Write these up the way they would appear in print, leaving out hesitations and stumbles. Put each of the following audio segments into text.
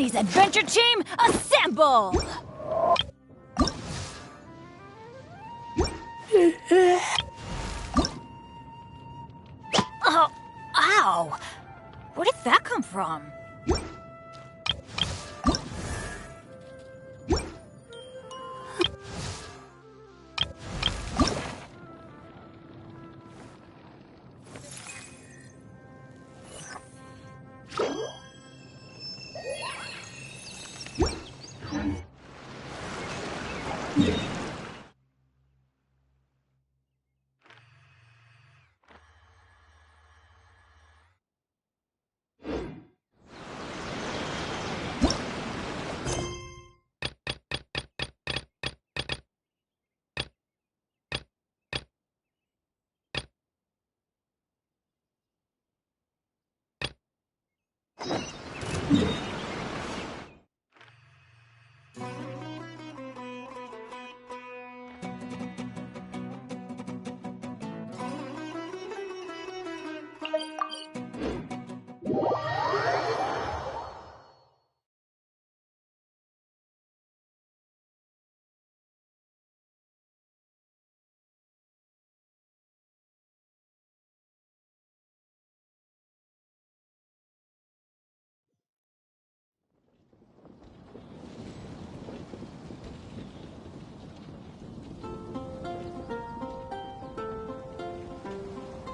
Please, adventure team, assemble! Oh, ow! Where did that come from?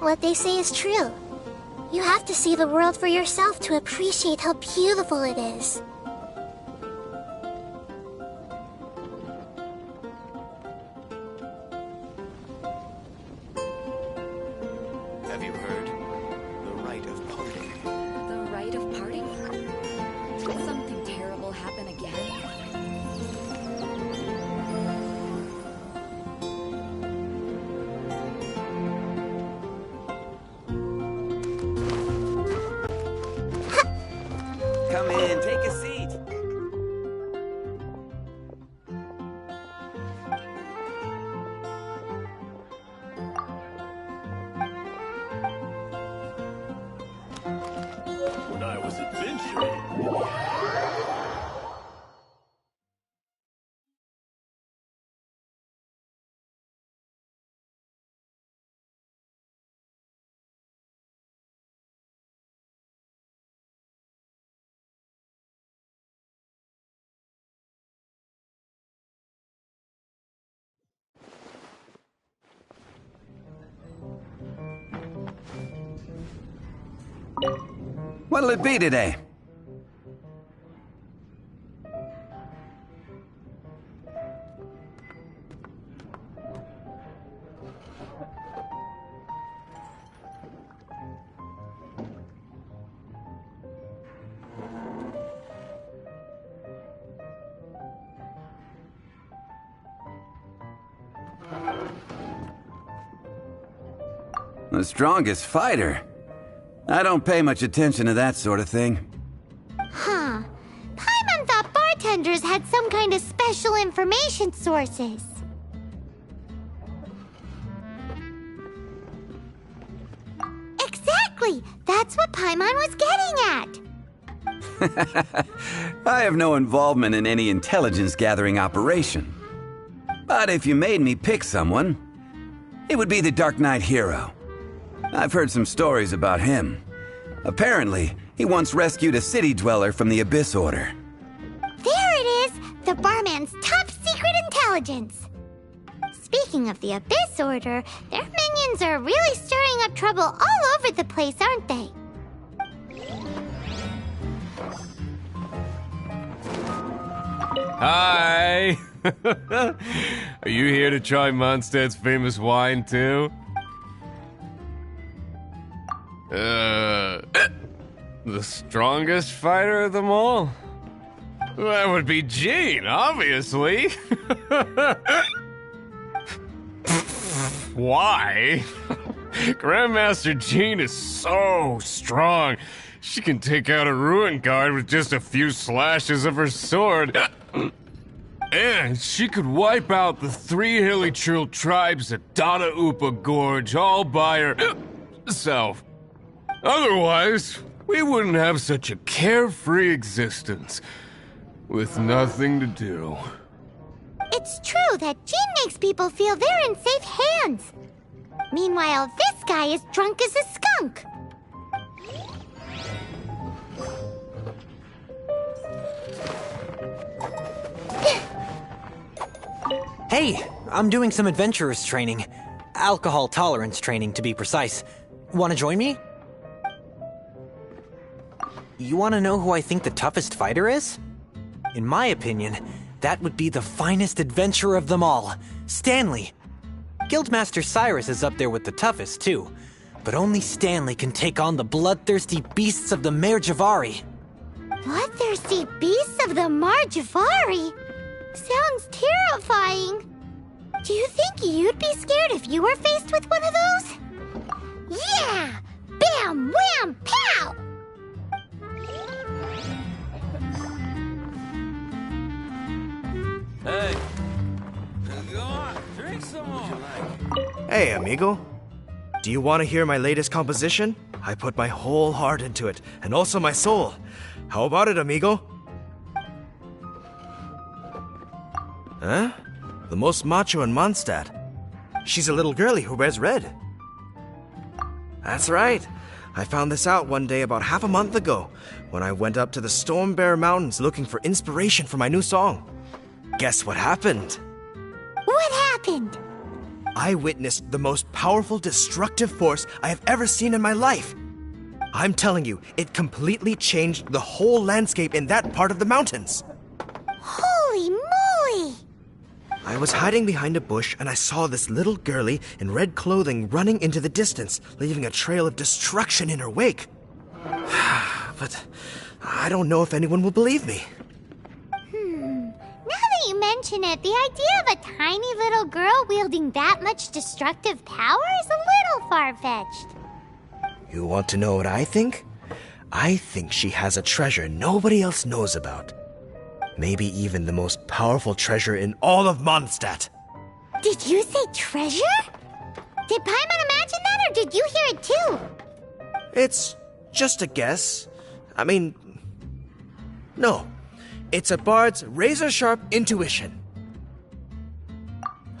What they say is true. You have to see the world for yourself to appreciate how beautiful it is. Have you heard? The rite of parting. The rite of parting? Did something terrible happen again? Come in, take a seat. When I was adventuring. What'll it be today? The strongest fighter? I don't pay much attention to that sort of thing. Huh. Paimon thought bartenders had some kind of special information sources. Exactly! That's what Paimon was getting at! I have no involvement in any intelligence-gathering operation. But if you made me pick someone, it would be the Dark Knight hero. I've heard some stories about him. Apparently, he once rescued a city dweller from the Abyss Order. There it is! The barman's top secret intelligence! Speaking of the Abyss Order, their minions are really stirring up trouble all over the place, aren't they? Hi! Are you here to try Mondstadt's famous wine, too? The strongest fighter of them all? That would be Jean, obviously. Why? Grandmaster Jean is so strong. She can take out a ruin guard with just a few slashes of her sword. And she could wipe out the 3 hilly Trill tribes at Dada Upa Gorge all by herself. Otherwise, we wouldn't have such a carefree existence with nothing to do. It's true that Jean makes people feel they're in safe hands. Meanwhile, this guy is drunk as a skunk. Hey, I'm doing some adventurers training. Alcohol tolerance training, to be precise. Want to join me? You want to know who I think the toughest fighter is? In my opinion, that would be the finest adventurer of them all, Stanley. Guildmaster Cyrus is up there with the toughest, too. But only Stanley can take on the bloodthirsty beasts of the Mare Javari. Bloodthirsty beasts of the Marjavari? Sounds terrifying. Do you think you'd be scared if you were faced with one of those? Yeah! Bam! Wham! Pow! Hey. Go on, drink some more. Hey, amigo. Do you want to hear my latest composition? I put my whole heart into it, and also my soul. How about it, amigo? Huh? The most macho in Mondstadt. She's a little girlie who wears red. That's right. I found this out one day about half a month ago, when I went up to the Storm Bear Mountains looking for inspiration for my new song. Guess what happened? What happened? I witnessed the most powerful destructive force I have ever seen in my life. I'm telling you, it completely changed the whole landscape in that part of the mountains. Holy moly! I was hiding behind a bush and I saw this little girlie in red clothing running into the distance, leaving a trail of destruction in her wake. But I don't know if anyone will believe me. Now that you mention it, the idea of a tiny little girl wielding that much destructive power is a little far-fetched. You want to know what I think? I think she has a treasure nobody else knows about. Maybe even the most powerful treasure in all of Mondstadt. Did you say treasure? Did Paimon imagine that, or did you hear it too? It's just a guess. I mean, no. It's a bard's razor-sharp intuition.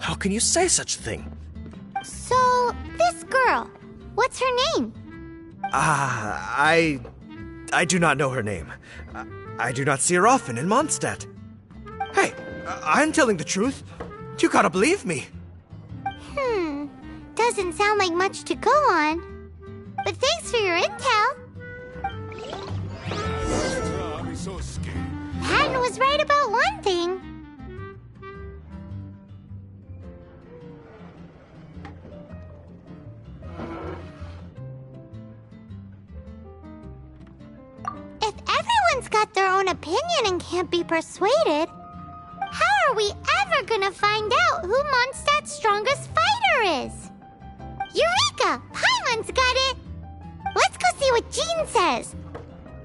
How can you say such a thing? So, this girl, what's her name? I do not know her name. I do not see her often in Mondstadt. Hey, I'm telling the truth. You gotta believe me. Doesn't sound like much to go on. But thanks for your intel. I'm so scared. Patton was right about one thing. If everyone's got their own opinion and can't be persuaded, how are we ever gonna find out who Mondstadt's strongest fighter is? Eureka! Paimon's got it! Let's go see what Jean says.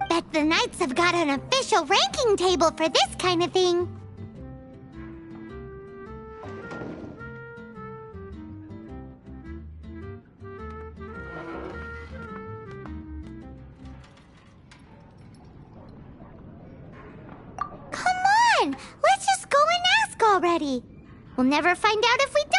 Bet the Knights have got an official ranking table for this kind of thing. Come on! Let's just go and ask already. We'll never find out if we don't.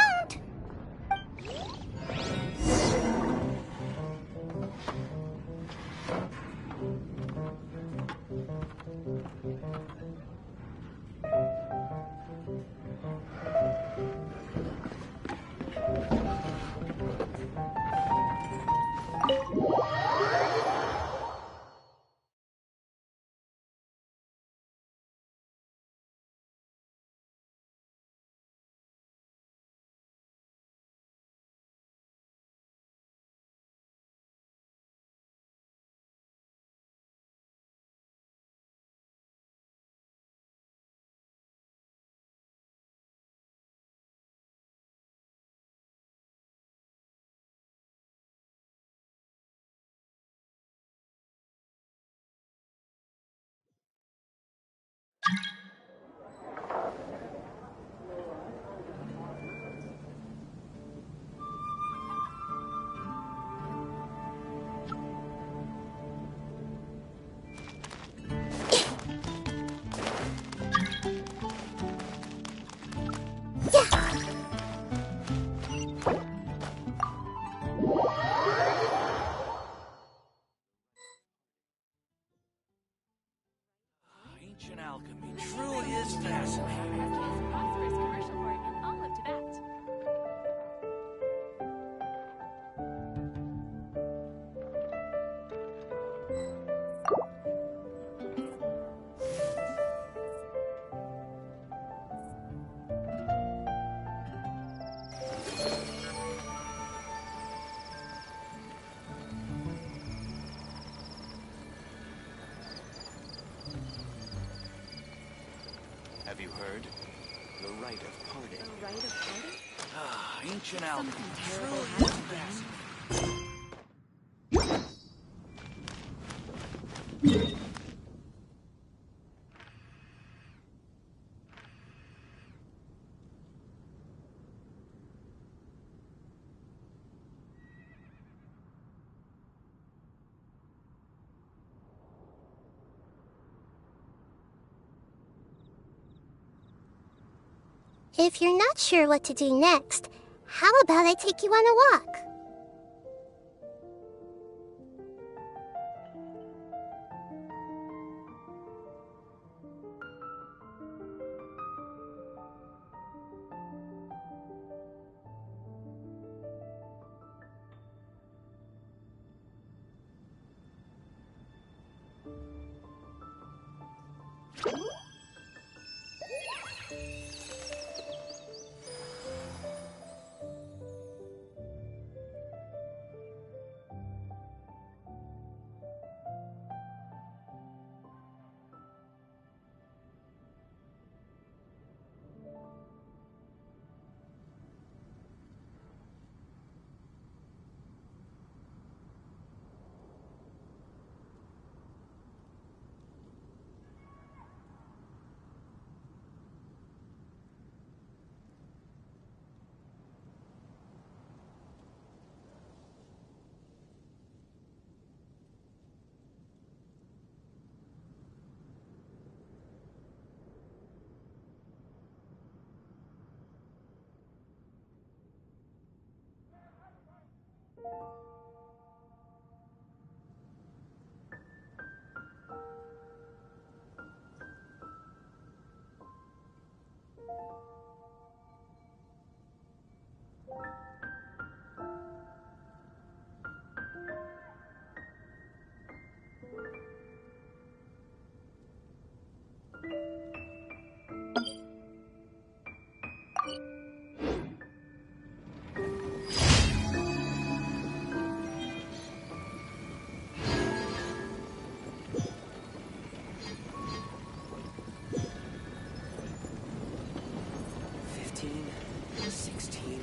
alchemy truly is fascinating. Phosphorus commercial for in all of Tibet. Have you heard? The rite of parting. The rite of parting? Ah, ancient alchemy Something terrible truly happened is again. fascinating. If you're not sure what to do next, how about I take you on a walk?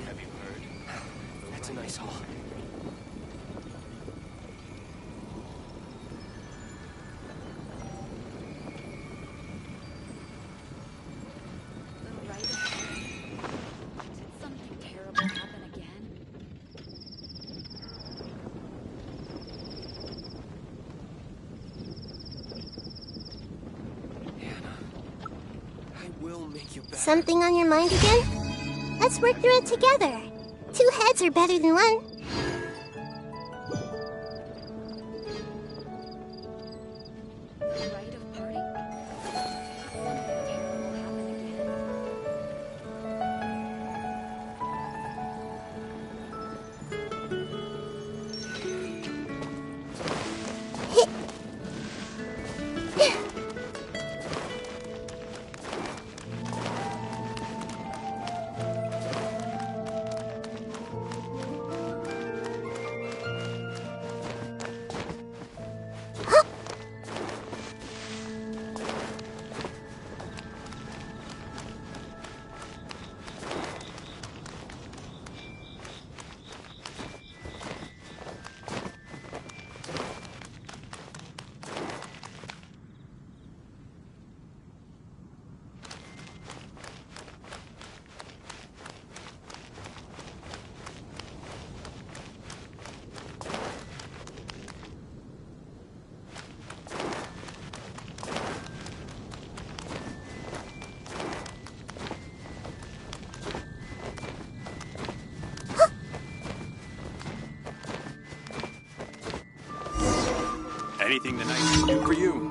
Have you heard? That's a nice haul. The rite of parting? Did something terrible happen again? Hannah, I will make you better. Something on your mind again? Let's work through it together. 2 heads are better than 1. The rite of parting? Something terrible happen again? Anything the knights can do for you.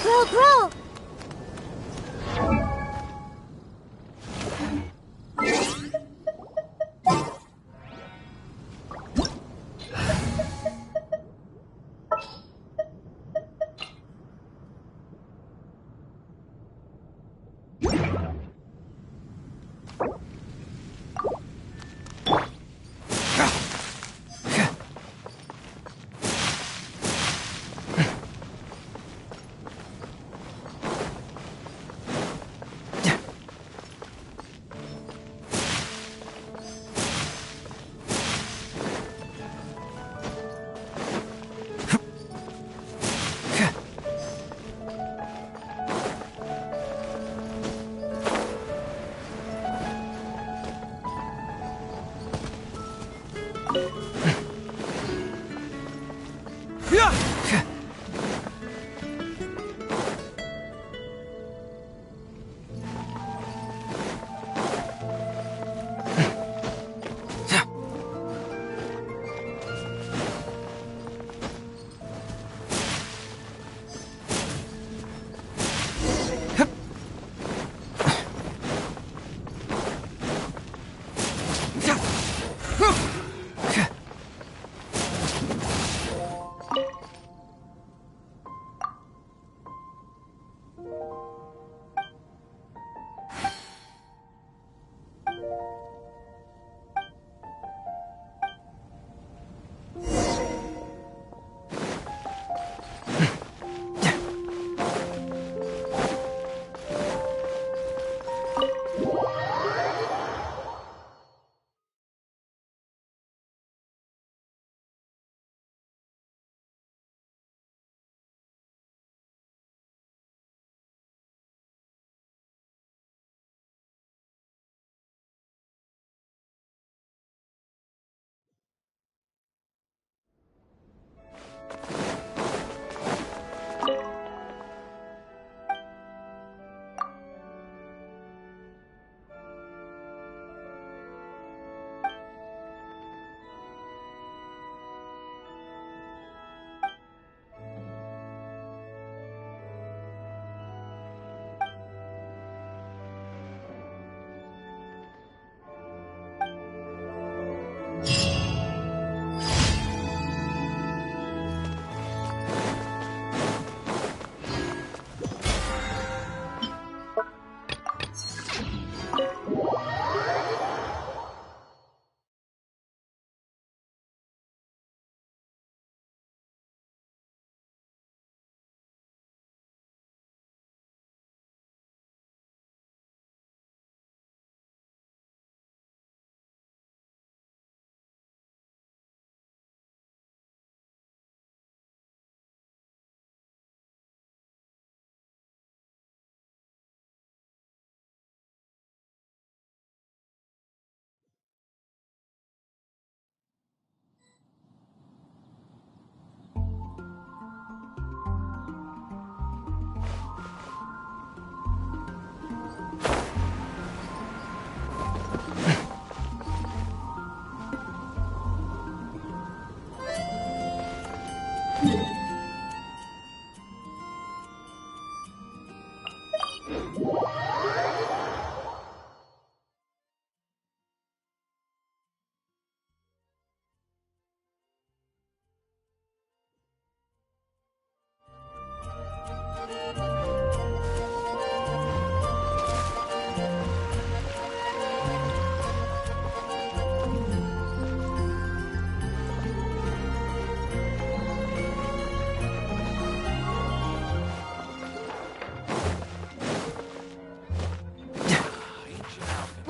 Bro!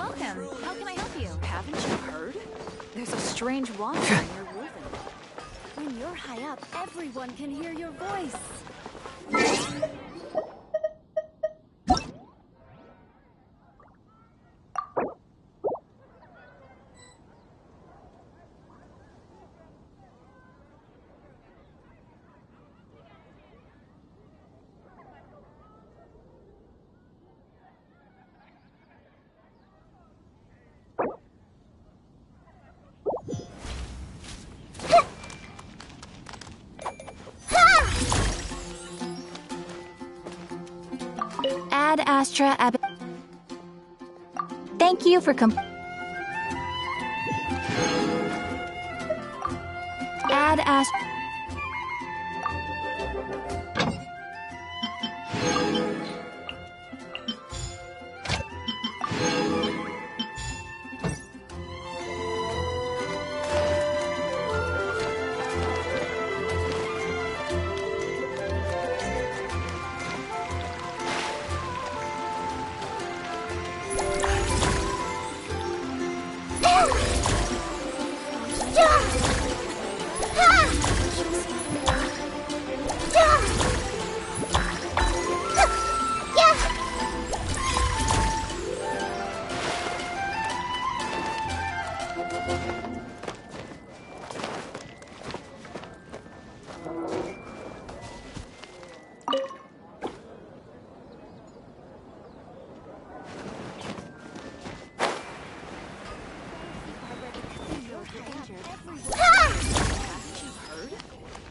Welcome. How can I help you? Haven't you heard? There's a strange wander in your woven. When you're high up, everyone can hear your voice. Ad Astra Ab. Thank you for Ad Astra.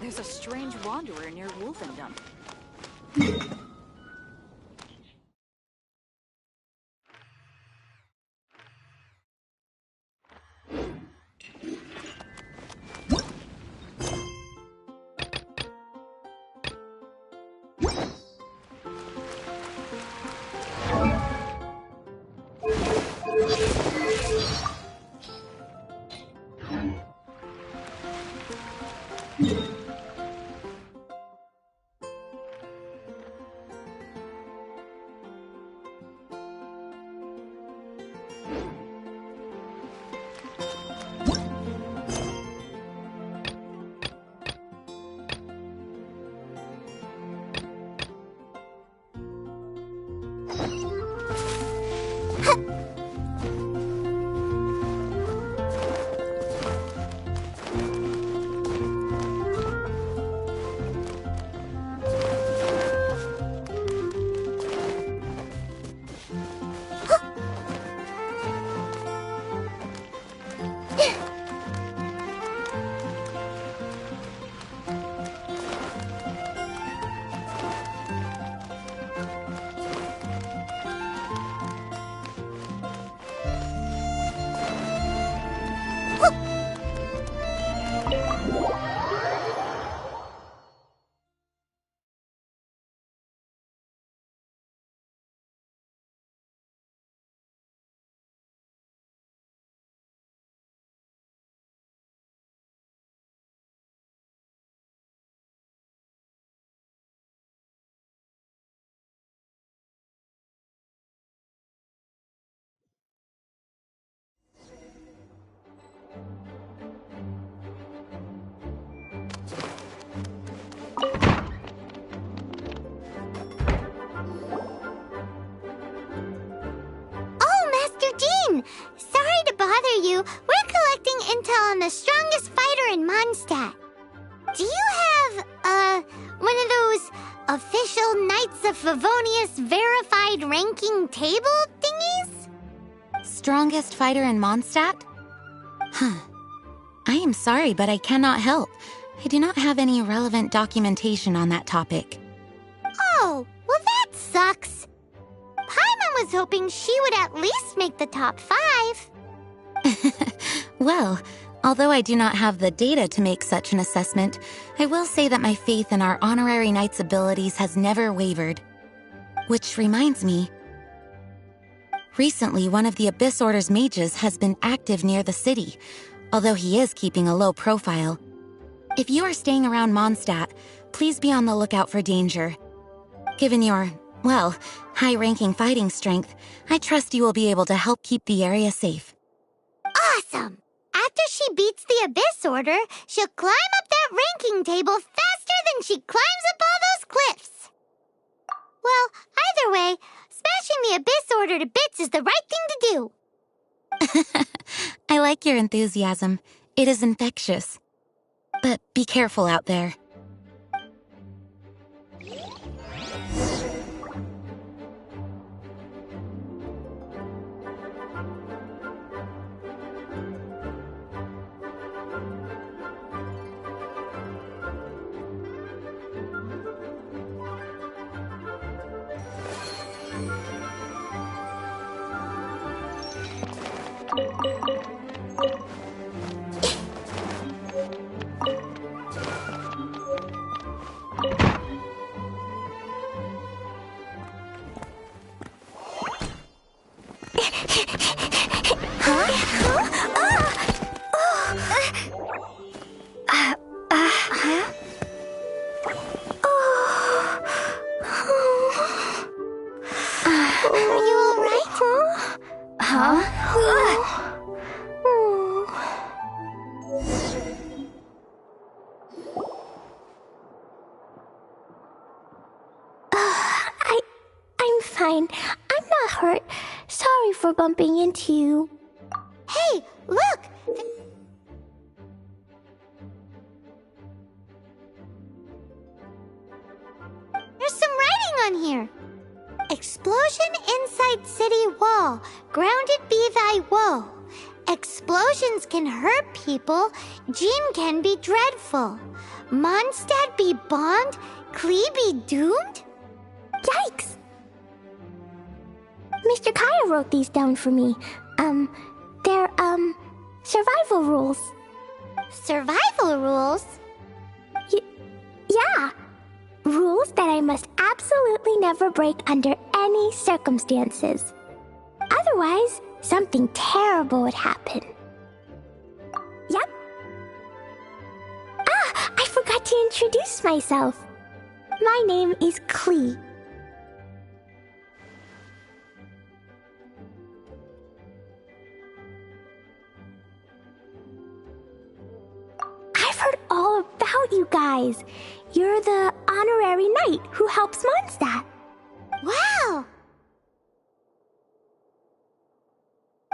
There's a strange wanderer near Wolfendom. Sorry to bother you. We're collecting intel on the strongest fighter in Mondstadt. Do you have, one of those official Knights of Favonius verified ranking table thingies? Strongest fighter in Mondstadt? Huh. I am sorry, but I cannot help. I do not have any relevant documentation on that topic. Oh, well that sucks. Paimon was hoping she would at least make the top 5. Well, although I do not have the data to make such an assessment, I will say that my faith in our honorary knight's abilities has never wavered. Which reminds me, recently one of the Abyss Order's mages has been active near the city, although he is keeping a low profile. If you are staying around Mondstadt, please be on the lookout for danger. Given your Well, high-ranking fighting strength, I trust you will be able to help keep the area safe. Awesome! After she beats the Abyss Order, she'll climb up that ranking table faster than she climbs up all those cliffs. Well, either way, smashing the Abyss Order to bits is the right thing to do. I like your enthusiasm. It is infectious. But be careful out there. Are you all right? I'm fine. I'm not hurt. Sorry for bumping into you. Hey, look! There's some writing on here. Explosion inside city wall. Grounded be thy woe. Explosions can hurt people. Jean can be dreadful. Mondstadt be bombed. Klee be doomed? Yikes! Mr. Kaya wrote these down for me. They're, survival rules. Survival rules? Yeah. Rules that I must absolutely never break under any circumstances. Otherwise, something terrible would happen. Yep. I forgot to introduce myself. My name is Klee. I've heard all about you guys. You're the honorary knight who helps Mondstadt. Wow!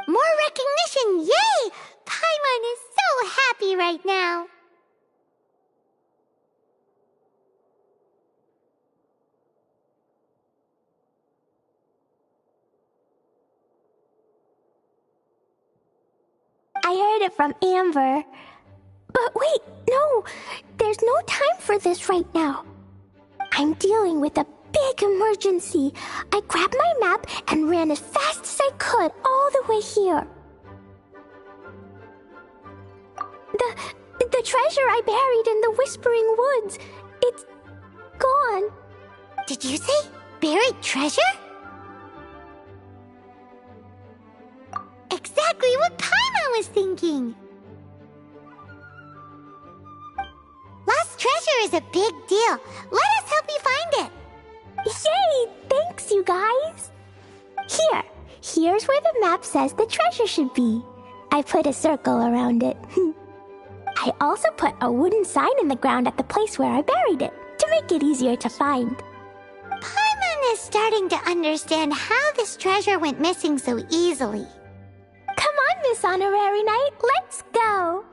More recognition, yay! Paimon is so happy right now. I heard it from Amber. But wait, no! There's no time for this right now. I'm dealing with a big emergency. I grabbed my map and ran as fast as I could all the way here. The treasure I buried in the Whispering Woods, it's gone. Did you say buried treasure? Exactly what Paimon was thinking. Lost treasure is a big deal. Let us help you find it. Yay! Thanks, you guys. Here's where the map says the treasure should be. I put a circle around it. I also put a wooden sign in the ground at the place where I buried it, to make it easier to find. Paimon is starting to understand how this treasure went missing so easily. Come on, Miss Honorary Knight, let's go!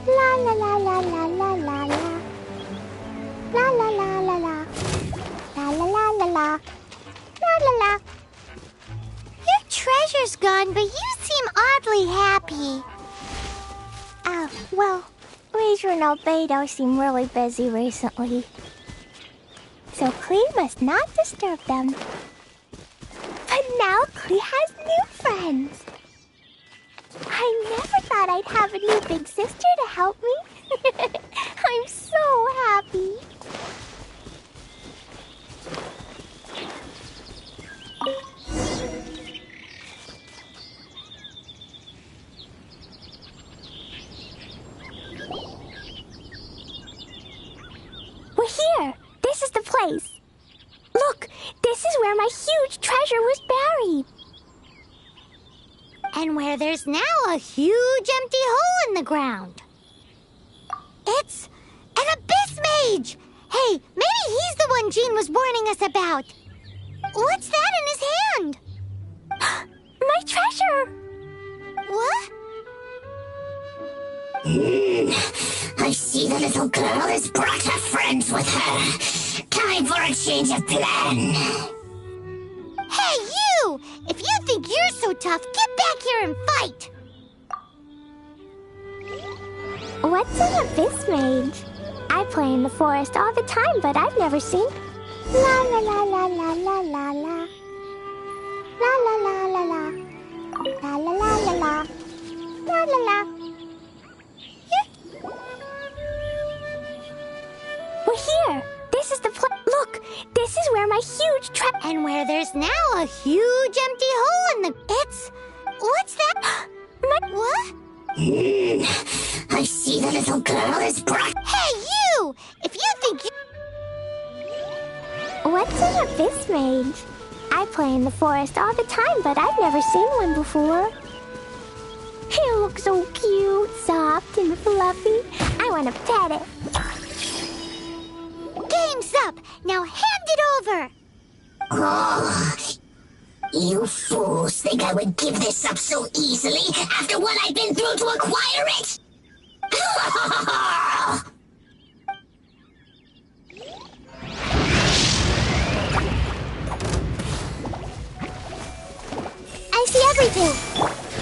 La la la la la la la la. La la la la la. La la la la la. La la la. Your treasure's gone, but you seem oddly happy. Oh, well, Razor and Albedo seem really busy recently. So Klee must not disturb them. But now Klee has new friends. I never thought I'd have a new big sister to help me. I'm so happy. We're here. This is the place. Look, this is where my huge treasure was buried. And where there's now a huge empty hole in the ground. It's an abyss mage! Hey, maybe he's the one Jean was warning us about. What's that in his hand? My treasure! What? I see the little girl has brought her friends with her. Time for a change of plan. Hey, you! If you think you're so tough, get back here and fight! What's an abyss mage? I play in the forest all the time, but I've never seen... La la la la la la la la. La la la la la. La la la la la. La la la. We're here. This is the place. Look, this is where my huge And where there's now a huge empty hole in the... It's... What's that? What? I see the little girl has brought... Hey, you! If you think you... What's an abyss mage? I play in the forest all the time, but I've never seen one before. He looks so cute, soft and fluffy. I want to pet it. Game's up! Now hand it over! Oh, you fools think I would give this up so easily after what I've been through to acquire it? I see everything!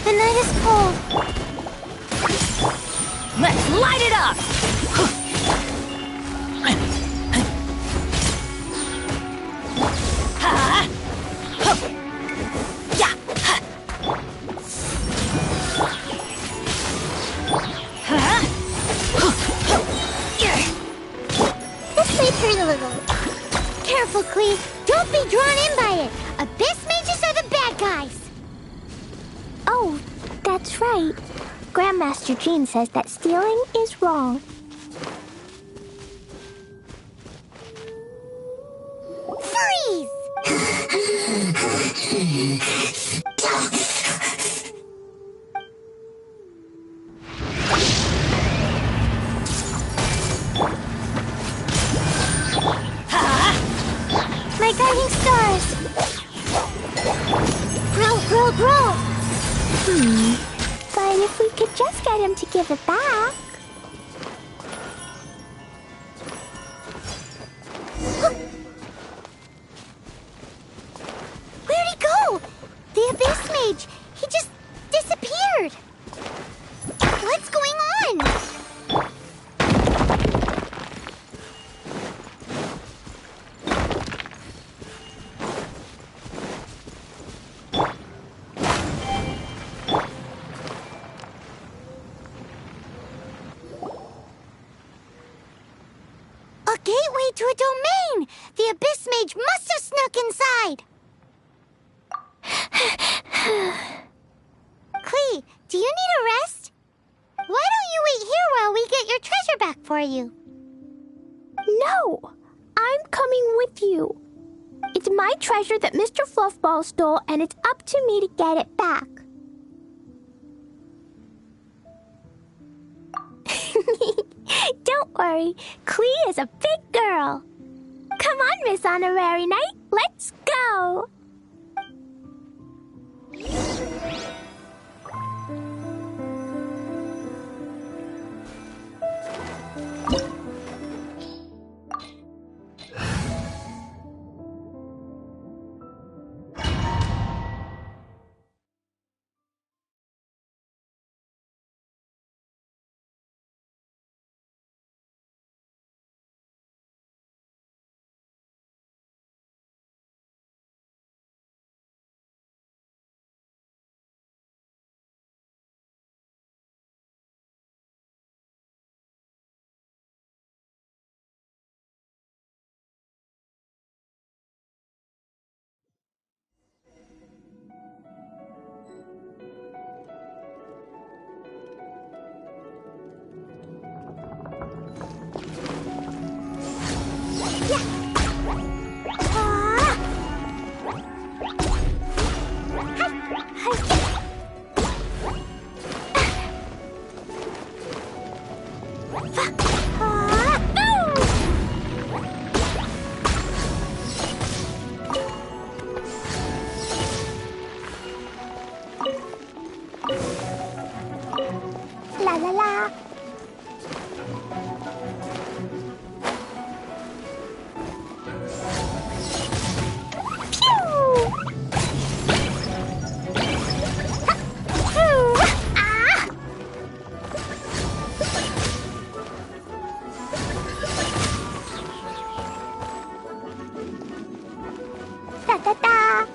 The night is cold. Let's light it up! This may hurt a little. Careful, Klee. Don't be drawn in by it. Abyss mages are the bad guys. Oh, that's right. Grandmaster Jean says that stealing is wrong. Freeze! My guiding stars! Grow, grow, grow! But if we could just get him to give it back... Where'd he go? The Abyss Mage! He just disappeared! What's going on? lead to a domain! The Abyss Mage must have snuck inside! Klee, do you need a rest? Why don't you wait here while we get your treasure back for you? No! I'm coming with you. It's my treasure that Mr. Fluffball stole, and it's up to me to get it back. Don't worry, Klee is a big girl. Come on, Miss Honorary Knight, let's go! La la la. Da da da.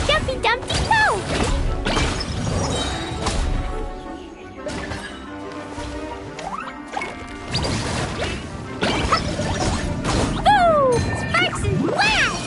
Jumpy Dumpty go! Ooh! Sparks and flash!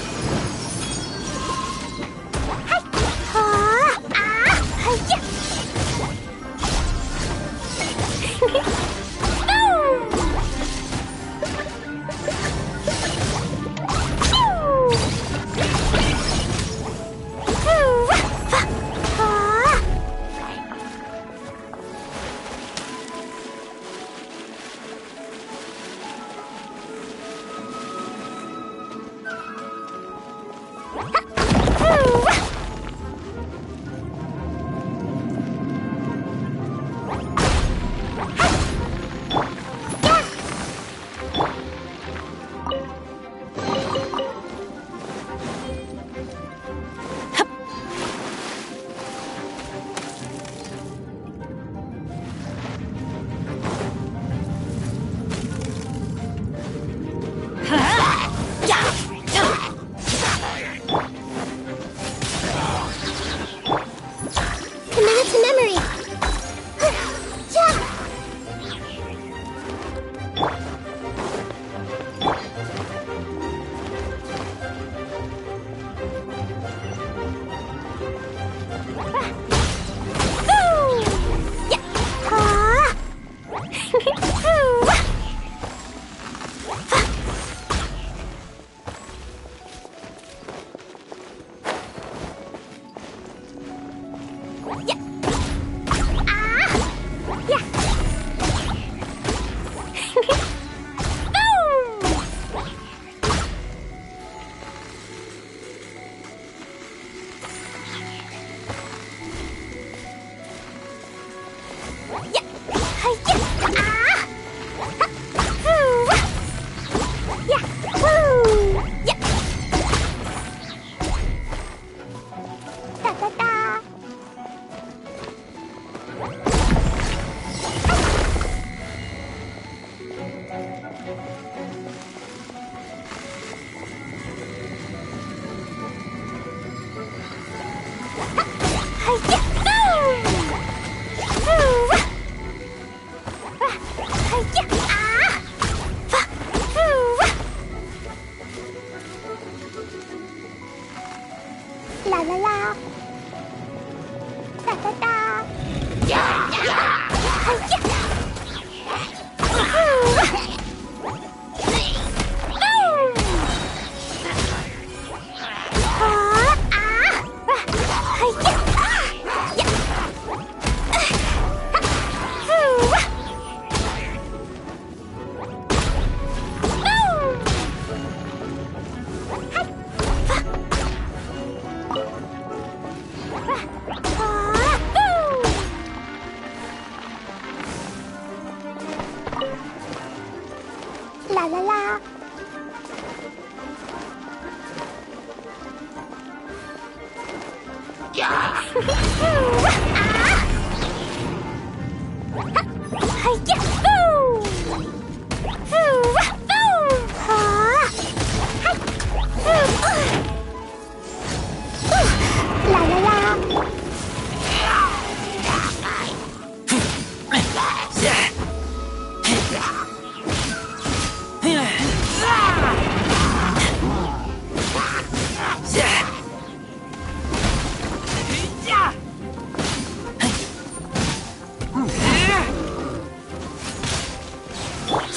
La la la.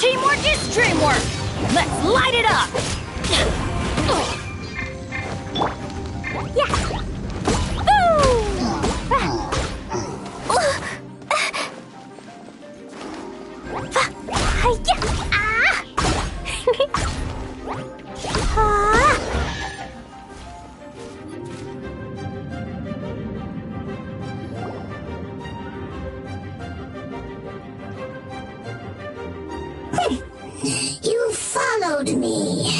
Teamwork is dreamwork! Let's light it up! Yeah. You followed me.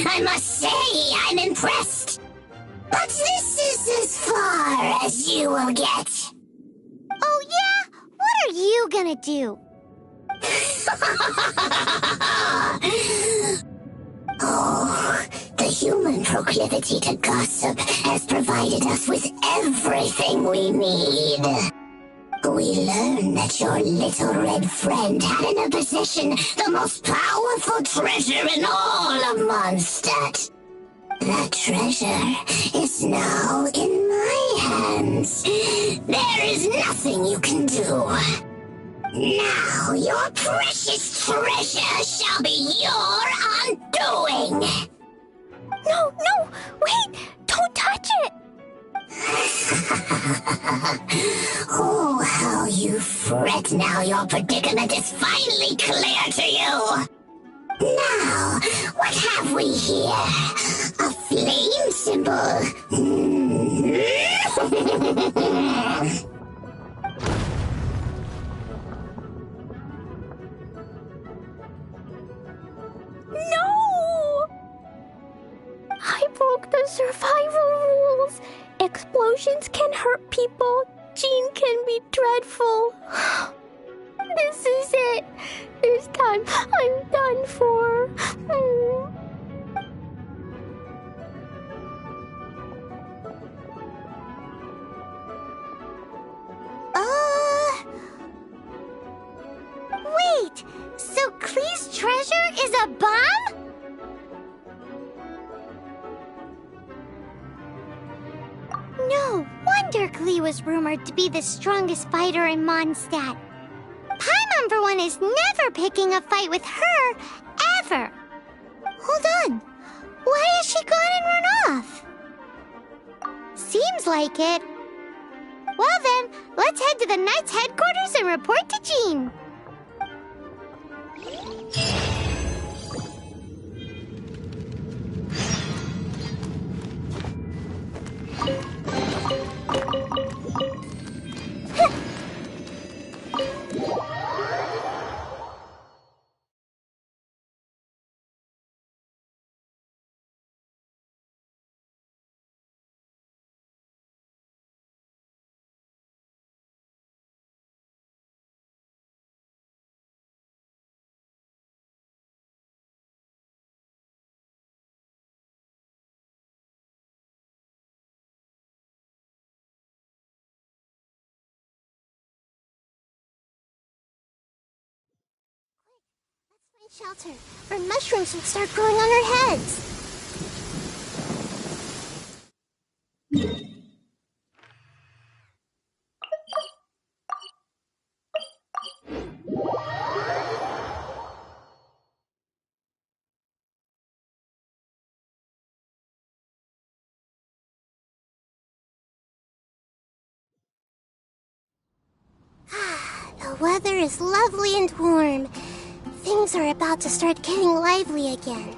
I must say, I'm impressed. But this is as far as you will get. Oh, yeah? What are you gonna do? Oh, the human proclivity to gossip has provided us with everything we need. We learned that your little red friend had in her possession the most powerful treasure in all of Mondstadt. That treasure is now in my hands. There is nothing you can do. Now your precious treasure shall be your undoing. No, no, wait! Don't touch it! Oh, how you fret now your predicament is finally clear to you. Now, what have we here? A flame symbol. No! I broke the survival rules. Explosions can hurt people. Jean can be dreadful. This is it. This time I'm done for. Wait! So Klee's treasure is a bomb? No wonder Klee was rumored to be the strongest fighter in Mondstadt. Paimon, for one, is never picking a fight with her, ever. Hold on. Why has she gone and run off? Seems like it. Well then, let's head to the Knight's headquarters and report to Jean. Shelter, or mushrooms will start growing on our heads. The weather is lovely and warm. Things are about to start getting lively again.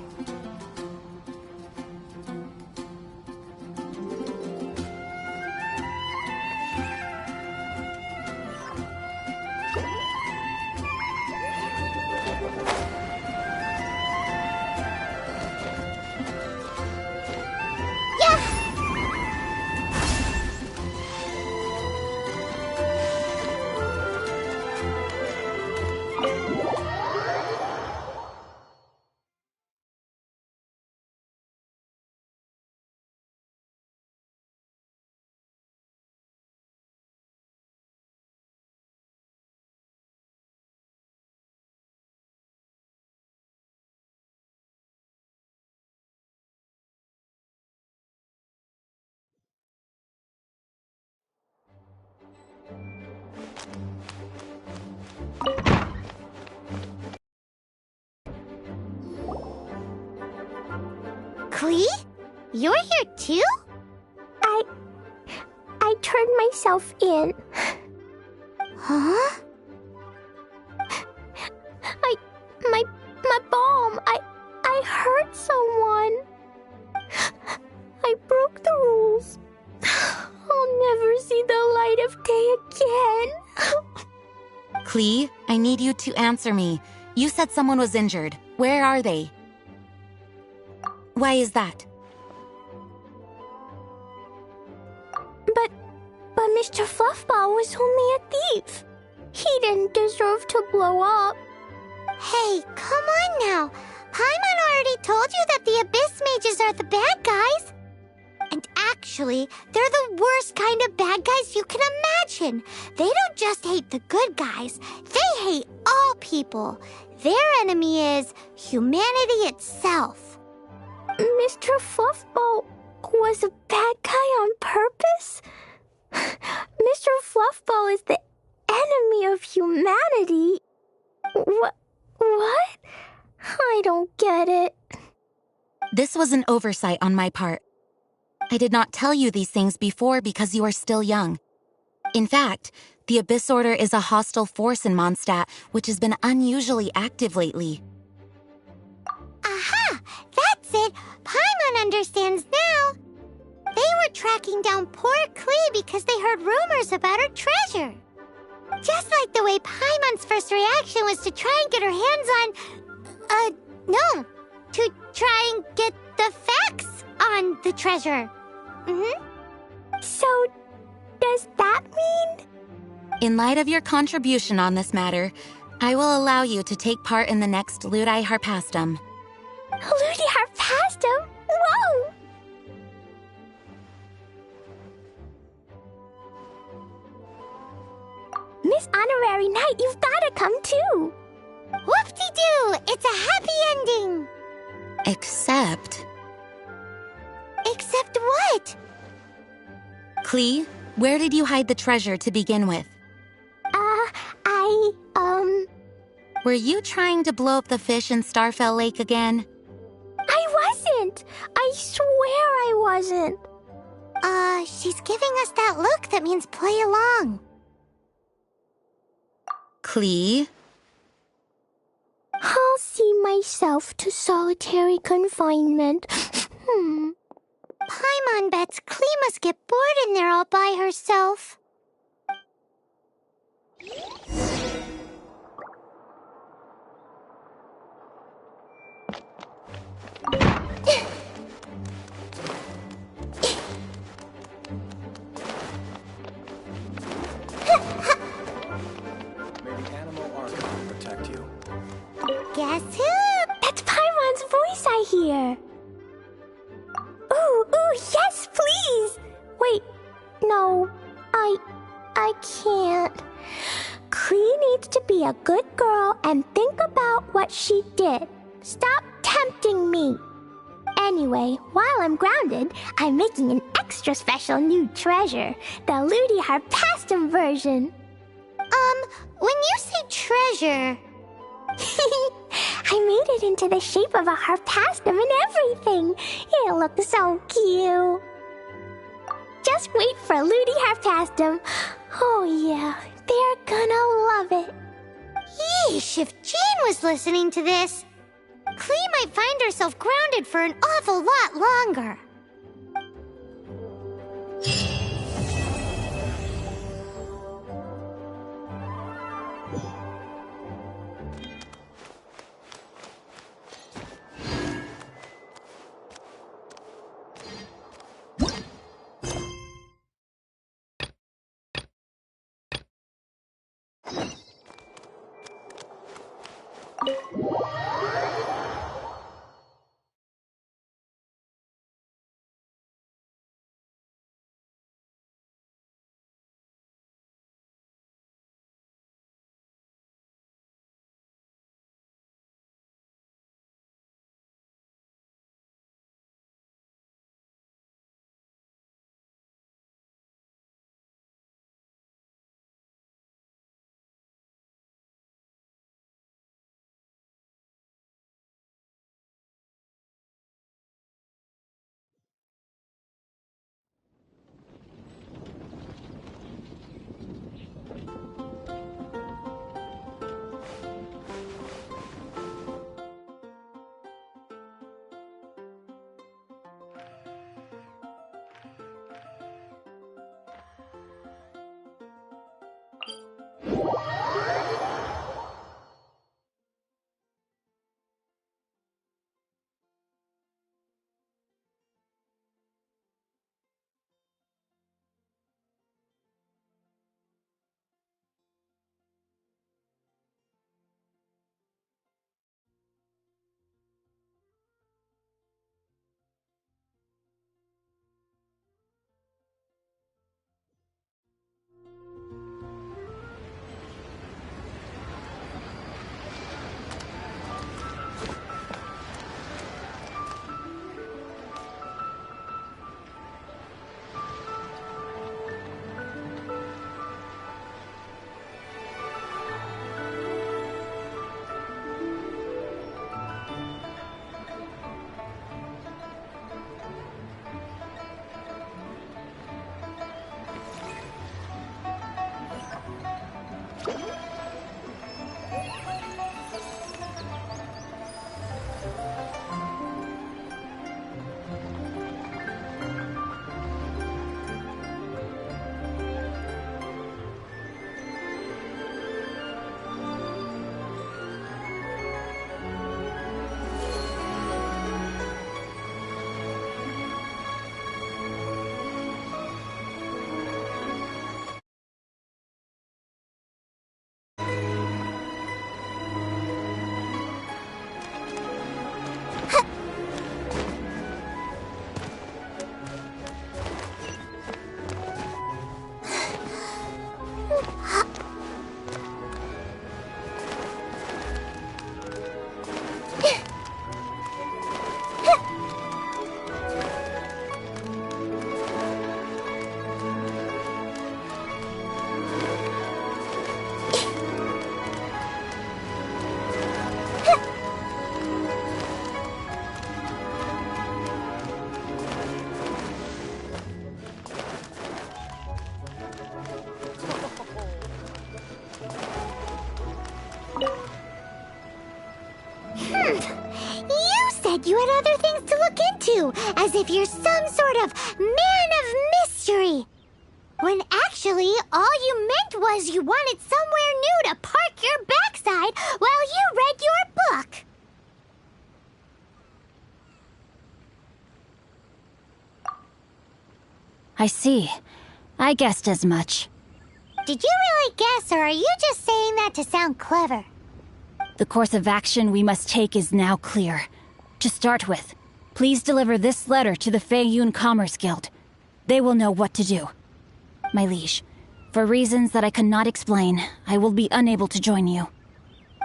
Klee? You're here too? I turned myself in. Huh? My bomb. I hurt someone. I broke the rules. I'll never see the light of day again. Klee, I need you to answer me. You said someone was injured. Where are they? Why is that? But Mr. Fluffball was only a thief. He didn't deserve to blow up. Hey, come on now. Paimon already told you that the Abyss Mages are the bad guys. And actually, they're the worst kind of bad guys you can imagine. They don't just hate the good guys. They hate all people. Their enemy is humanity itself. Mr. Fluffball was a bad guy on purpose? Mr. Fluffball is the enemy of humanity. What? I don't get it. This was an oversight on my part. I did not tell you these things before because you are still young. In fact, the Abyss Order is a hostile force in Mondstadt, which has been unusually active lately. Aha! That's it! Paimon understands now. They were tracking down poor Klee because they heard rumors about her treasure. Just like the way Paimon's first reaction was to try and get her hands on... no. To try and get the facts on the treasure. So, does that mean... In light of your contribution on this matter, I will allow you to take part in the next Ludi Harpastum. Ludi Harpastum? Whoa! Miss Honorary Knight, you've gotta come too! Whoop-de-doo! It's a happy ending! Except... Except what? Klee, where did you hide the treasure to begin with? I Were you trying to blow up the fish in Starfell Lake again? I wasn't! I swear I wasn't! She's giving us that look that means play along. Klee? I'll see myself to solitary confinement. Paimon bets Klee must get bored in there all by herself. Maybe animal art will protect you. Guess who? That's Paimon's voice I hear. Ooh, yes, please! Wait, no, I can't. Klee needs to be a good girl and think about what she did. Stop tempting me. Anyway, while I'm grounded, I'm making an extra special new treasure, the Ludi Harpastum version. When you say treasure... I made it into the shape of a harpastum and everything. It'll look so cute. Just wait for Ludi Harpastum. Oh yeah, they're gonna love it. Yeesh, if Jean was listening to this, Klee might find herself grounded for an awful lot longer. You said you had other things to look into, as if you're some sort of man of mystery. When actually, all you meant was you wanted somewhere new to park your backside while you read your book. I see. I guessed as much. Did you really guess, or are you just saying that to sound clever? The course of action we must take is now clear. To start with, please deliver this letter to the Feiyun Commerce Guild. They will know what to do. My liege, for reasons that I cannot explain, I will be unable to join you.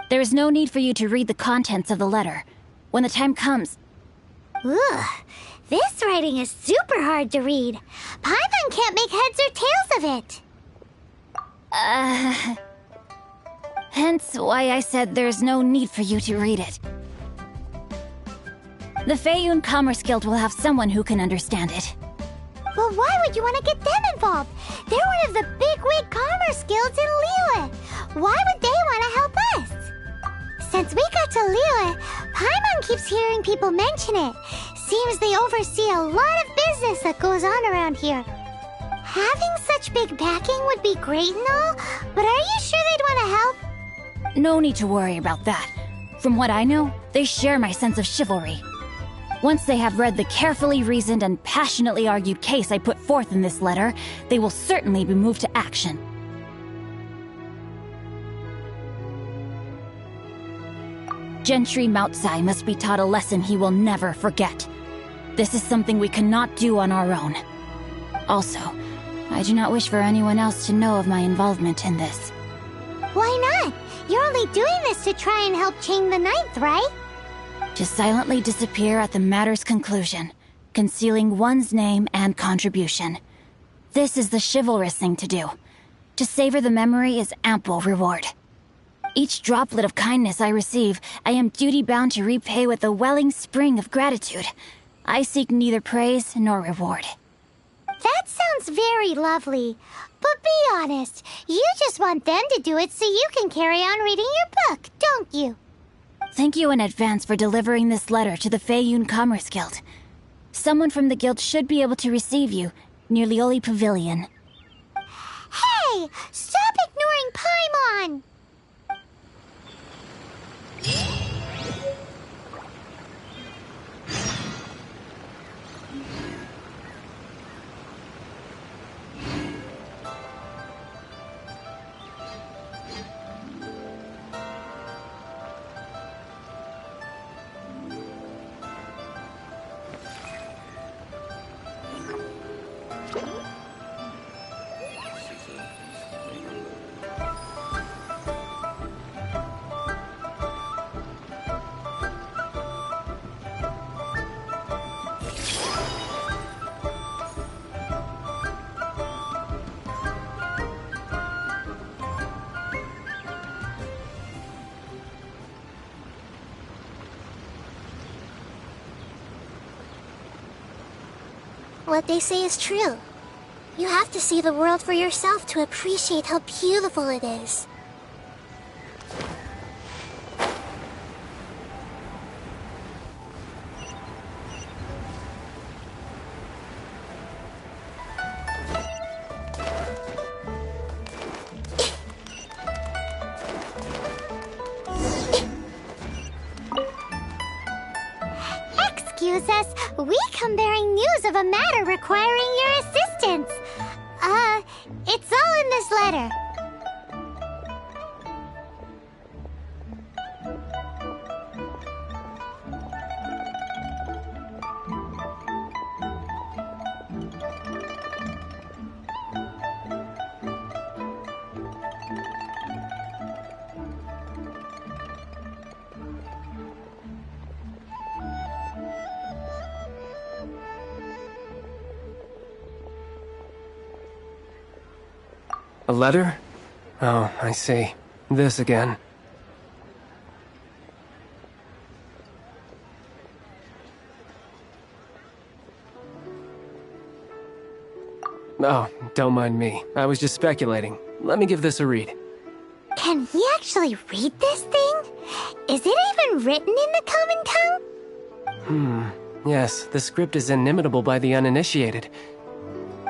There is no need for you to read the contents of the letter. When the time comes... Ugh, this writing is super hard to read. Paimon can't make heads or tails of it. Hence why I said there's no need for you to read it. The Feiyun Commerce Guild will have someone who can understand it. Well, why would you want to get them involved? They're one of the bigwig commerce guilds in Liyue. Why would they want to help us? Since we got to Liyue, Paimon keeps hearing people mention it. Seems they oversee a lot of business that goes on around here. Having such big backing would be great and all, but are you sure they'd want to help? No need to worry about that. From what I know, they share my sense of chivalry. Once they have read the carefully reasoned and passionately argued case I put forth in this letter, they will certainly be moved to action. Gentry Moutsai must be taught a lesson he will never forget. This is something we cannot do on our own. Also, I do not wish for anyone else to know of my involvement in this. Why not? You're only doing this to try and help Chain the Ninth, right? To silently disappear at the matter's conclusion, concealing one's name and contribution. This is the chivalrous thing to do. To savor the memory is ample reward. Each droplet of kindness I receive, I am duty-bound to repay with a welling spring of gratitude. I seek neither praise nor reward. That sounds very lovely. But be honest, you just want them to do it so you can carry on reading your book, don't you? Thank you in advance for delivering this letter to the Feiyun Commerce Guild. Someone from the guild should be able to receive you near Lioli Pavilion. Hey! Stop ignoring devouring Paimon! What they say is true. You have to see the world for yourself to appreciate how beautiful it is. Excuse us, we come bearing news of a matter requiring your assistance. It's all in this letter. A letter? Oh, I see. This again. Oh, don't mind me. I was just speculating. Let me give this a read. Can we actually read this thing? Is it even written in the common tongue? Yes, the script is inimitable by the uninitiated.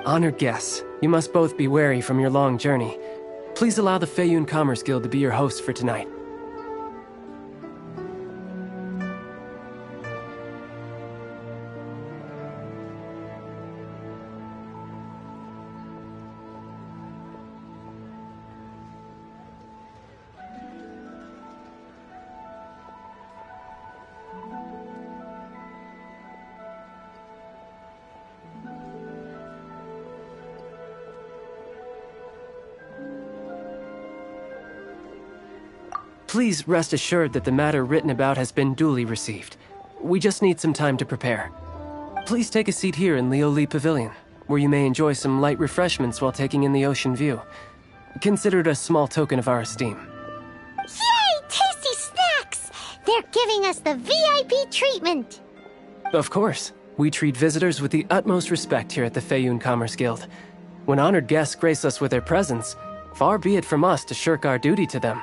Honored guests, you must both be wary from your long journey. Please allow the Feiyun Commerce Guild to be your host for tonight. Please rest assured that the matter written about has been duly received. We just need some time to prepare. Please take a seat here in Lioli Pavilion, where you may enjoy some light refreshments while taking in the ocean view. Consider it a small token of our esteem. Yay! Tasty snacks! They're giving us the VIP treatment! Of course. We treat visitors with the utmost respect here at the Feiyun Commerce Guild. When honored guests grace us with their presence, far be it from us to shirk our duty to them.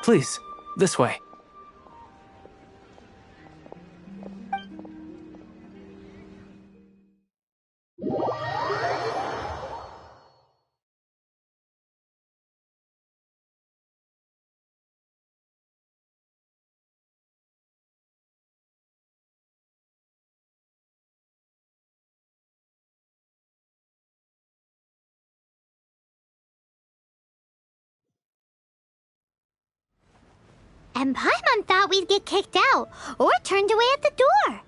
Please, this way. And Paimon thought we'd get kicked out, or turned away at the door.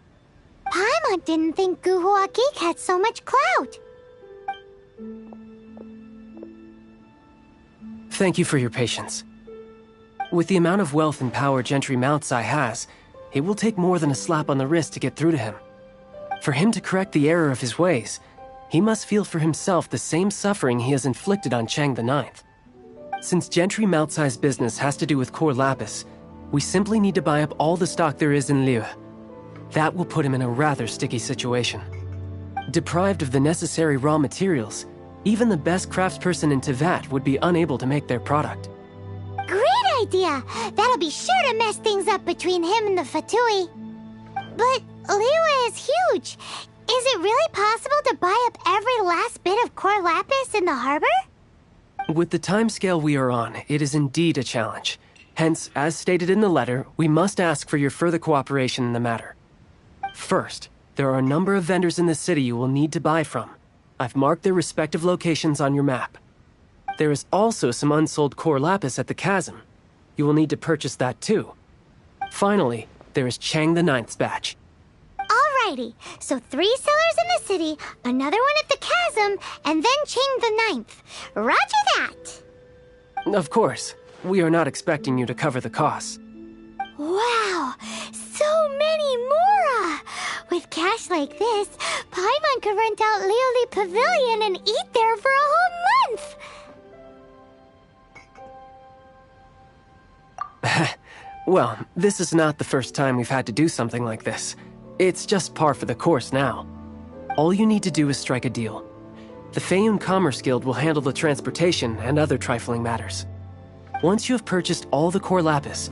Paimon didn't think Guhua Geek had so much clout. Thank you for your patience. With the amount of wealth and power Gentry Moutsai has, it will take more than a slap on the wrist to get through to him. For him to correct the error of his ways, he must feel for himself the same suffering he has inflicted on Cheng the Ninth. Since Gentry Moutsai's business has to do with core lapis, we simply need to buy up all the stock there is in Liu. That will put him in a rather sticky situation. Deprived of the necessary raw materials, even the best craftsperson in Tevat would be unable to make their product. Great idea! That'll be sure to mess things up between him and the Fatui. But Liu is huge. Is it really possible to buy up every last bit of core lapis in the harbor? With the timescale we are on, it is indeed a challenge. Hence, as stated in the letter, we must ask for your further cooperation in the matter. First, there are a number of vendors in the city you will need to buy from. I've marked their respective locations on your map. There is also some unsold core lapis at the chasm. You will need to purchase that too. Finally, there is Chang the Ninth's batch. Alrighty, so 3 sellers in the city, another one at the chasm, and then Chang the Ninth. Roger that! Of course, we are not expecting you to cover the costs. Wow, so many more! With cash like this, Paimon could rent out Leoli Pavilion and eat there for a whole month! Well, this is not the first time we've had to do something like this. It's just par for the course now. All you need to do is strike a deal. The Feiyun Commerce Guild will handle the transportation and other trifling matters. Once you have purchased all the core lapis,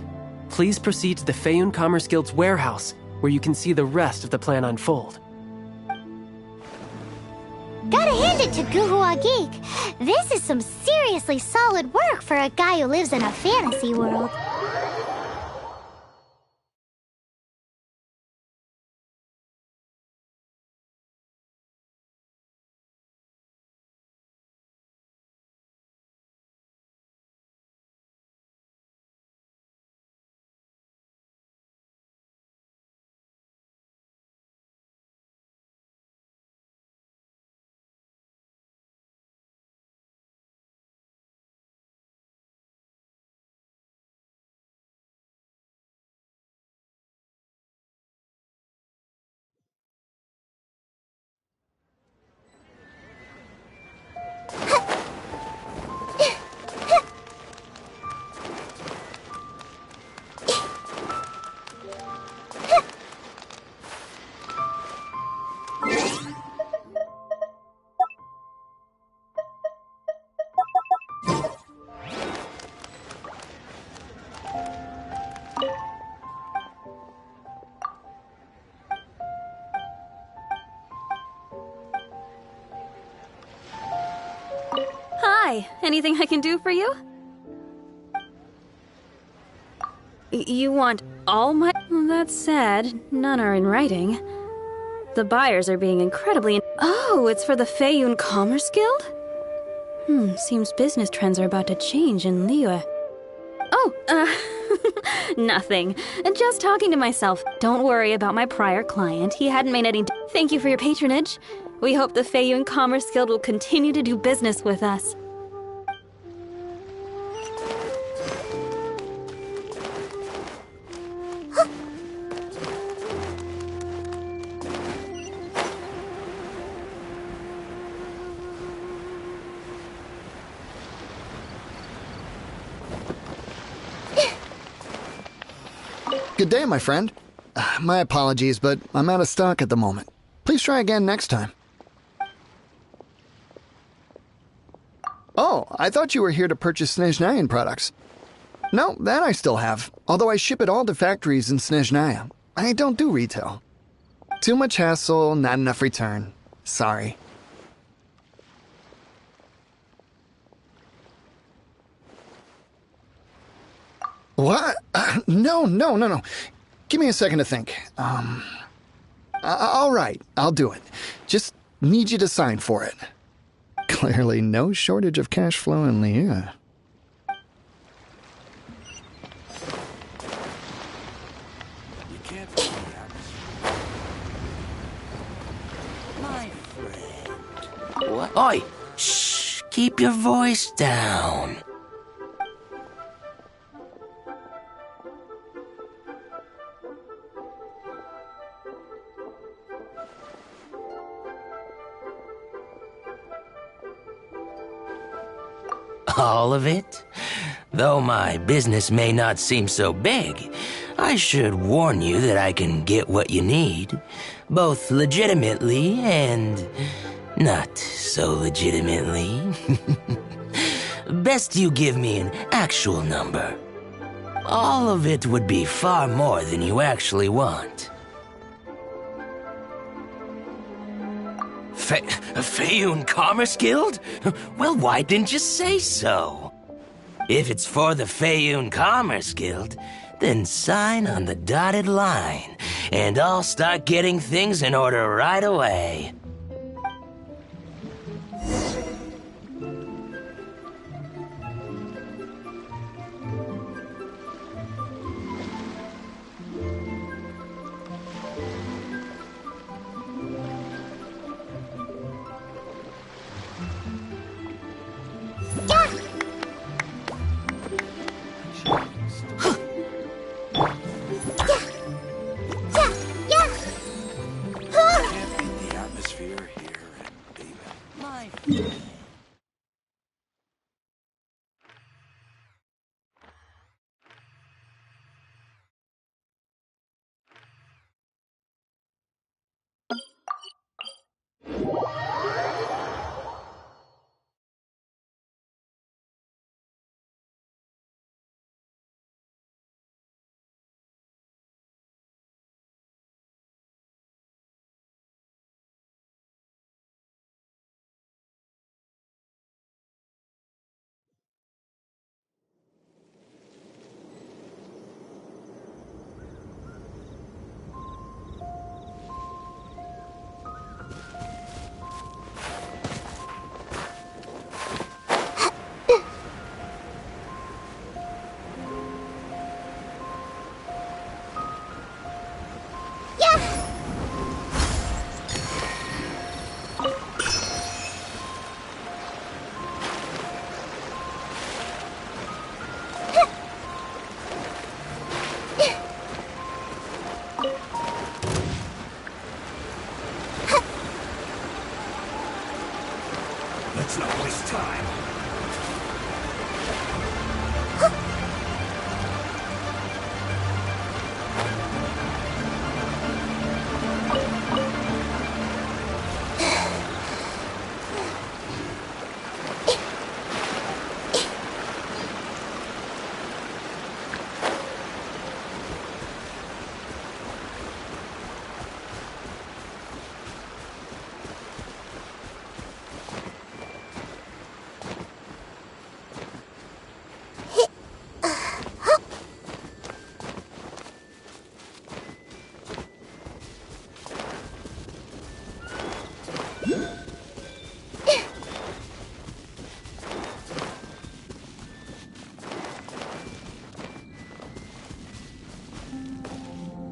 please proceed to the Feiyun Commerce Guild's warehouse, where you can see the rest of the plan unfold. Gotta hand it to Guhua Geek. This is some seriously solid work for a guy who lives in a fantasy world. Hi, anything I can do for you? You want all my... Well, that's sad. None are in writing. The buyers are being incredibly... Oh, it's for the Feiyun Commerce Guild? Seems business trends are about to change in Liyue. Oh, nothing. Just talking to myself. Don't worry about my prior client. He hadn't made any... Thank you for your patronage. We hope the Feiyun Commerce Guild will continue to do business with us. Good day, my friend. My apologies, but I'm out of stock at the moment. Please try again next time. Oh, I thought you were here to purchase Snezhnayan products. No, that I still have, although I ship it all to factories in Snezhnaya. I don't do retail. Too much hassle, not enough return. Sorry. What? No. Give me a second to think. All right, I'll do it. Just need you to sign for it. Clearly no shortage of cash flow in Liyue. My friend. What? Oi! Shh! Keep your voice down. All of it? Though my business may not seem so big, I should warn you that I can get what you need, both legitimately and not so legitimately. Best you give me an actual number. All of it would be far more than you actually want. A Fayoun Commerce Guild? Well, why didn't you say so? If it's for the Fayoun Commerce Guild, then sign on the dotted line, and I'll start getting things in order right away. Let's not waste time.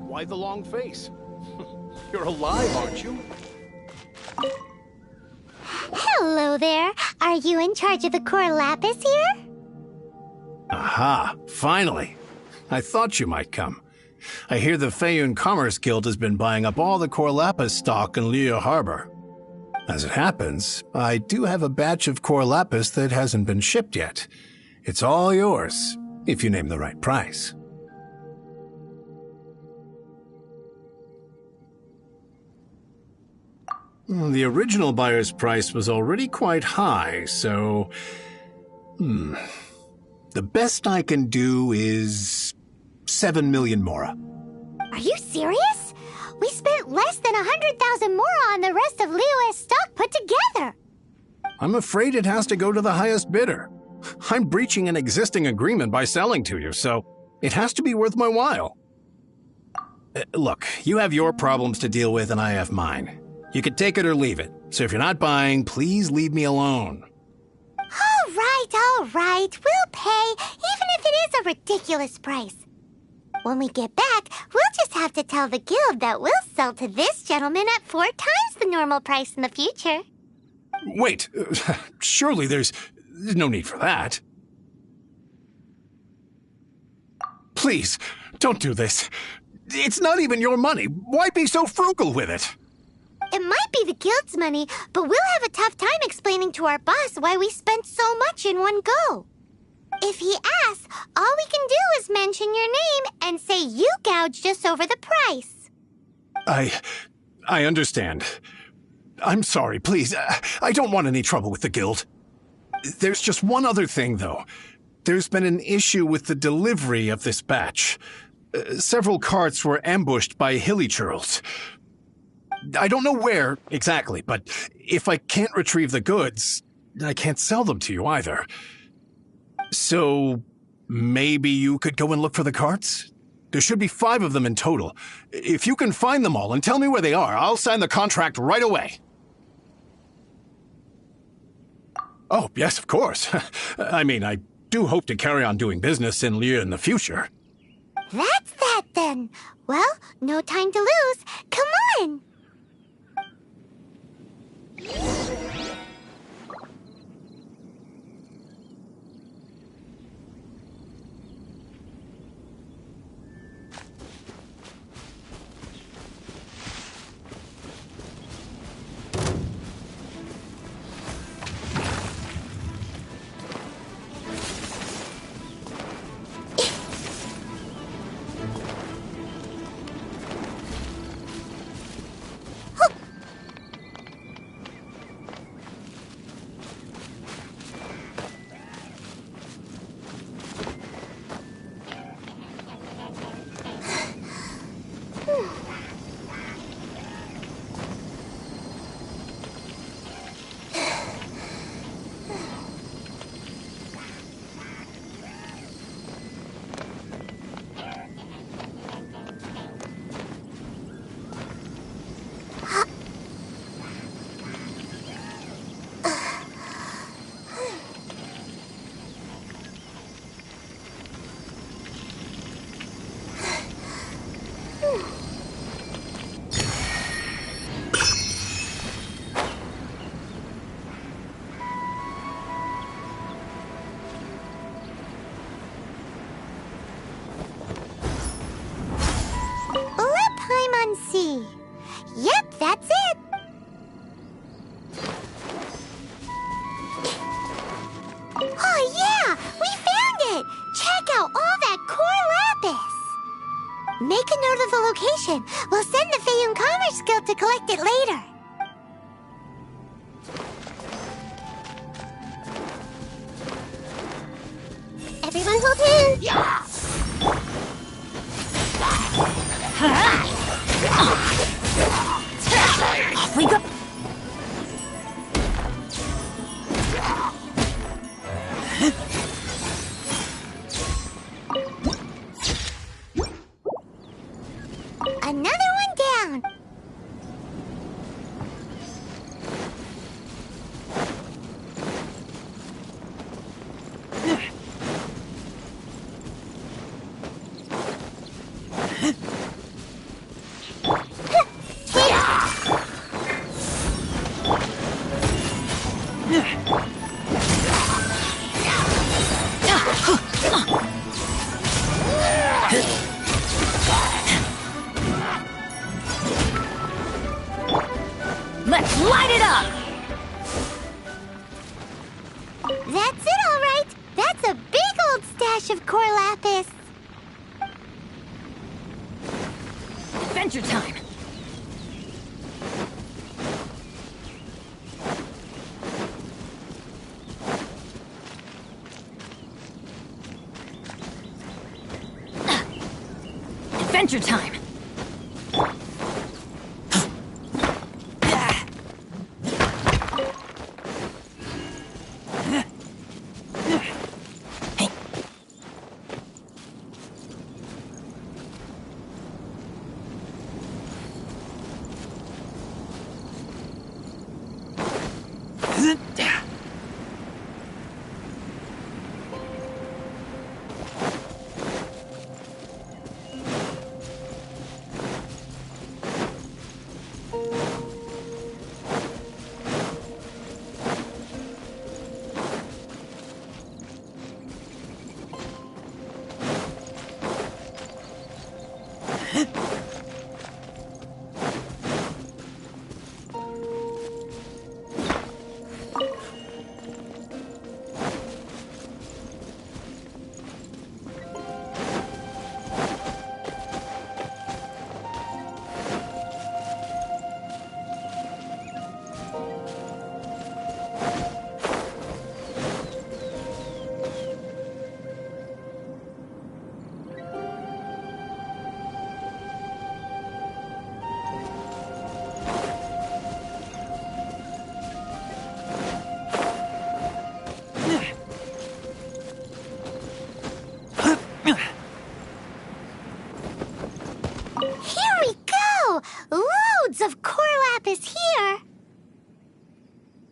Why the long face? You're alive, aren't you? Hello there. Are you in charge of the core lapis here? Aha, finally. I thought you might come. I hear the Fayoun Commerce Guild has been buying up all the core lapis stock in Liyue Harbor. As it happens, I do have a batch of core lapis that hasn't been shipped yet. It's all yours, if you name the right price. The original buyer's price was already quite high, so... The best I can do is 7 million mora. Are you serious? We spent less than 100,000 mora on the rest of Liyue's stock put together. I'm afraid it has to go to the highest bidder. I'm breaching an existing agreement by selling to you, so it has to be worth my while. Look, you have your problems to deal with and I have mine. You can take it or leave it, so if you're not buying, please leave me alone. All right. We'll pay, even if it is a ridiculous price. When we get back, we'll just have to tell the guild that we'll sell to this gentleman at 4 times the normal price in the future. Wait, surely there's no need for that. Please, don't do this. It's not even your money. Why be so frugal with it? It might be the guild's money, but we'll have a tough time explaining to our boss why we spent so much in one go. If he asks, all we can do is mention your name and say you gouged us over the price. I understand. I'm sorry, please. I don't want any trouble with the guild. There's just one other thing, though. There's been an issue with the delivery of this batch. Several carts were ambushed by hilly churls. I don't know where exactly, but if I can't retrieve the goods, I can't sell them to you either. So maybe you could go and look for the carts? There should be 5 of them in total. If you can find them all and tell me where they are, I'll sign the contract right away. Oh, yes, of course. I mean, I do hope to carry on doing business in Liu in the future. That's that then. Well, no time to lose. Come on! See. Yep, that's it. Oh yeah, we found it. Check out all that core lapis. Make a note of the location. We'll send the Feiyun Commerce Guild to collect it later. Everyone hold hands. Yeah. Off we go! Another one down! Let's light it up! That's it, all right. That's a big old stash of core lapis. Adventure time! Adventure time! of core lapis here.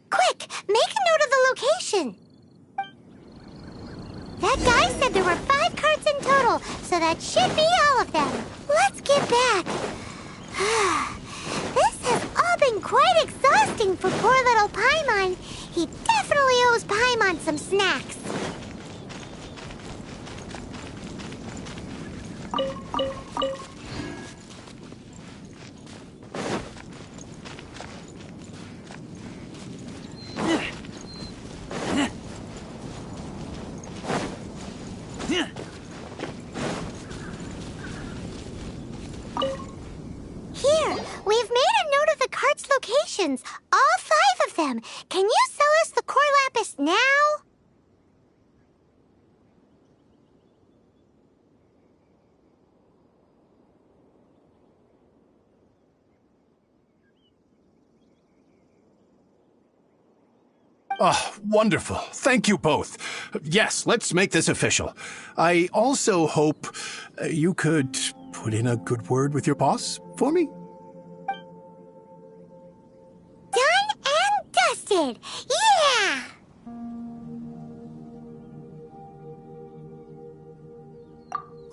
Quick, make a note of the location. That guy said there were 5 carts in total, so that should be all of them. Let's get back. This has all been quite exhausting for poor little Paimon. He definitely owes Paimon some snacks. Here, we've made a note of the cart's locations. All 5 of them. Can you sell us the core lapis now? Oh, wonderful. Thank you both. Yes, let's make this official. I also hope you could put in a good word with your boss for me. Done and dusted. Yeah!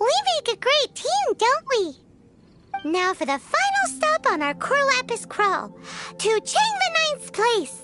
We make a great team, don't we? Now for the final stop on our core lapis crawl. To Chang the Ninth's place.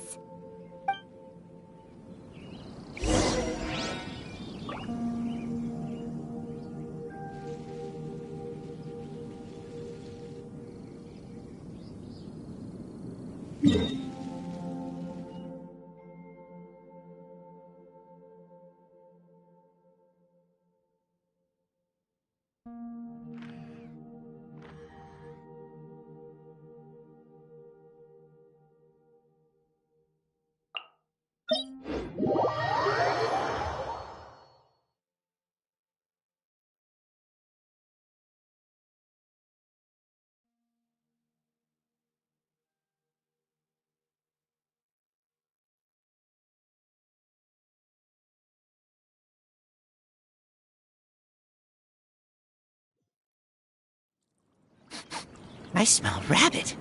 I smell rabbit.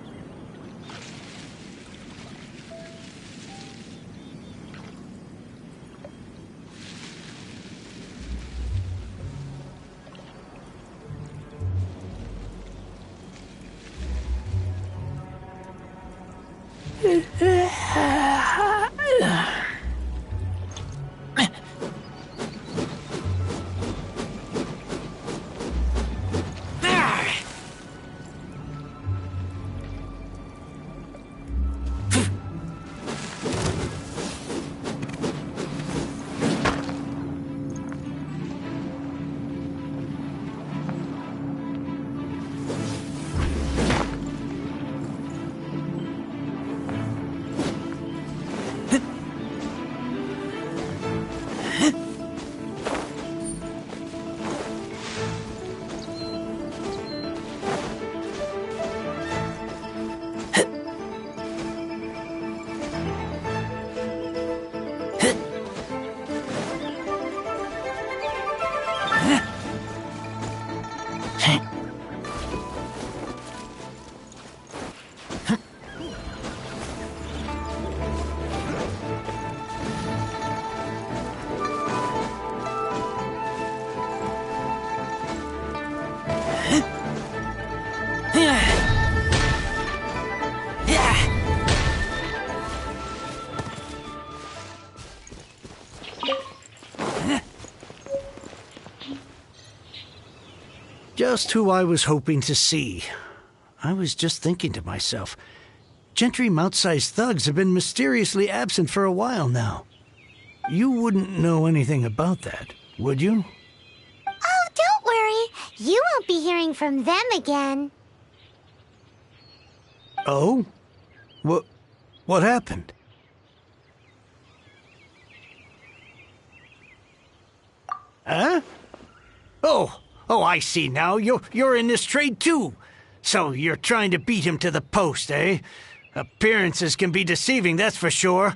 Just who I was hoping to see. I was just thinking to myself, Gentry Mount-sized thugs have been mysteriously absent for a while now. You wouldn't know anything about that, would you? Oh, don't worry. You won't be hearing from them again. Oh? What happened? Huh? Oh, I see now. You're in this trade too. So you're trying to beat him to the post, eh? Appearances can be deceiving, that's for sure.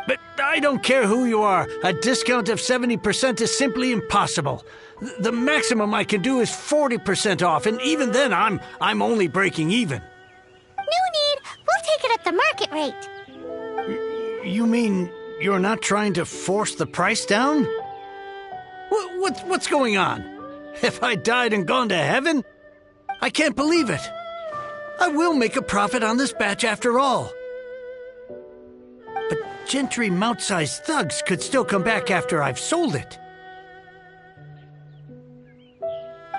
But I don't care who you are. A discount of 70% is simply impossible. The maximum I can do is 40% off, and even then I'm only breaking even. No need. We'll take it at the market rate. You mean you're not trying to force the price down? What's going on? Have I died and gone to heaven? I can't believe it. I will make a profit on this batch after all. But Gentry mount-sized thugs could still come back after I've sold it.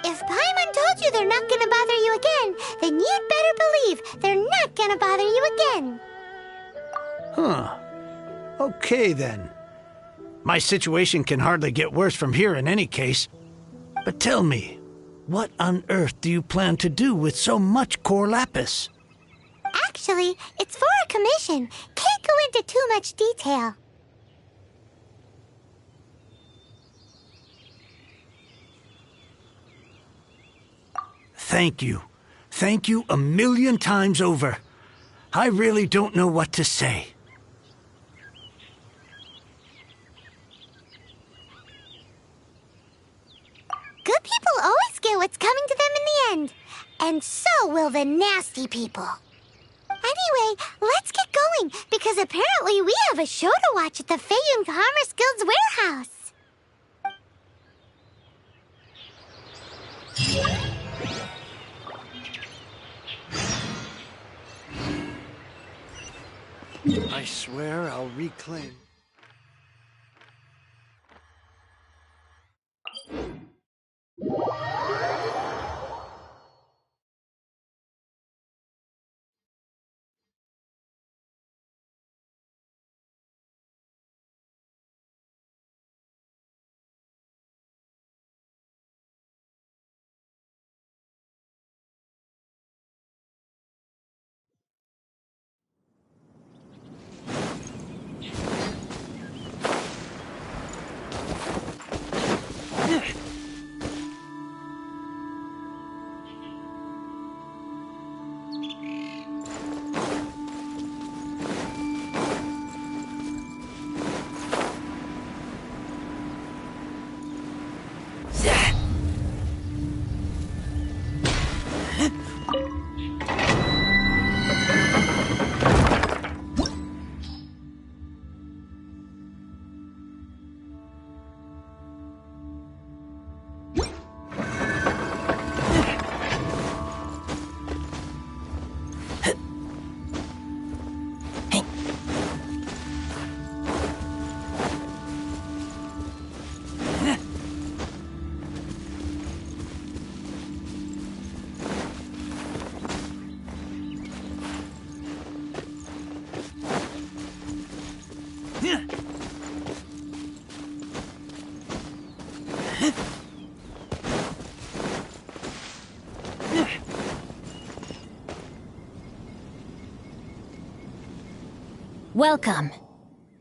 If Paimon told you they're not gonna bother you again, then you'd better believe they're not gonna bother you again. Huh. Okay, then. My situation can hardly get worse from here in any case. But tell me, what on earth do you plan to do with so much core lapis? Actually, it's for a commission. Can't go into too much detail. Thank you. Thank you a million times over. I really don't know what to say. Good people always get what's coming to them in the end. And so will the nasty people. Anyway, let's get going, because apparently we have a show to watch at the Feiyun Commerce Guild's warehouse. I swear I'll reclaim... Welcome.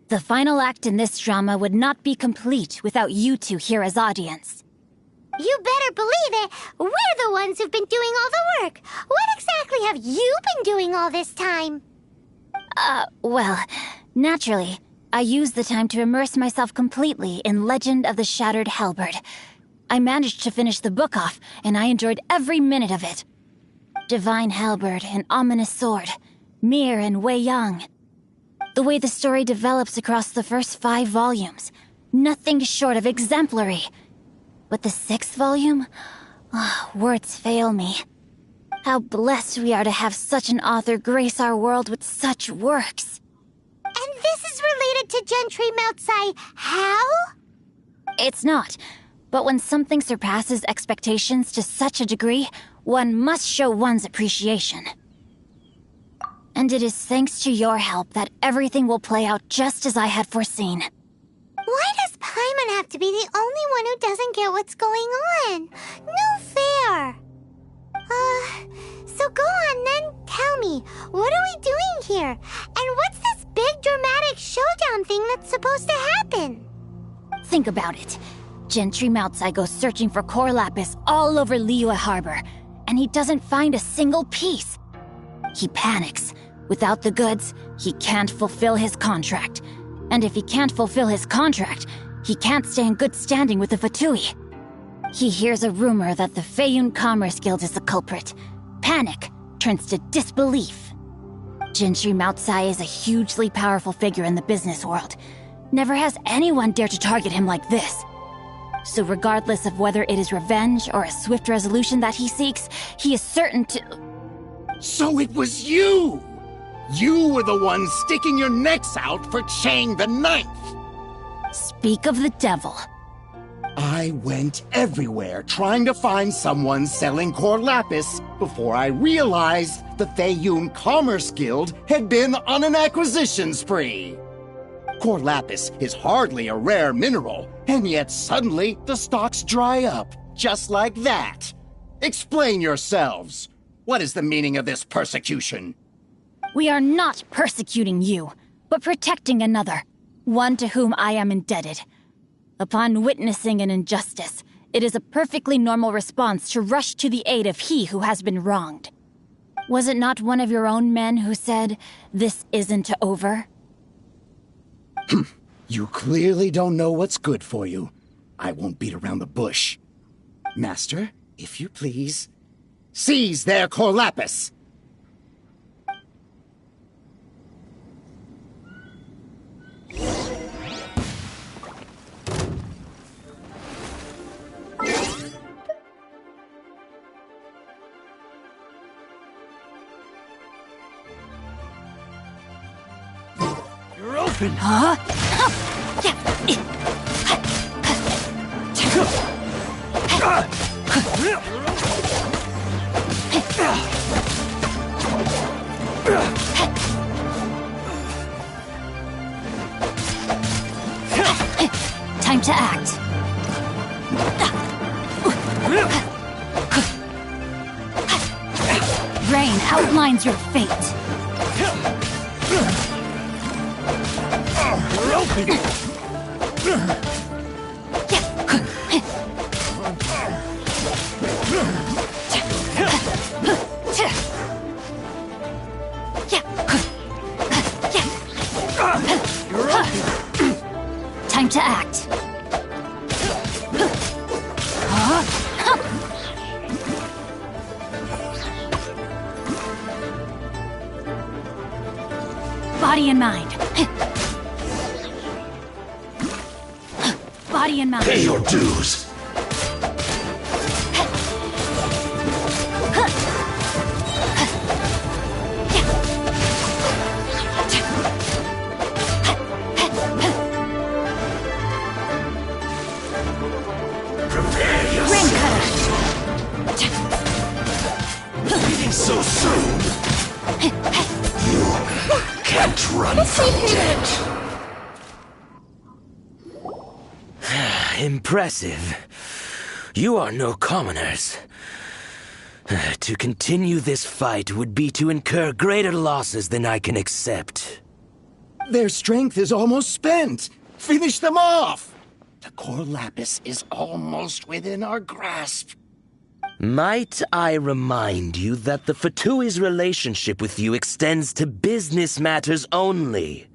The final act in this drama would not be complete without you two here as audience. You better believe it. We're the ones who've been doing all the work. What exactly have you been doing all this time? Well, naturally, I used the time to immerse myself completely in Legend of the Shattered Halberd. I managed to finish the book off, and I enjoyed every minute of it. Divine Halberd, an ominous sword. Mir and Wei Yang. The way the story develops across the first 5 volumes. Nothing short of exemplary. But the 6th volume? Words fail me. How blessed we are to have such an author grace our world with such works. And this is related to Gentry Moutsai how? It's not. But when something surpasses expectations to such a degree, one must show one's appreciation. And it is thanks to your help that everything will play out just as I had foreseen. Why does Paimon have to be the only one who doesn't get what's going on? No fair. So go on then, tell me, what are we doing here? And what's this big dramatic showdown thing that's supposed to happen? Think about it. Gentry Moutsai goes searching for core lapis all over Liyue Harbor, and he doesn't find a single piece. He panics. Without the goods, he can't fulfill his contract. And if he can't fulfill his contract, he can't stay in good standing with the Fatui. He hears a rumor that the Feiyun Commerce Guild is the culprit. Panic turns to disbelief. Gentry Moutsai is a hugely powerful figure in the business world. Never has anyone dared to target him like this. So regardless of whether it is revenge or a swift resolution that he seeks, he is certain to... So it was you! You were the one sticking your necks out for Chang the Ninth! Speak of the devil. I went everywhere trying to find someone selling core lapis before I realized the Feiyun Commerce Guild had been on an acquisition spree. Core lapis is hardly a rare mineral, and yet suddenly the stocks dry up, just like that. Explain yourselves. What is the meaning of this persecution? We are not persecuting you, but protecting another, one to whom I am indebted. Upon witnessing an injustice, it is a perfectly normal response to rush to the aid of he who has been wronged. Was it not one of your own men who said, "This isn't over"? You clearly don't know what's good for you. I won't beat around the bush. Master, if you please, seize their core lapis! You're open! Huh? Time to act. Rain outlines your fate. You're open! Time to act. Body and mind. Body and mind. Pay your dues. Prepare yourself. Leaving so soon. You can't run from death. Impressive. You are no commoners. To continue this fight would be to incur greater losses than I can accept. Their strength is almost spent. Finish them off! The core lapis is almost within our grasp. Might I remind you that the Fatui's relationship with you extends to business matters only?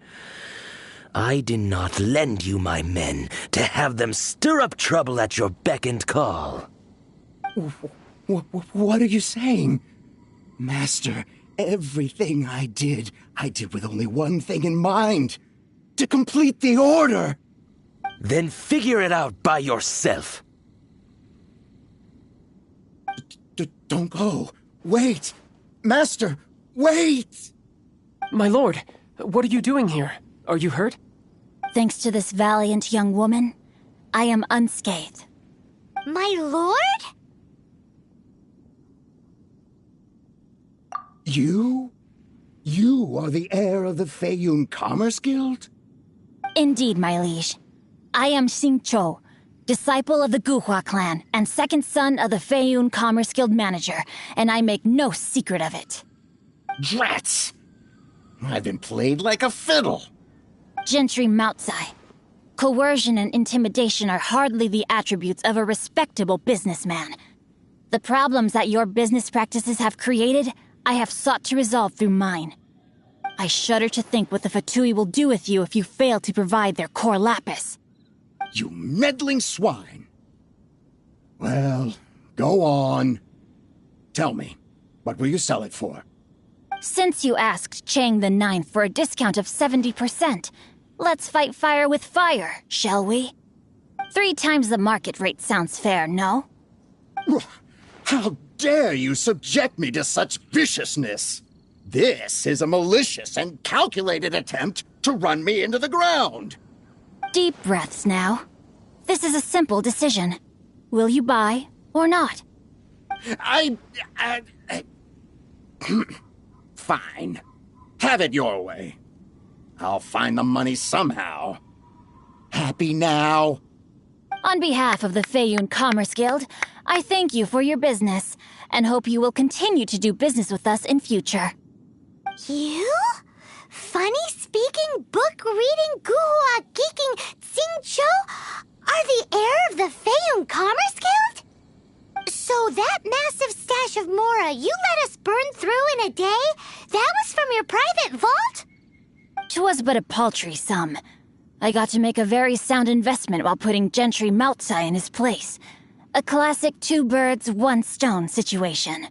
I did not lend you my men to have them stir up trouble at your beck and call. What are you saying? Master, everything I did with only one thing in mind. To complete the order! Then figure it out by yourself. Don't go. Wait! Master, wait! My lord, what are you doing here? Are you hurt? Thanks to this valiant young woman, I am unscathed. My lord? You? You are the heir of the Feiyun Commerce Guild? Indeed, my liege. I am Xing Chou, disciple of the Guhua clan and second son of the Feiyun Commerce Guild manager, and I make no secret of it. Drats! I've been played like a fiddle. Gentry Moutsai. Coercion and intimidation are hardly the attributes of a respectable businessman. The problems that your business practices have created, I have sought to resolve through mine. I shudder to think what the Fatui will do with you if you fail to provide their core lapis. You meddling swine. Well, go on. Tell me, what will you sell it for? Since you asked Chang the Ninth for a discount of 70%, let's fight fire with fire, shall we? 3 times the market rate sounds fair, no? How dare you subject me to such viciousness? This is a malicious and calculated attempt to run me into the ground. Deep breaths now. This is a simple decision. Will you buy or not? Fine. Have it your way. I'll find the money somehow. Happy now? On behalf of the Feiyun Commerce Guild, I thank you for your business, and hope you will continue to do business with us in future. You? Funny-speaking, book-reading, guhua geeking Xingqiu are the heir of the Feiyun Commerce Guild? So that massive stash of Mora you let us burn through in a day, that was from your private vault? 'Twas but a paltry sum. I got to make a very sound investment while putting Gentry Maltsai in his place. A classic 2 birds, 1 stone situation.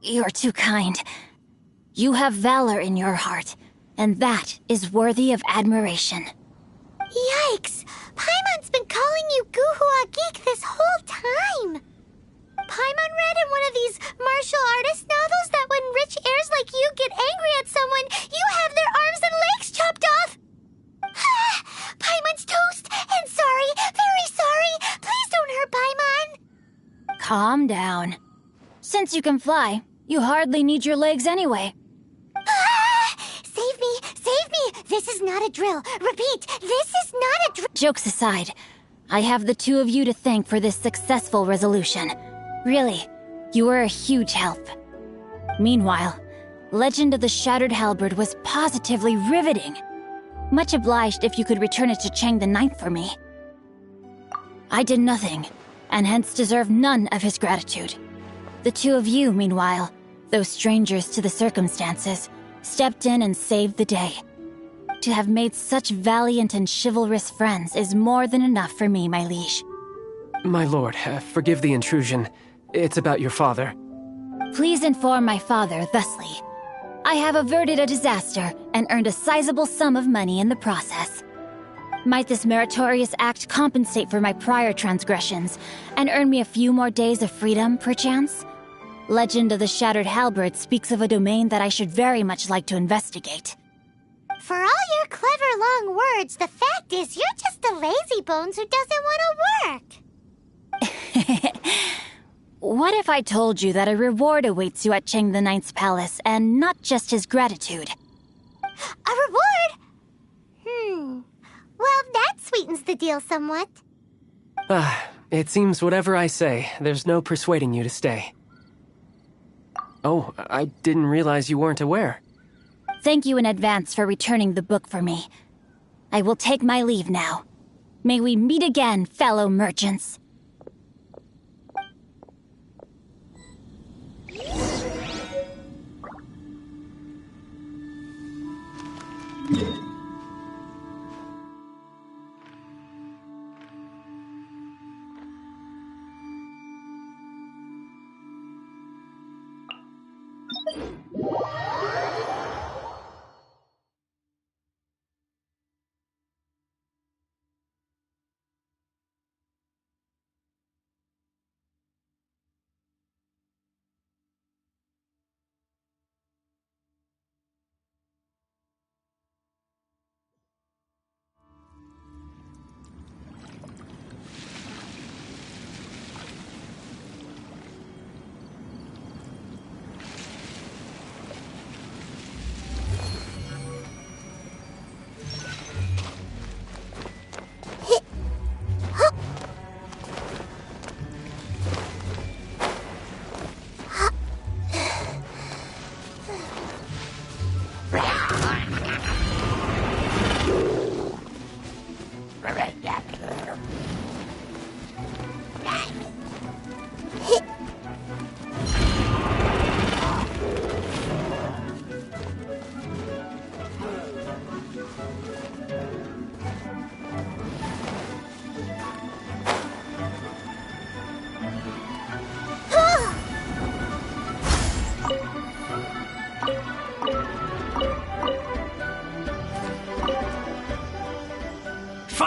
You're too kind. You have valor in your heart, and that is worthy of admiration. Yikes! Paimon's been calling you Guhua Geek this whole time! Paimon read in one of these martial artist novels that when rich heirs like you get angry at someone, you have their arms and legs chopped off! Paimon's toast! And sorry, very sorry! Please don't hurt Paimon! Calm down. Since you can fly, you hardly need your legs anyway. Save me! Save me! This is not a drill! Repeat, this is not a drill! Jokes aside, I have the 2 of you to thank for this successful resolution. Really, you were a huge help. Meanwhile, Legend of the Shattered Halberd was positively riveting. Much obliged if you could return it to Chang the Ninth for me. I did nothing, and hence deserve none of his gratitude. The 2 of you, meanwhile, though strangers to the circumstances, stepped in and saved the day. To have made such valiant and chivalrous friends is more than enough for me, my liege. My lord, forgive the intrusion. It's about your father. Please inform my father thusly. I have averted a disaster and earned a sizable sum of money in the process. Might this meritorious act compensate for my prior transgressions and earn me a few more days of freedom, perchance? Legend of the Shattered Halberd speaks of a domain that I should very much like to investigate. For all your clever long words, the fact is you're just a lazybones who doesn't want to work. What if I told you that a reward awaits you at Chang the Ninth's palace, and not just his gratitude? A reward? Well, that sweetens the deal somewhat. It seems whatever I say, there's no persuading you to stay. Oh, I didn't realize you weren't aware. Thank you in advance for returning the book for me. I will take my leave now. May we meet again, fellow merchants.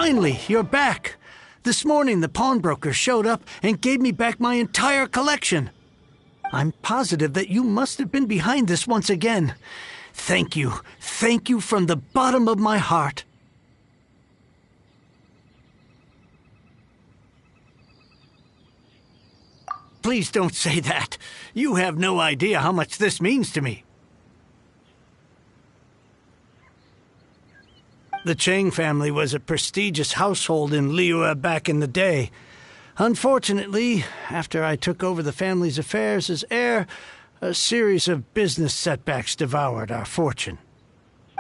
Finally, you're back. This morning, the pawnbroker showed up and gave me back my entire collection. I'm positive that you must have been behind this once again. Thank you. Thank you from the bottom of my heart. Please don't say that. You have no idea how much this means to me. The Chang family was a prestigious household in Liyue back in the day. Unfortunately, after I took over the family's affairs as heir, a series of business setbacks devoured our fortune.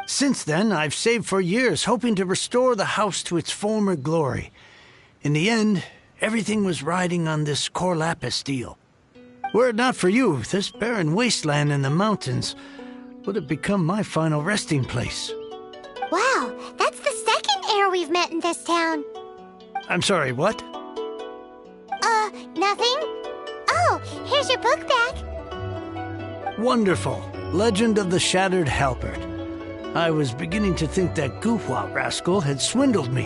Since then, I've saved for years, hoping to restore the house to its former glory. In the end, everything was riding on this Corlapis deal. Were it not for you, this barren wasteland in the mountains would have become my final resting place. Wow, that's the second heir we've met in this town. I'm sorry, what? Nothing? Oh, here's your book back. Wonderful. Legend of the Shattered Halberd. I was beginning to think that Guhua rascal had swindled me.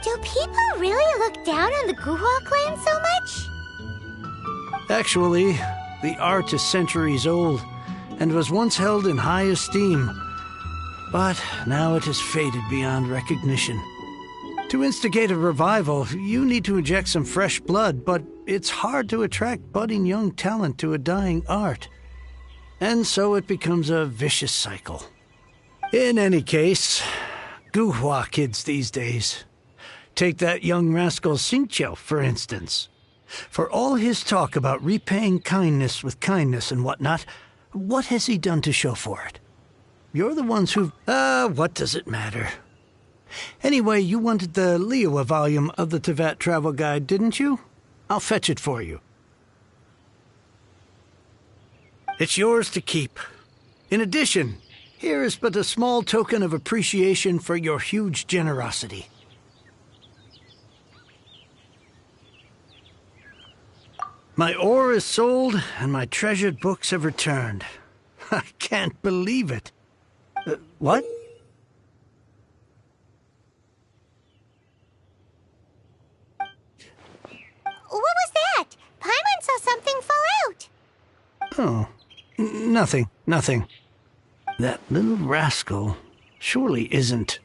Do people really look down on the Guhua clan so much? Actually, the art is centuries old and was once held in high esteem. But now it has faded beyond recognition. To instigate a revival, you need to inject some fresh blood, but it's hard to attract budding young talent to a dying art. And so it becomes a vicious cycle. In any case, Guhua kids these days. Take that young rascal Xingqiu, for instance. For all his talk about repaying kindness with kindness and whatnot, what has he done to show for it? You're the ones who've... what does it matter? Anyway, you wanted the Liyue volume of the Teyvat travel guide, didn't you? I'll fetch it for you. It's yours to keep. In addition, here is but a small token of appreciation for your huge generosity. My ore is sold, and my treasured books have returned. I can't believe it. What? What was that? Paimon saw something fall out. Oh, nothing. That little rascal surely isn't...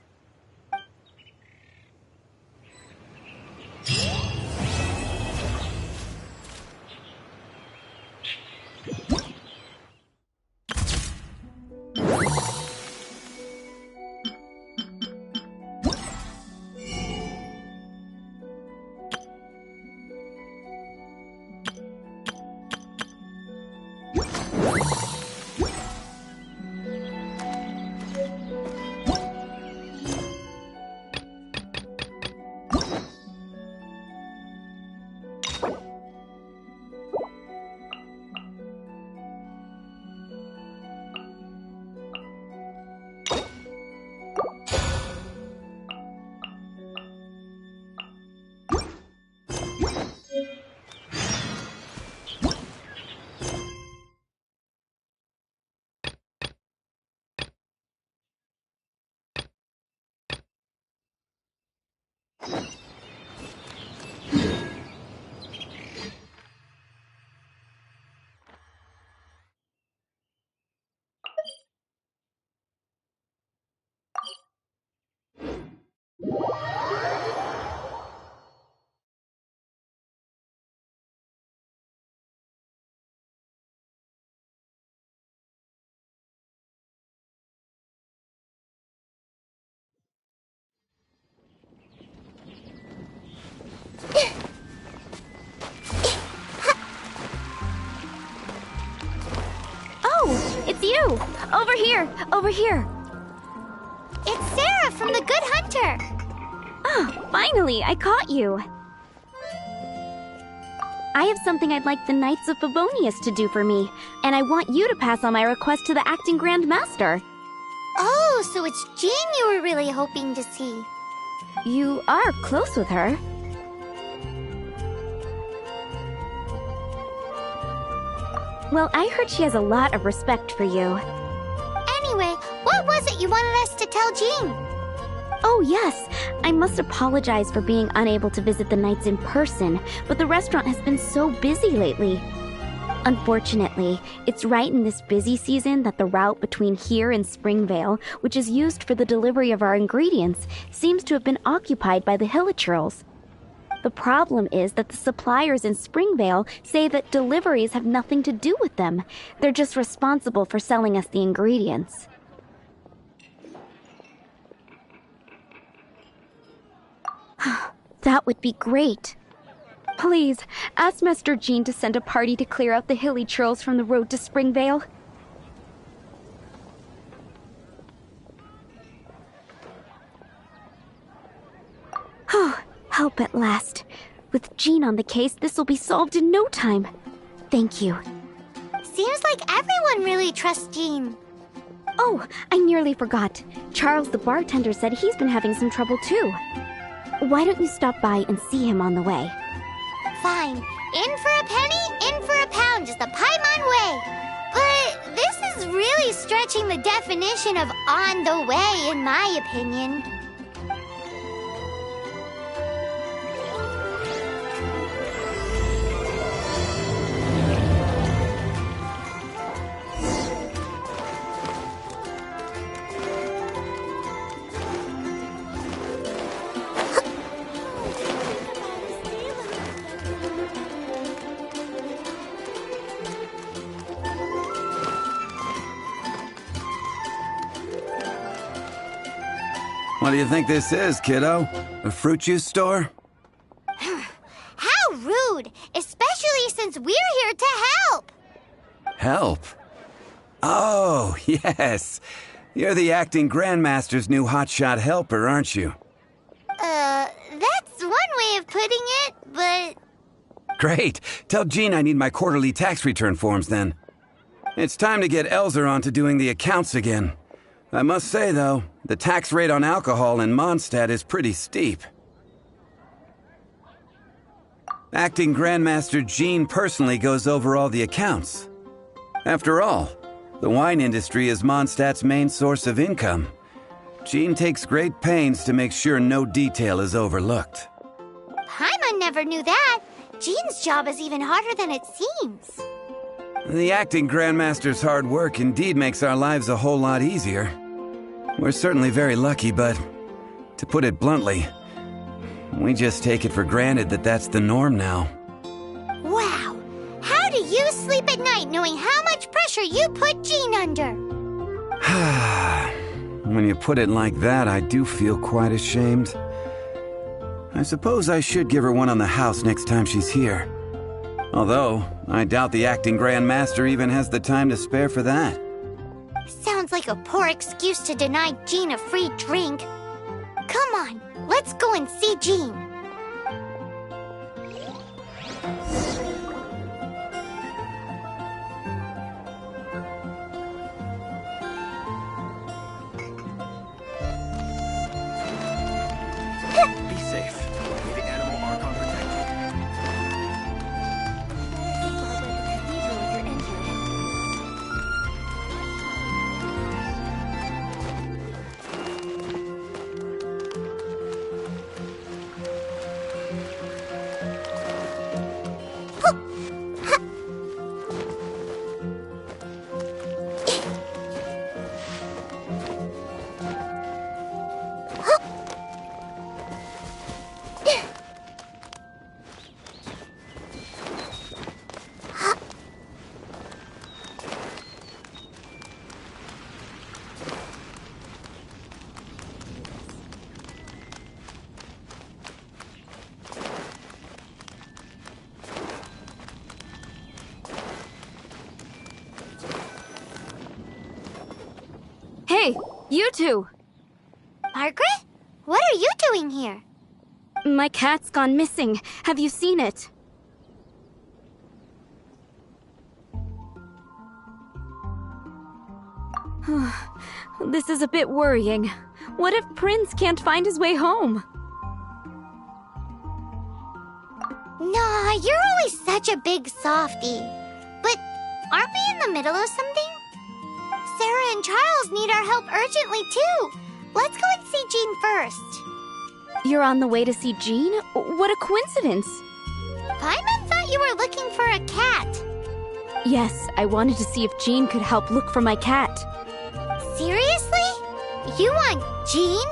Oh, it's you! Over here! It's Sarah from the Good Hunter! Ah, finally, I caught you! I have something I'd like the Knights of Favonius to do for me, and I want you to pass on my request to the Acting Grand Master. Oh, so it's Jean you were really hoping to see. You are close with her. Well, I heard she has a lot of respect for you. Anyway, what was it you wanted us to tell Jean? Oh, yes. I must apologize for being unable to visit the Knights in person, but the restaurant has been so busy lately. Unfortunately, it's right in this busy season that the route between here and Springvale, which is used for the delivery of our ingredients, seems to have been occupied by the Hilichurls. The problem is that the suppliers in Springvale say that deliveries have nothing to do with them. They're just responsible for selling us the ingredients. That would be great. Please, ask Master Jean to send a party to clear out the Hilichurls from the road to Springvale. Oh, help at last. With Jean on the case, this will be solved in no time. Thank you. Seems like everyone really trusts Jean. Oh, I nearly forgot. Charles the bartender said he's been having some trouble too. Why don't you stop by and see him on the way? Fine. In for a penny, in for a pound, just the Paimon way. But this is really stretching the definition of on the way, in my opinion. What do you think this is, kiddo? A fruit juice store? How rude! Especially since we're here to help! Help? Oh, yes. You're the acting Grandmaster's new hotshot helper, aren't you? That's one way of putting it, but... Great. Tell Jean I need my quarterly tax return forms then. It's time to get Elzer on to doing the accounts again. I must say, though, the tax rate on alcohol in Mondstadt is pretty steep. Acting Grandmaster Jean personally goes over all the accounts. After all, the wine industry is Mondstadt's main source of income. Jean takes great pains to make sure no detail is overlooked. Paimon never knew that. Jean's job is even harder than it seems. The acting Grandmaster's hard work indeed makes our lives a whole lot easier. We're certainly very lucky, but to put it bluntly, we just take it for granted that that's the norm now. Wow! How do you sleep at night knowing how much pressure you put Jean under? When you put it like that, I do feel quite ashamed. I suppose I should give her one on the house next time she's here. Although, I doubt the acting Grandmaster even has the time to spare for that. Sounds like a poor excuse to deny Jean a free drink. Come on, let's go and see Jean. Be safe. May the animal archon protect Hey, you two! Margaret? What are you doing here? My cat's gone missing. Have you seen it? This is a bit worrying. What if Prince can't find his way home? Nah, you're always such a big softie. But aren't we in the middle of something? Sarah and Charles need our help urgently, too. Let's go and see Jean first. You're on the way to see Jean? What a coincidence! Paimon thought you were looking for a cat. Yes, I wanted to see if Jean could help look for my cat. Seriously? You want Jean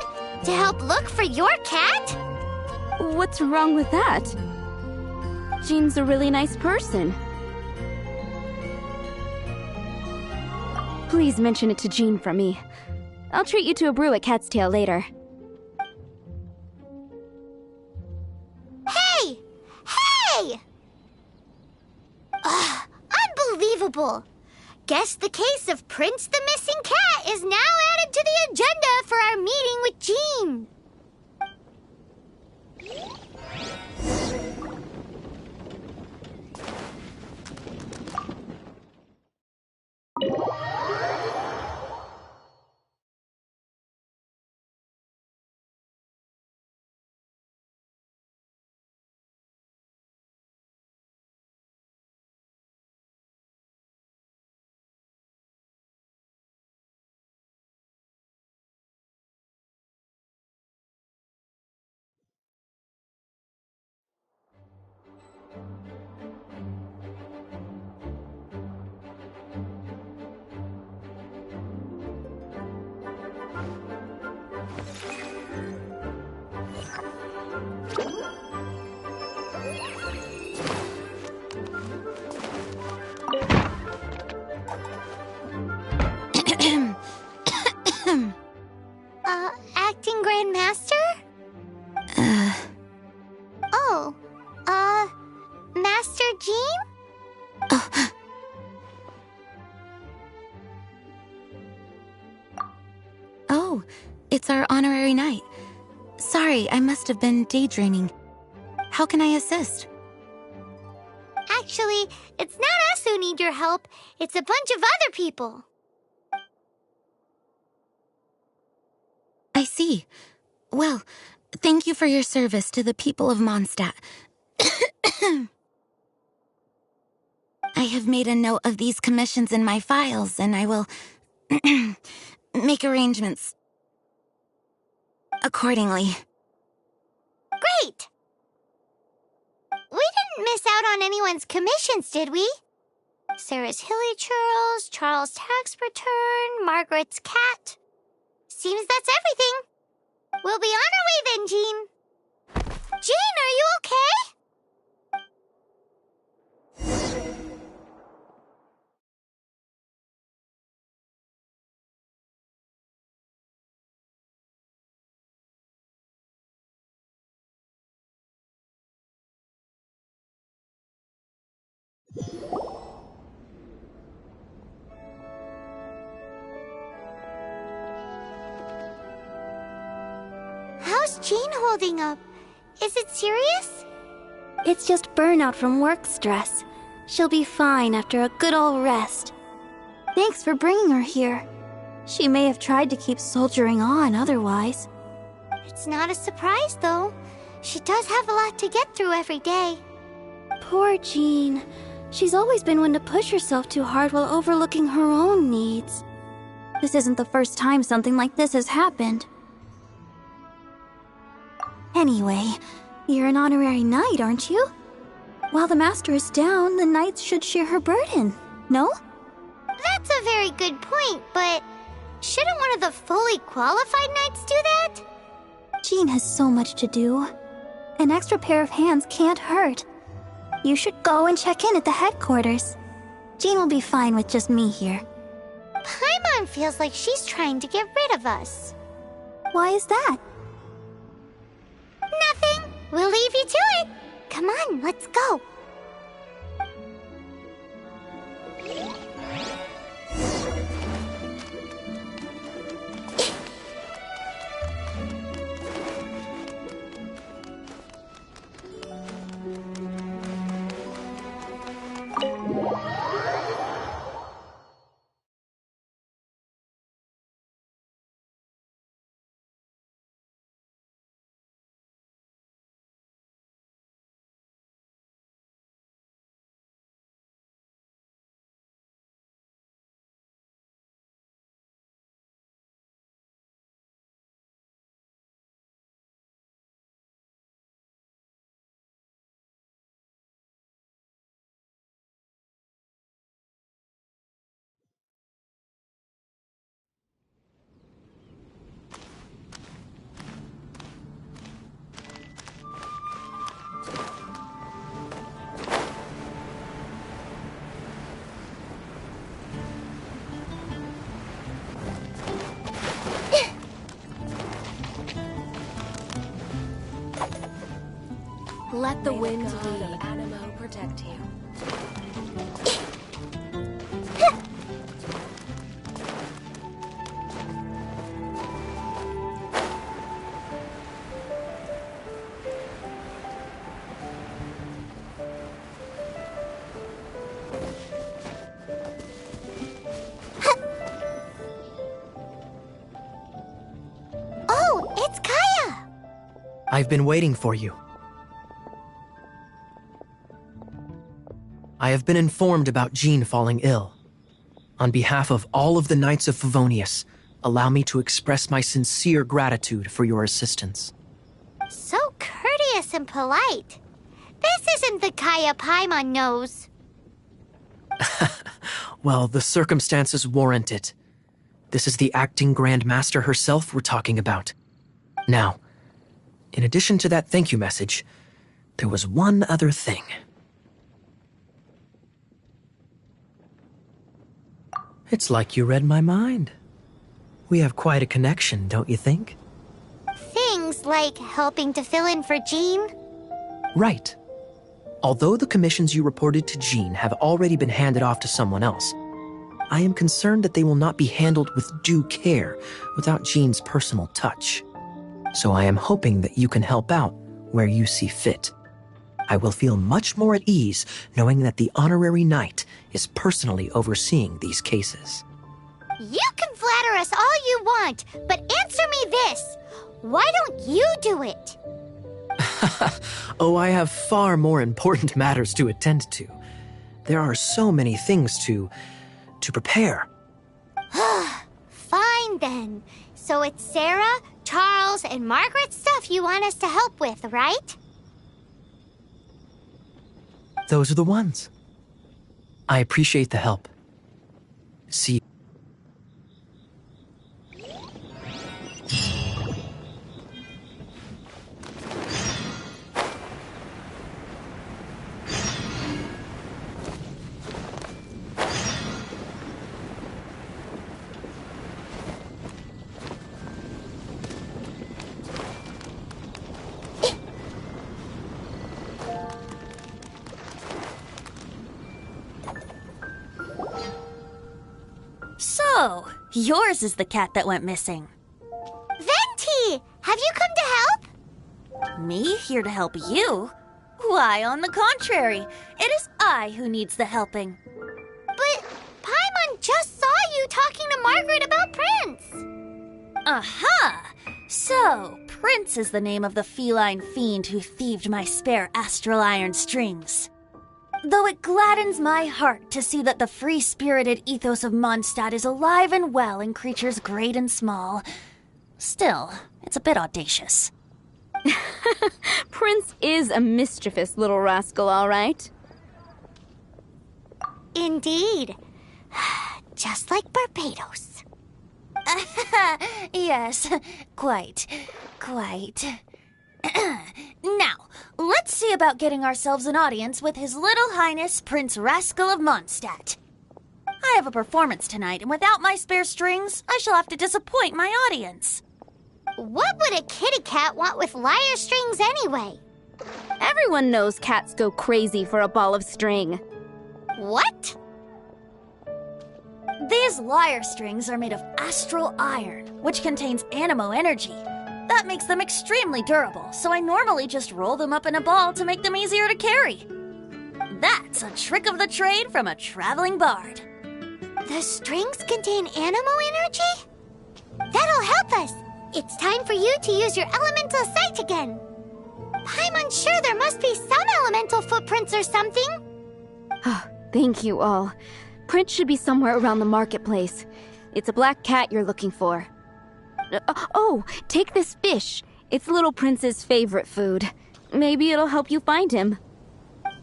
to help look for your cat? What's wrong with that? Jean's a really nice person. Please mention it to Jean from me. I'll treat you to a brew at Cat's Tail later. Hey! Hey! Ugh, unbelievable! Guess the case of Prince the Missing Cat is now added to the agenda for our meeting with Jean. Acting Grandmaster? Oh, Master Jean? Oh, it's our honorary knight. Sorry, I must have been daydreaming. How can I assist? Actually, it's not us who need your help. It's a bunch of other people. I see. Well, thank you for your service to the people of Mondstadt. I have made a note of these commissions in my files, and I will make arrangements accordingly. Great! We didn't miss out on anyone's commissions, did we? Sarah's Hilly Churls, Charles' tax return, Margaret's cat. Seems that's everything. We'll be on our way then, Jean. Jean, are you okay? How's Jean holding up? Is it serious? It's just burnout from work stress. She'll be fine after a good old rest. Thanks for bringing her here. She may have tried to keep soldiering on otherwise. It's not a surprise, though. She does have a lot to get through every day. Poor Jean. She's always been one to push herself too hard while overlooking her own needs. This isn't the first time something like this has happened. Anyway, you're an honorary knight, aren't you? While the master is down, the knights should share her burden, no? That's a very good point, but shouldn't one of the fully qualified knights do that? Jean has so much to do. An extra pair of hands can't hurt. You should go and check in at the headquarters. Jean will be fine with just me here. Paimon feels like she's trying to get rid of us. Why is that? Nothing. We'll leave you to it. Come on, let's go. Let the wind lead. Animo protect you. Oh, it's Kaya! I've been waiting for you. I have been informed about Jean falling ill. On behalf of all of the Knights of Favonius, allow me to express my sincere gratitude for your assistance. So courteous and polite. This isn't the Kaya Paimon knows. Well, the circumstances warrant it. This is the acting Grand Master herself we're talking about. Now, in addition to that thank you message, there was one other thing. It's like you read my mind. We have quite a connection, don't you think? Things like helping to fill in for Jean? Right. Although the commissions you reported to Jean have already been handed off to someone else, I am concerned that they will not be handled with due care without Jean's personal touch. So I am hoping that you can help out where you see fit. I will feel much more at ease knowing that the honorary knight is personally overseeing these cases. You can flatter us all you want, but answer me this. Why don't you do it? Oh, I have far more important matters to attend to. There are so many things to prepare. Fine then. So it's Sarah, Charles, and Margaret's stuff you want us to help with, right? Those are the ones. I appreciate the help. See you. So, yours is the cat that went missing. Venti! Have you come to help? Me here to help you? Why, on the contrary, it is I who needs the helping. But Paimon just saw you talking to Margaret about Prince. Aha! So, Prince is the name of the feline fiend who thieved my spare astral iron strings. Though it gladdens my heart to see that the free-spirited ethos of Mondstadt is alive and well in creatures great and small, still, it's a bit audacious. Prince is a mischievous little rascal, all right. Indeed. Just like Barbados. Yes, quite. Now, let's see about getting ourselves an audience with His Little Highness Prince Rascal of Mondstadt. I have a performance tonight, and without my spare strings, I shall have to disappoint my audience. What would a kitty cat want with lyre strings anyway? Everyone knows cats go crazy for a ball of string. What? These lyre strings are made of astral iron, which contains animo energy. That makes them extremely durable, so I normally just roll them up in a ball to make them easier to carry. That's a trick of the trade from a traveling bard. The strings contain animo energy? That'll help us. It's time for you to use your elemental sight again. Paimon's sure there must be some elemental footprints or something. Thank you all. Prince should be somewhere around the marketplace. It's a black cat you're looking for. Oh, take this fish. It's Little Prince's favorite food. Maybe it'll help you find him. Have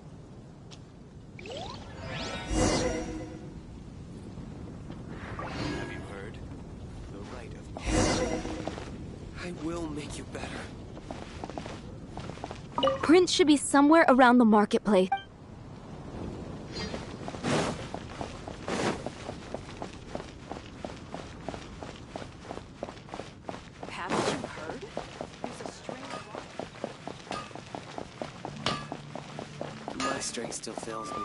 you heard? The right of I will make you better. Prince should be somewhere around the marketplace. strength still fails me.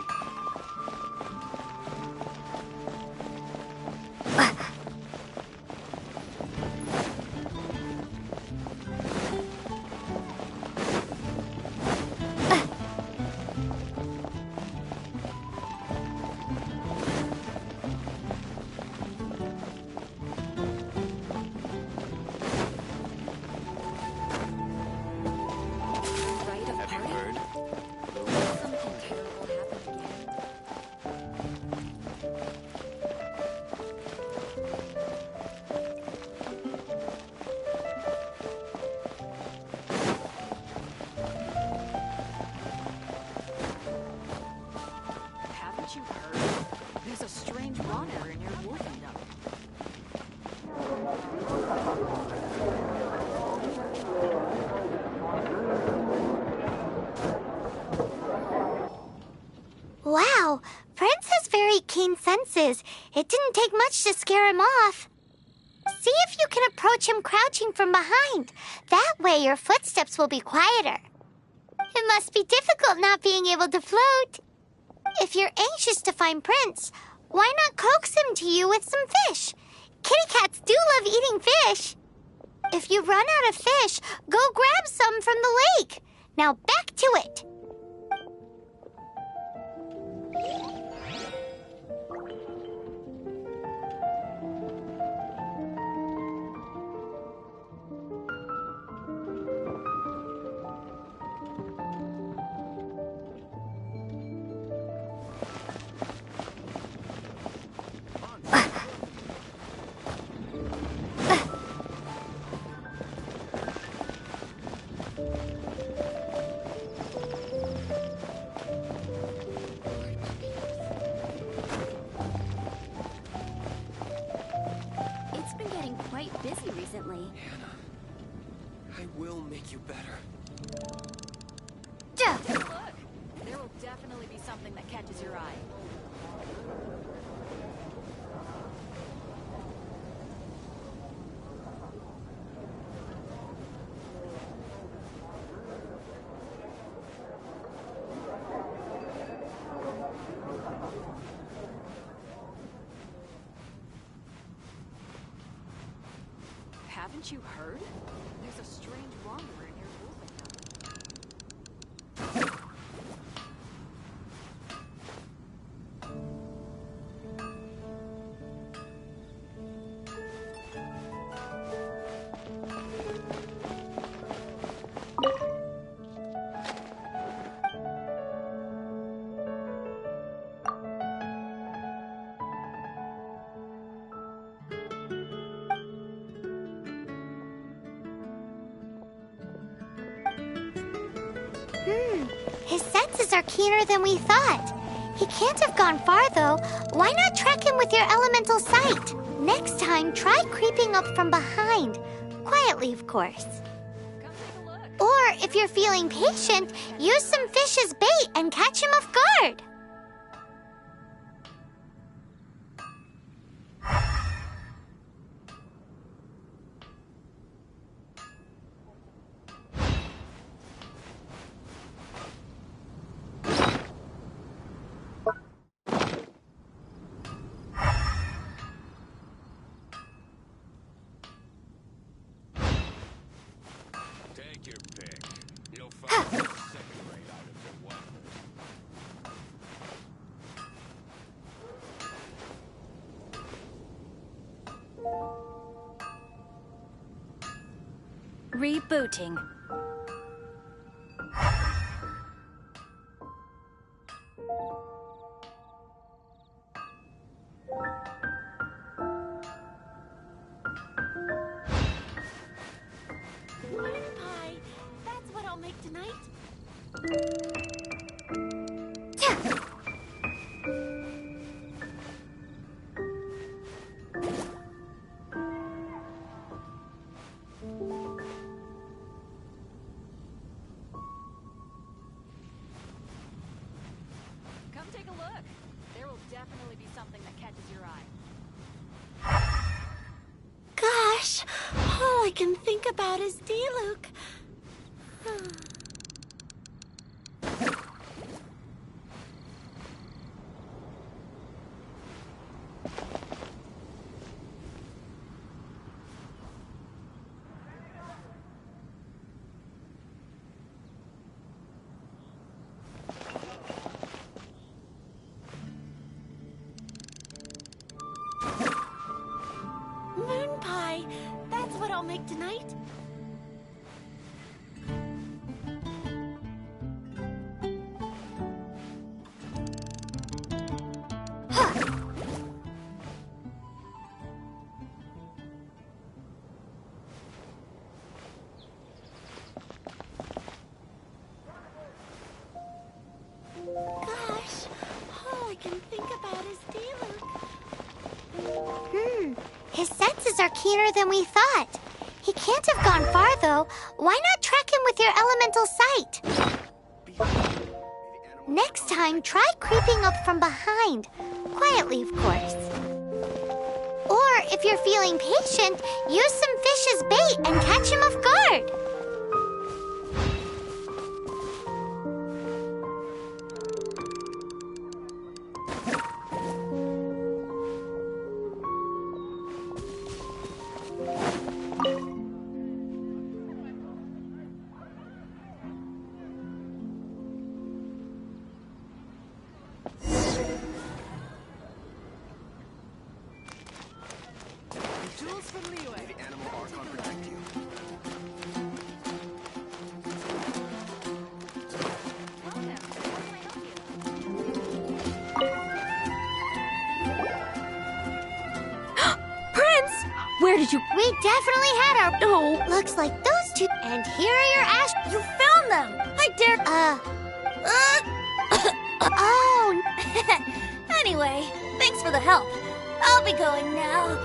Wow, Prince has very keen senses. It didn't take much to scare him off. See if you can approach him crouching from behind. That way your footsteps will be quieter. It must be difficult not being able to float. If you're anxious to find Prince, why not coax him to you with some fish? Kitty cats do love eating fish. If you run out of fish, go grab some from the lake. Now back to it. It's been getting quite busy recently. I will make you better. Look! There will definitely be something that catches your eye. Haven't you heard? There's a strange wanderer near His senses are keener than we thought. He can't have gone far, though. Why not track him with your elemental sight? Next time, try creeping up from behind. Quietly, of course. Or, if you're feeling patient, use some fish as bait and catch him off guard. Take your pick. You'll find second-rate items at one. Rebooting. Lemon pie. That's what I'll make tonight. Come take a look. There will definitely be something that catches your eye. Gosh, all I can think about is D-Luke. I'll make tonight? Gosh, all I can think about is Diluc. His senses are keener than we thought. He can't have gone far, though. Why not track him with your elemental sight? Next time, try creeping up from behind. Quietly, of course. Or, if you're feeling patient, use some fish as bait and catch him off guard. Where did you... We definitely had our... No. Looks like those two... And here are your ash... You found them! I dared... Oh... Anyway, thanks for the help. I'll be going now.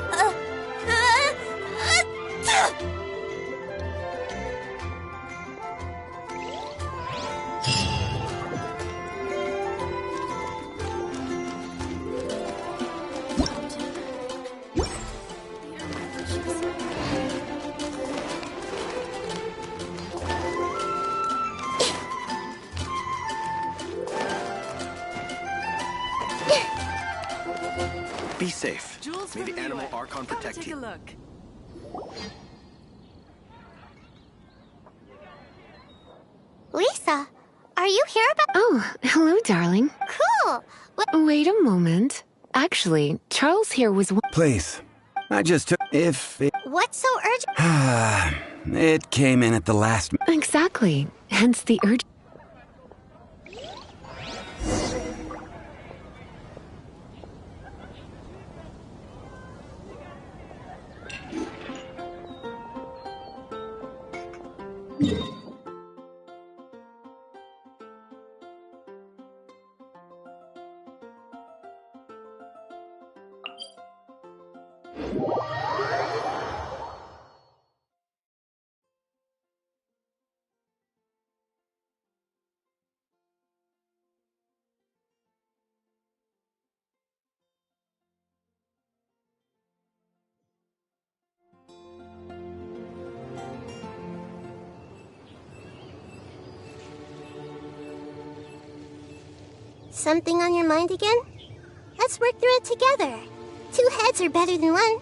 Be safe. May the animal Archon protect you. Lisa, are you here about... Oh, hello, darling. Cool. Wait a moment. Actually, Charles here was... Please. I just took... If it... What's so urgent? It came in at the last... Exactly. Hence the urge... Something on your mind again? Let's work through it together. 2 heads are better than 1.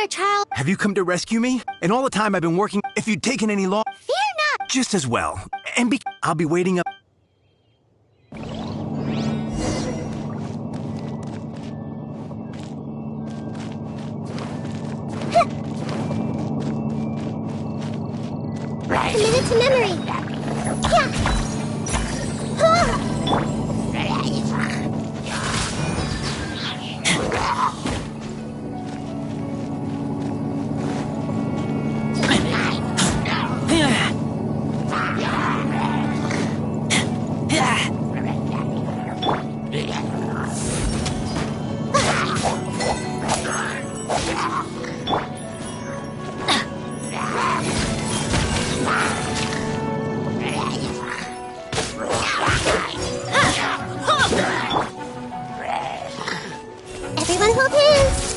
Charles. Have you come to rescue me? And all the time I've been working, if you'd taken any long... Fear not! Just as well. And I'll be waiting up... to memory. Yeah. Everyone hold hands.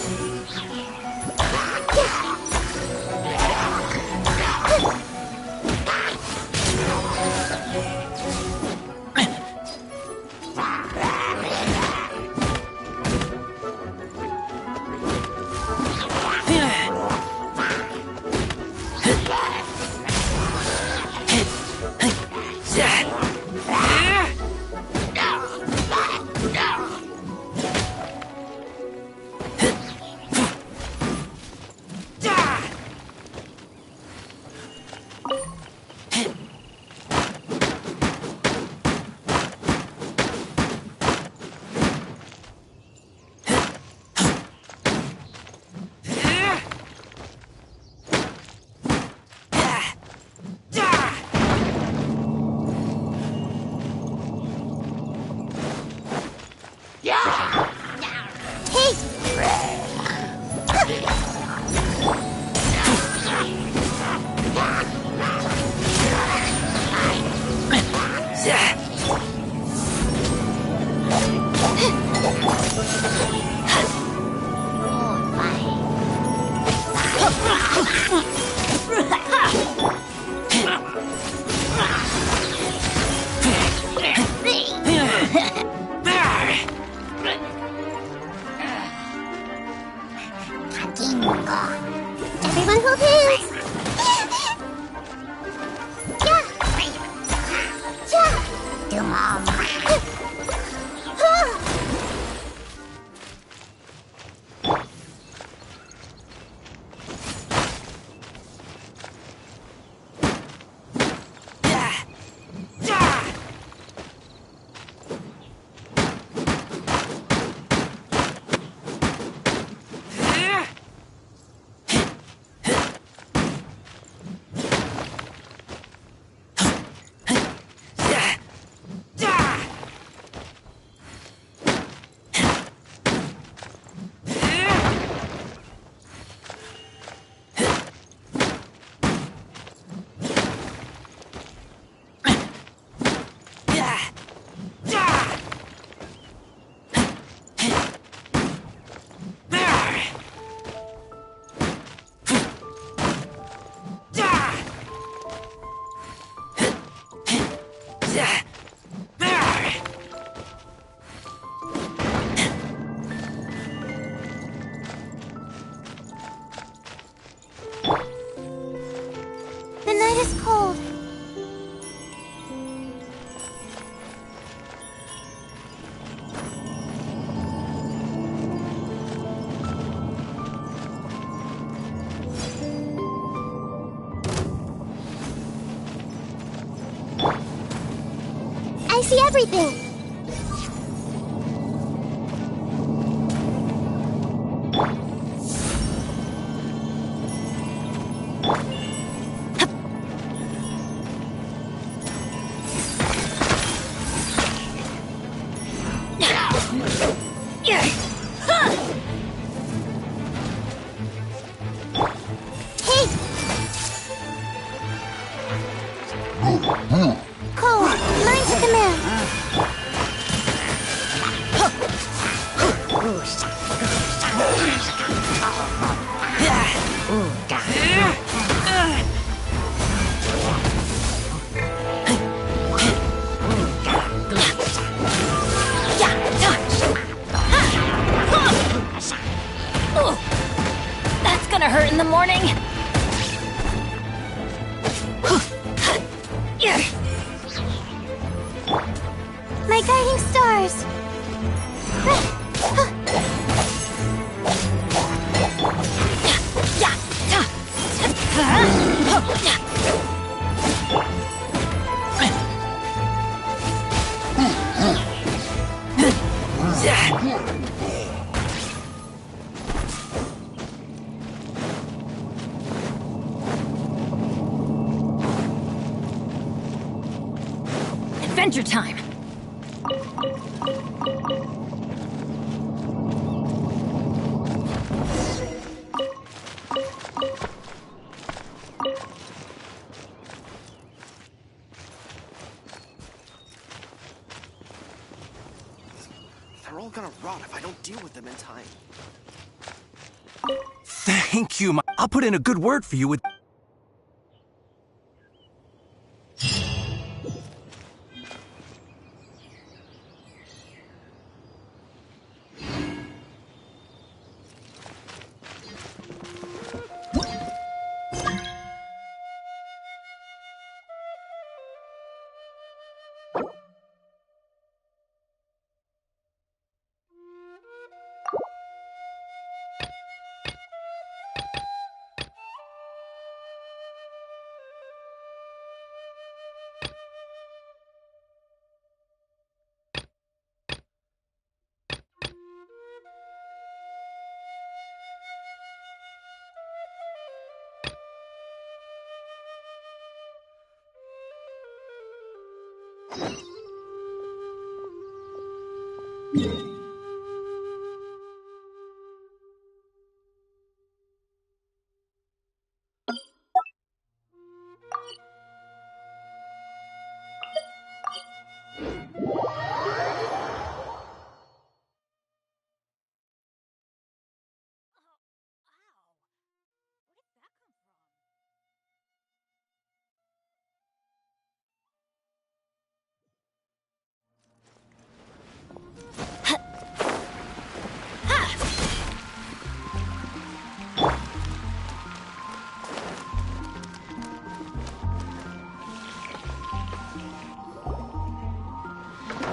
Everyone hold hands. The night is cold. I see everything. Cole, mine's the command. That's gonna hurt in the morning. My guiding stars. adventure time! They're all gonna rot if I don't deal with them in time. Thank you. I'll put in a good word for you with...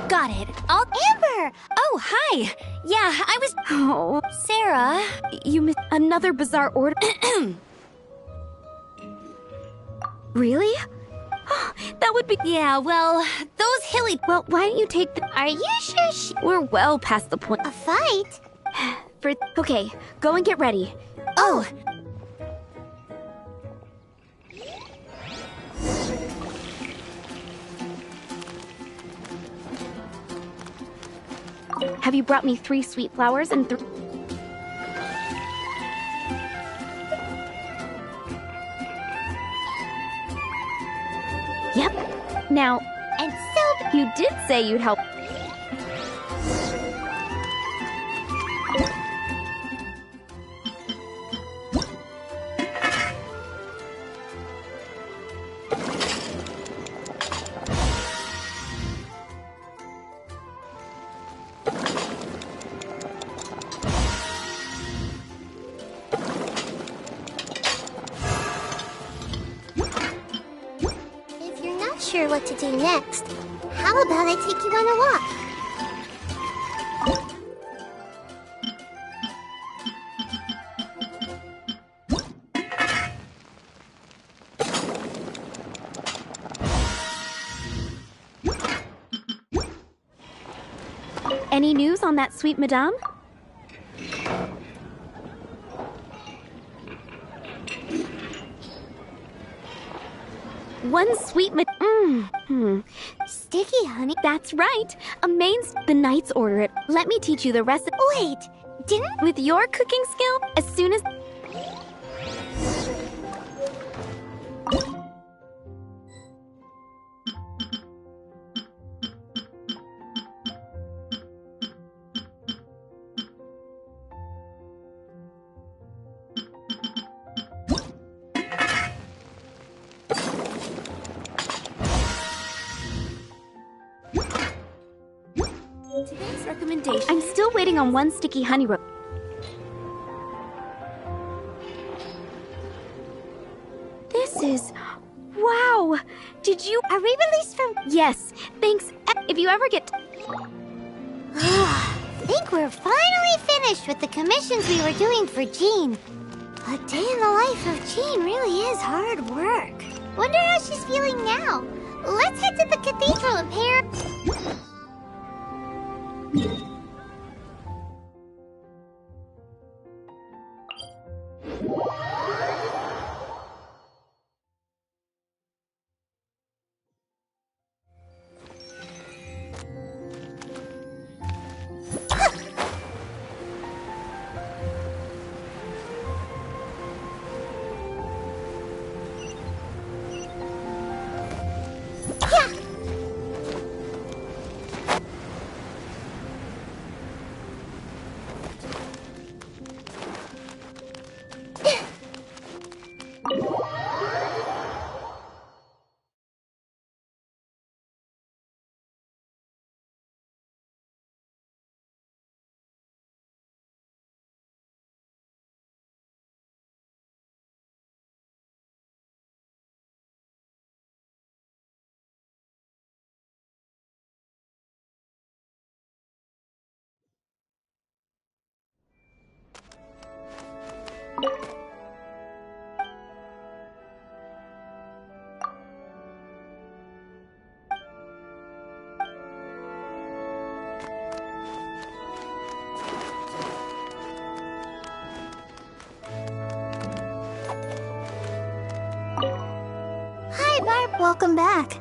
Got it. Amber! Oh, hi! Yeah, I was... Oh. Sarah? You missed another bizarre order. Really? That would be... Yeah, well, those hilly... Well, why don't you take the... Are you sure We're well past the point. A fight? Okay, go and get ready. Oh! Have you brought me 3 sweet flowers and 3... Yep. Now... And so... You did say you'd help... Sure what to do next. How about I take you on a walk? Any news on that sweet madame? One sweet Sticky honey? That's right. The knights order it. Let me teach you the recipe. Wait, didn't... With your cooking skill, as soon as... Today's recommendation. I'm still waiting on one sticky honey rope. This is... Wow! Did you... Are we released from... Yes, thanks. If you ever get... I think we're finally finished with the commissions we were doing for Jean. A day in the life of Jean really is hard work. Wonder how she's feeling now. Let's head to the cathedral and pay her... Hi, Barb. Welcome back.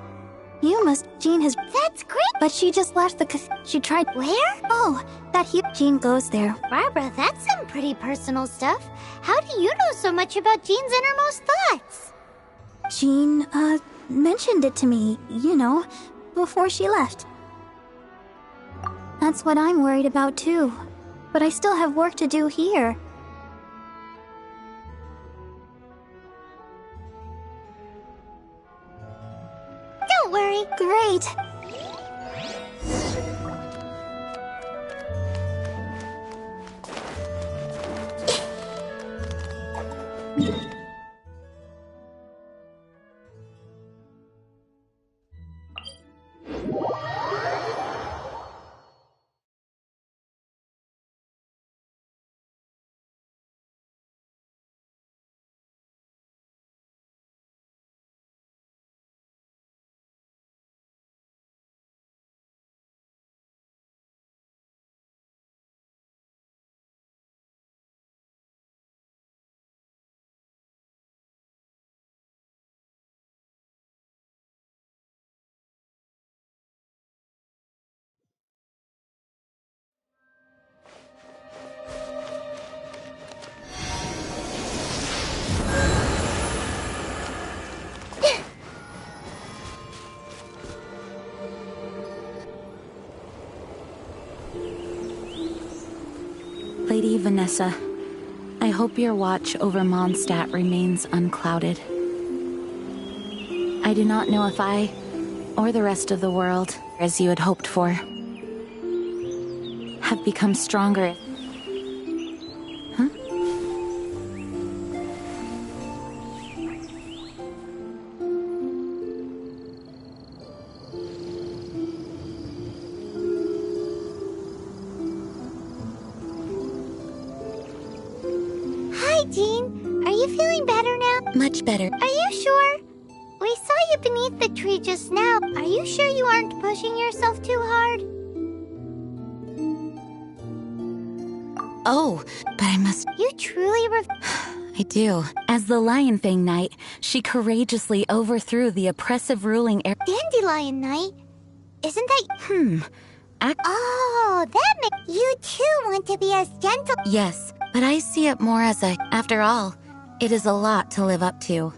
Jean has. That's great. But she just left the she tried. Where? Oh, Jean goes there. Barbara, that's some pretty personal stuff. How do you know so much about Jean's innermost thoughts? Jean, mentioned it to me, before she left. That's what I'm worried about too. But I still have work to do here. Don't worry. Great. Lady Vanessa, I hope your watch over Mondstadt remains unclouded. I do not know if I, or the rest of the world, as you had hoped for, have become stronger. Huh? Hi, Jean. Are you feeling better now? Much better. Are you sure? We saw you beneath the tree just now. Are you sure you aren't pushing yourself too hard? Oh, but I must... You truly I do. As the Lion Fang Knight, she courageously overthrew the oppressive ruling Dandelion Knight? Isn't that... Oh, that makes... You too want to be as gentle... Yes, but I see it more as a... After all, it is a lot to live up to.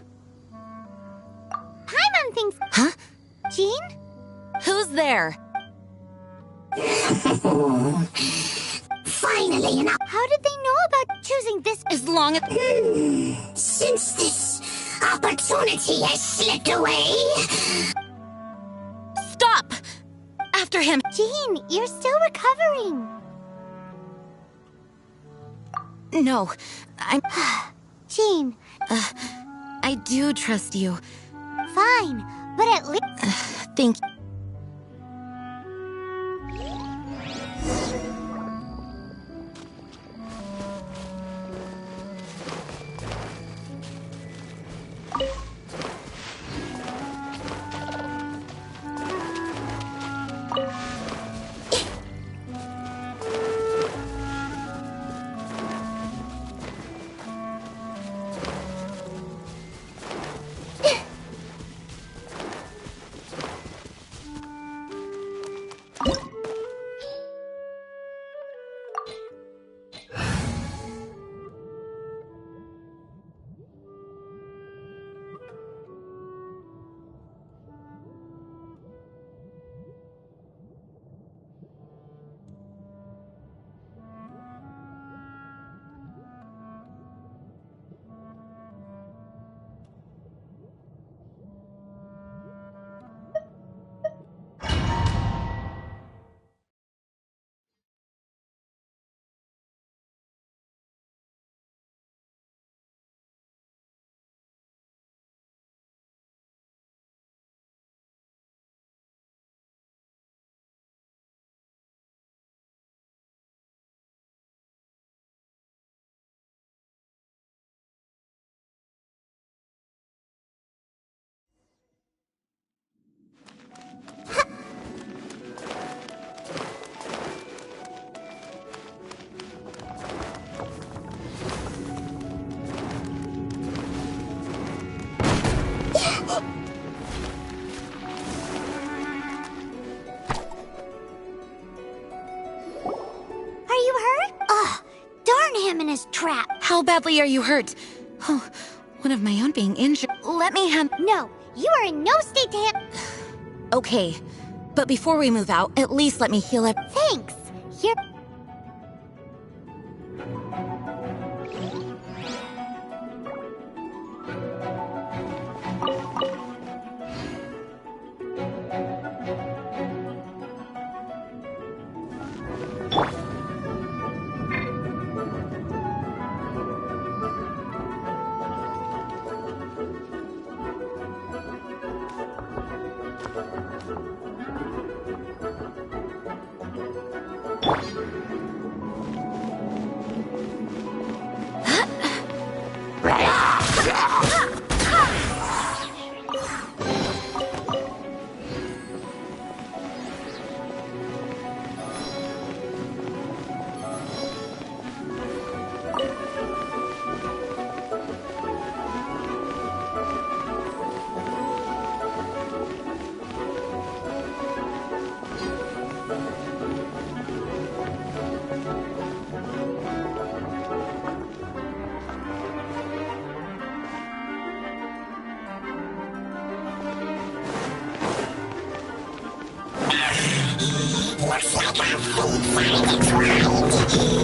Paimon thinks... Huh? Jean? Who's there? Finally enough. How did they know about choosing this? As long as... Since this opportunity has slipped away... Stop! After him! Jean, you're still recovering. No, I'm... Jean. I do trust you. Fine, but at least... Thank you. How badly are you hurt? Oh, one of my own being injured. Let me No, you are in no state to Okay, but before we move out, at least let me heal up. Thanks. Here. Looks like our feet find its right to think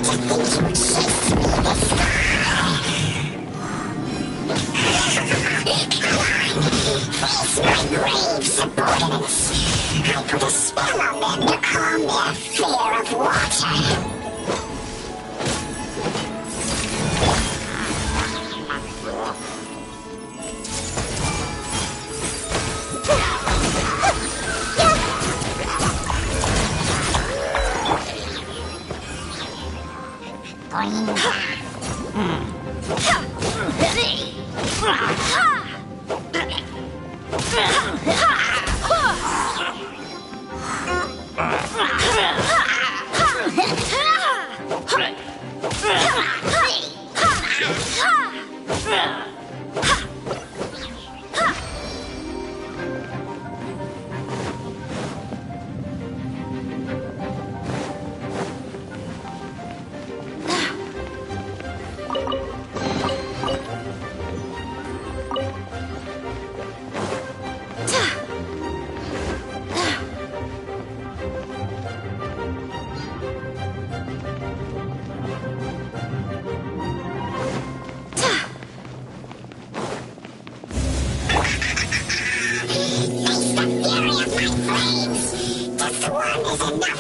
you chased me this far. Face my grave subordinates. I put a spell on them to calm their fear of water.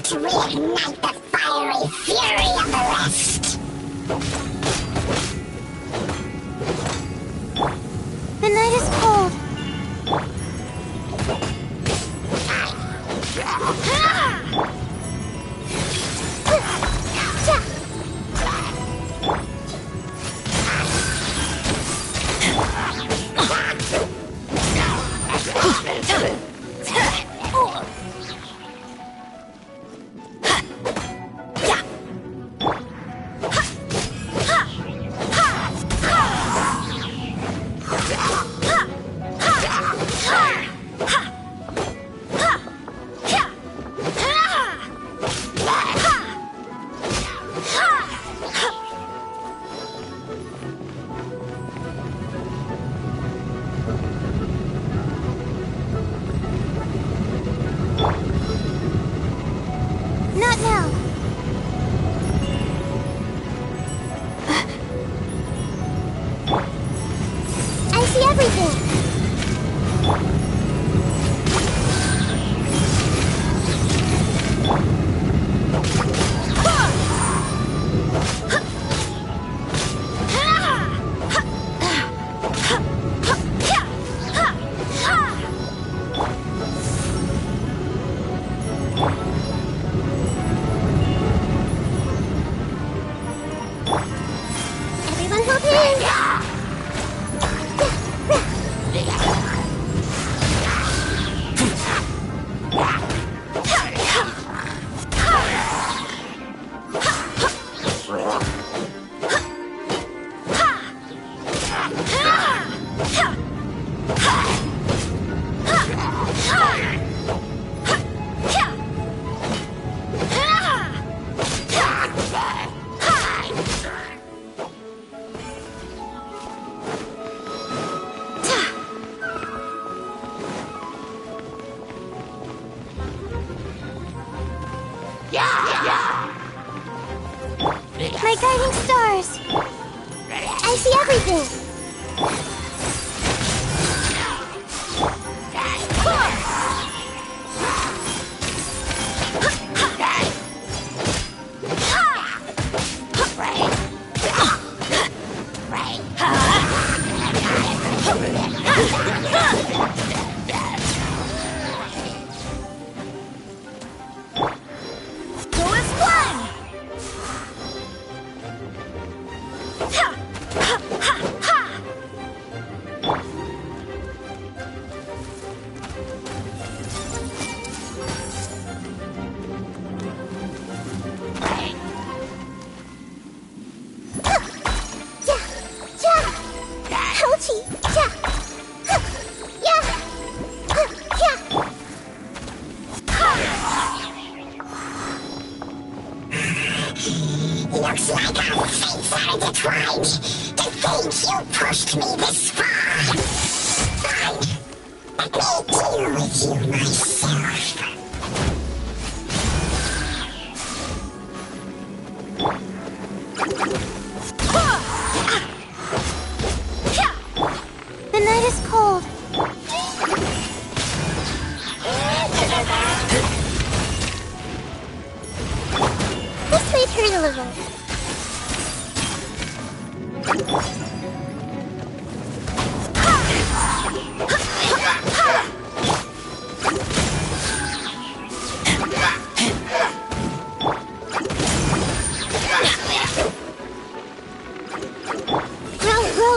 To reignite the fiery fury of the rest. The night is cold. Not now. I see everything. Everyone hold hands. everything! Looks like our fates are intertwined. To think you pushed me this far. Fine. Let me deal with you myself. The night is cold. This might hurt a little.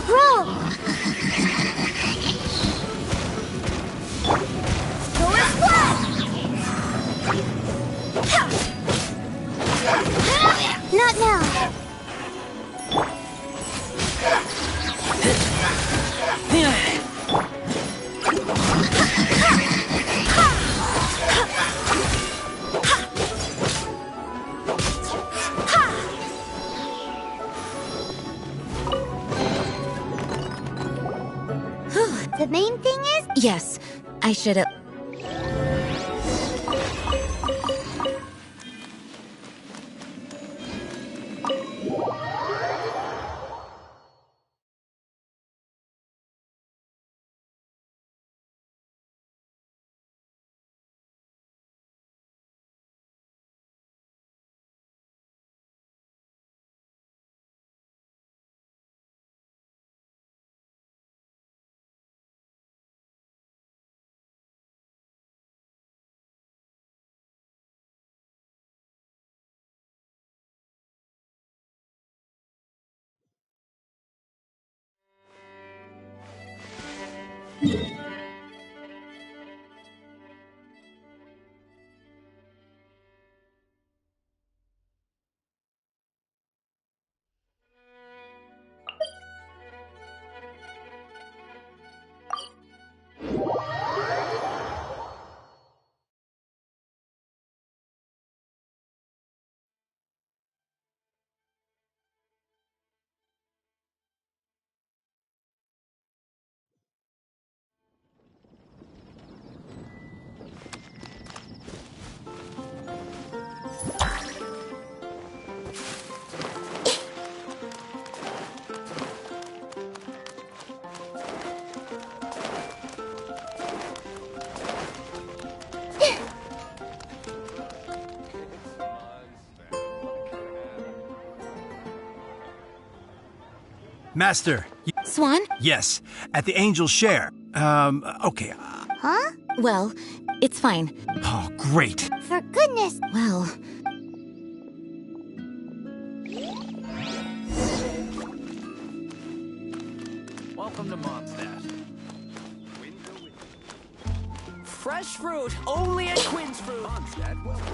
Grow! Not now. The main thing is? Yes, I should have. Master. Swan? Yes, at the Angel's Share. Okay. Huh? Well, it's fine. Oh, great. For goodness. Well... Welcome to Mondstadt. Fresh fruit, only at Quinn's Fruit. Mondstadt, welcome.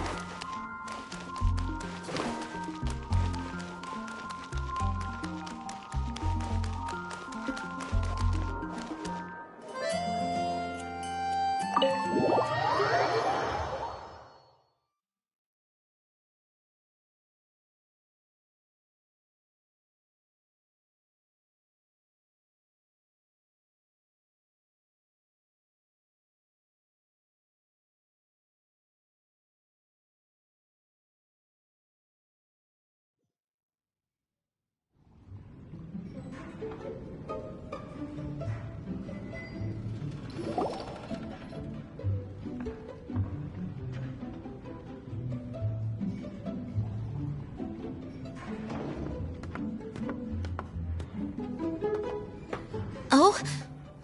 Oh,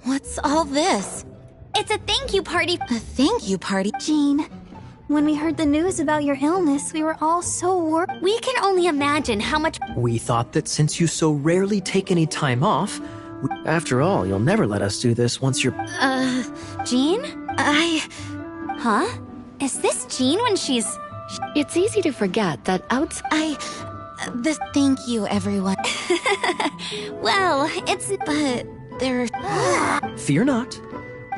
what's all this? It's a thank you party. A thank you party? Jean, when we heard the news about your illness, we were all so worried. We can only imagine how much. We thought that since you so rarely take any time off, after all, you'll never let us do this once you're. Jean? Huh? Is this Jean when she's. It's easy to forget that This thank you, everyone. Well, it's. But there. Fear not.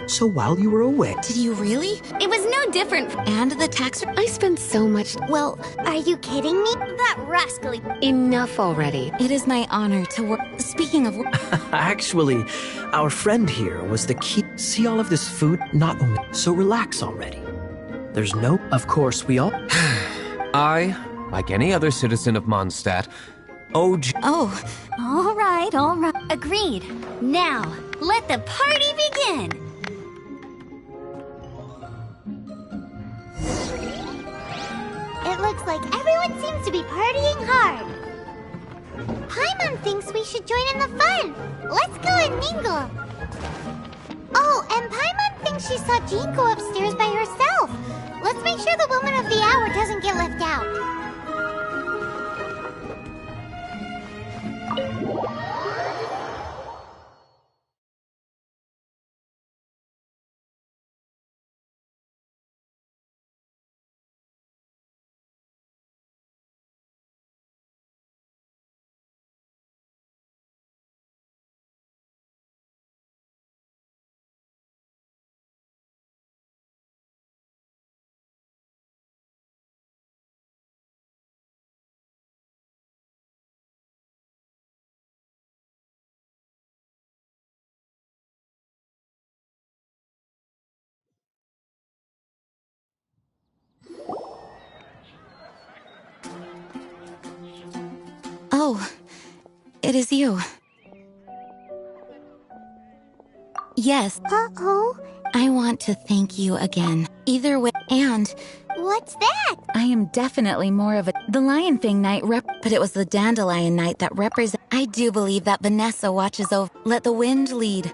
So while you were away. Did you really? It was no different. And the tax. I spent so much. Well, Are you kidding me? That rascally. Enough already. it is my honor to work. Speaking of. Actually, our friend here was the key. See all of this food? Not only. So relax already. There's no. Of course, we all. I, like any other citizen of Mondstadt, owe Oh. All right. Agreed. Now, let the party begin. It looks like everyone seems to be partying hard. Paimon thinks we should join in the fun. Let's go and mingle. Oh, and Paimon thinks she saw Jean go upstairs by herself. Let's make sure the woman of the hour doesn't get left out. Oh, it is you. Yes. Uh-oh. I want to thank you again. Either way, and What's that? I am definitely more of the Lion Fang Knight but it was the Dandelion Knight that represent. I do believe that Vanessa watches over. Let the wind lead.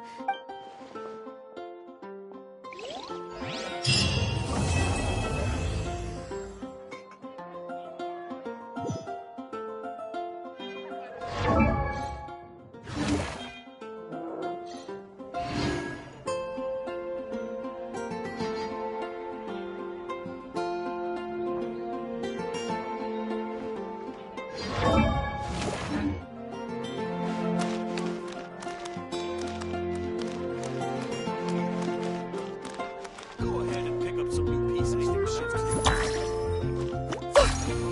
Go ahead and pick up some new pieces.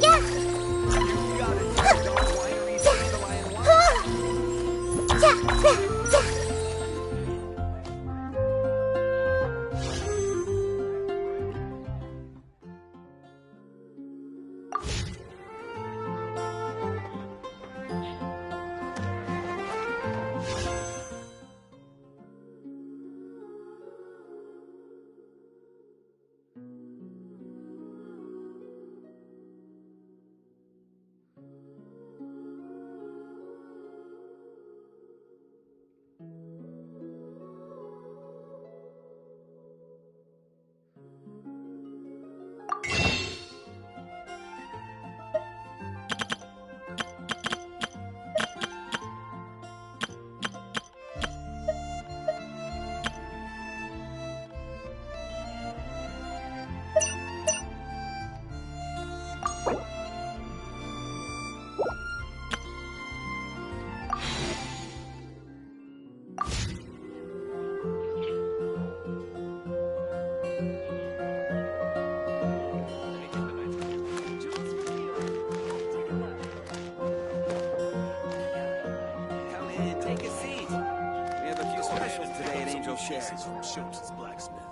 Yeah. You got it. Wineries and the lion wine. Come in, take a seat. We have a few specials today at Angel Share. From Schultz's blacksmith.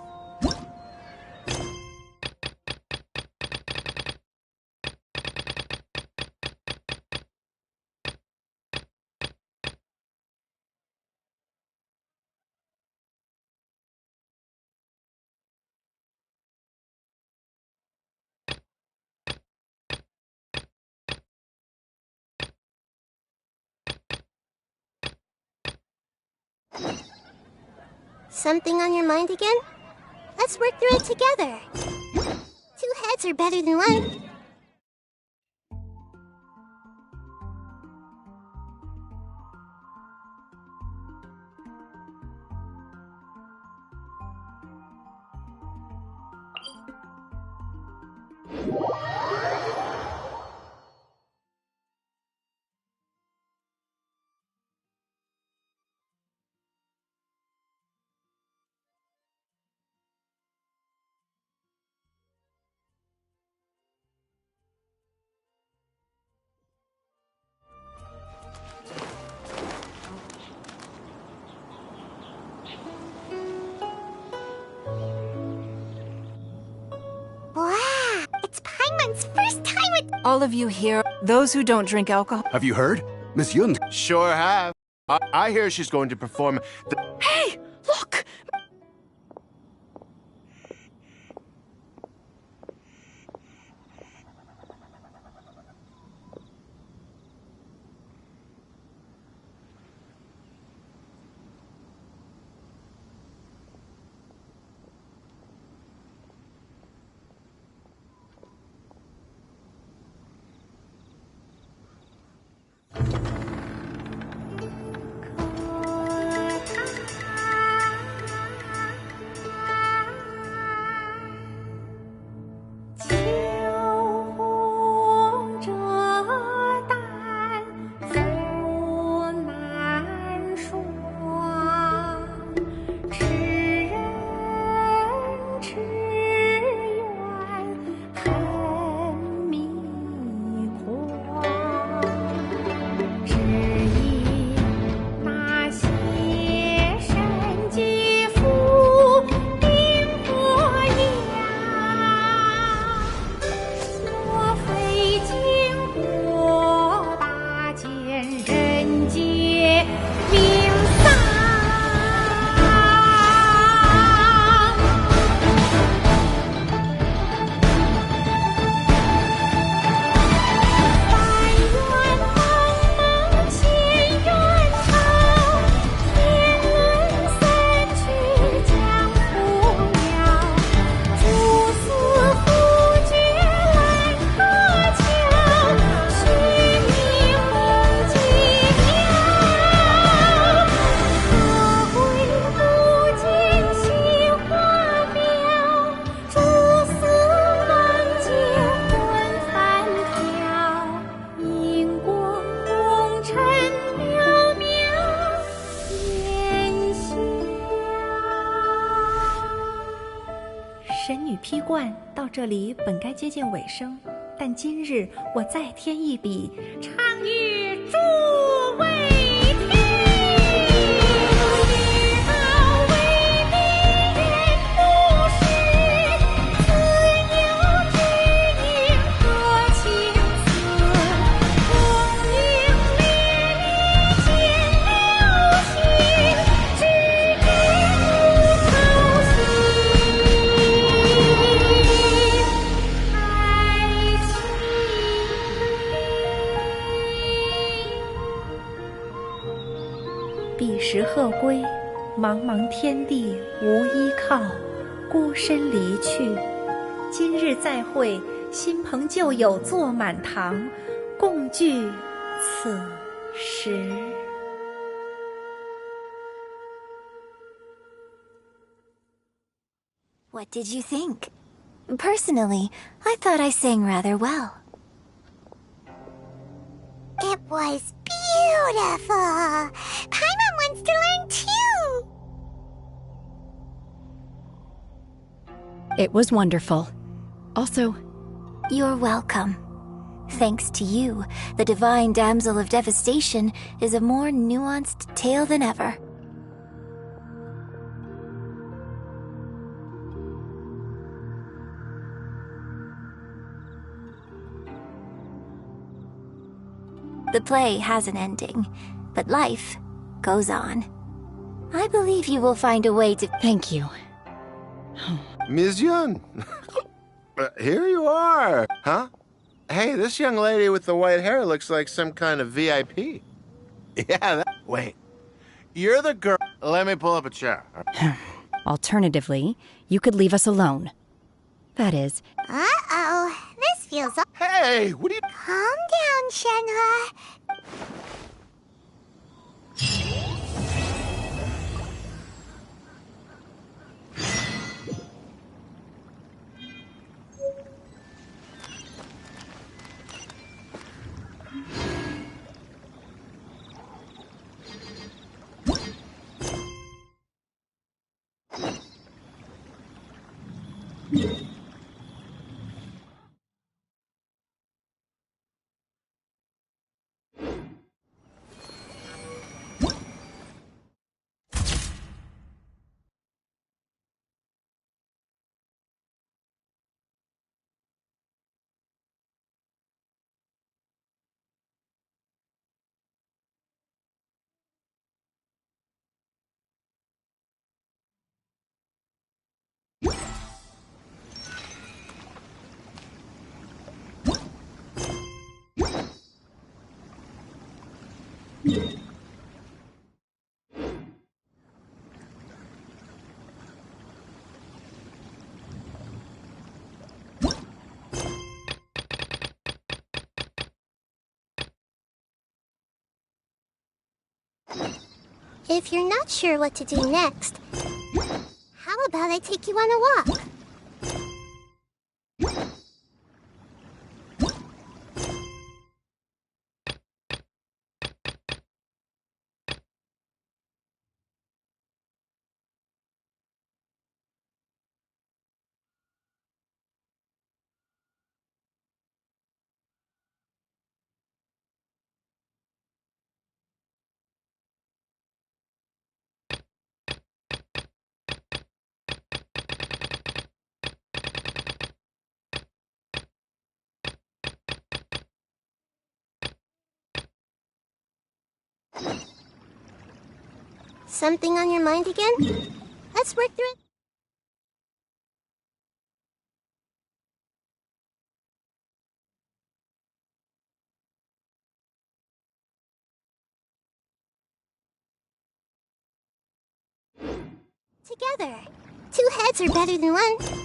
Something on your mind again? Let's work through it together. 2 heads are better than 1. Wow, it's Paimon's first time with— All of you here, those who don't drink alcohol. Have you heard? Miss Yun. Sure have. I hear she's going to perform the— Hey, look!神女披冠到这里本该接近尾声，但今日我再添一笔，唱与诸位听。彼时鹤归，茫茫天地无依靠，孤身离去。今日再会，新朋旧友坐满堂，共聚此时。What did you think? Personally, I thought I sang rather well. It was beautiful! Paimon wants to learn too! It was wonderful. Also, you're welcome. Thanks to you, the Divine Damsel of Devastation is a more nuanced tale than ever. The play has an ending, but life goes on. I believe you will find a way to— Thank you. Ms. Yun, here you are, huh? Hey, this young lady with the white hair looks like some kind of VIP. Yeah, wait. You're the girl. Let me pull up a chair. Alternatively, you could leave us alone. That is... Uh-oh. This feels... Hey, what are you... Calm down, Shenhe. If you're not sure what to do next, how about I take you on a walk? Something on your mind again? Let's work through it. Together. 2 heads are better than 1.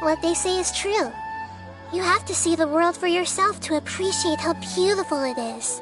What they say is true. You have to see the world for yourself to appreciate how beautiful it is.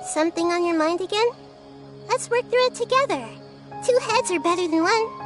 Something on your mind again? Let's work through it together. 2 heads are better than 1.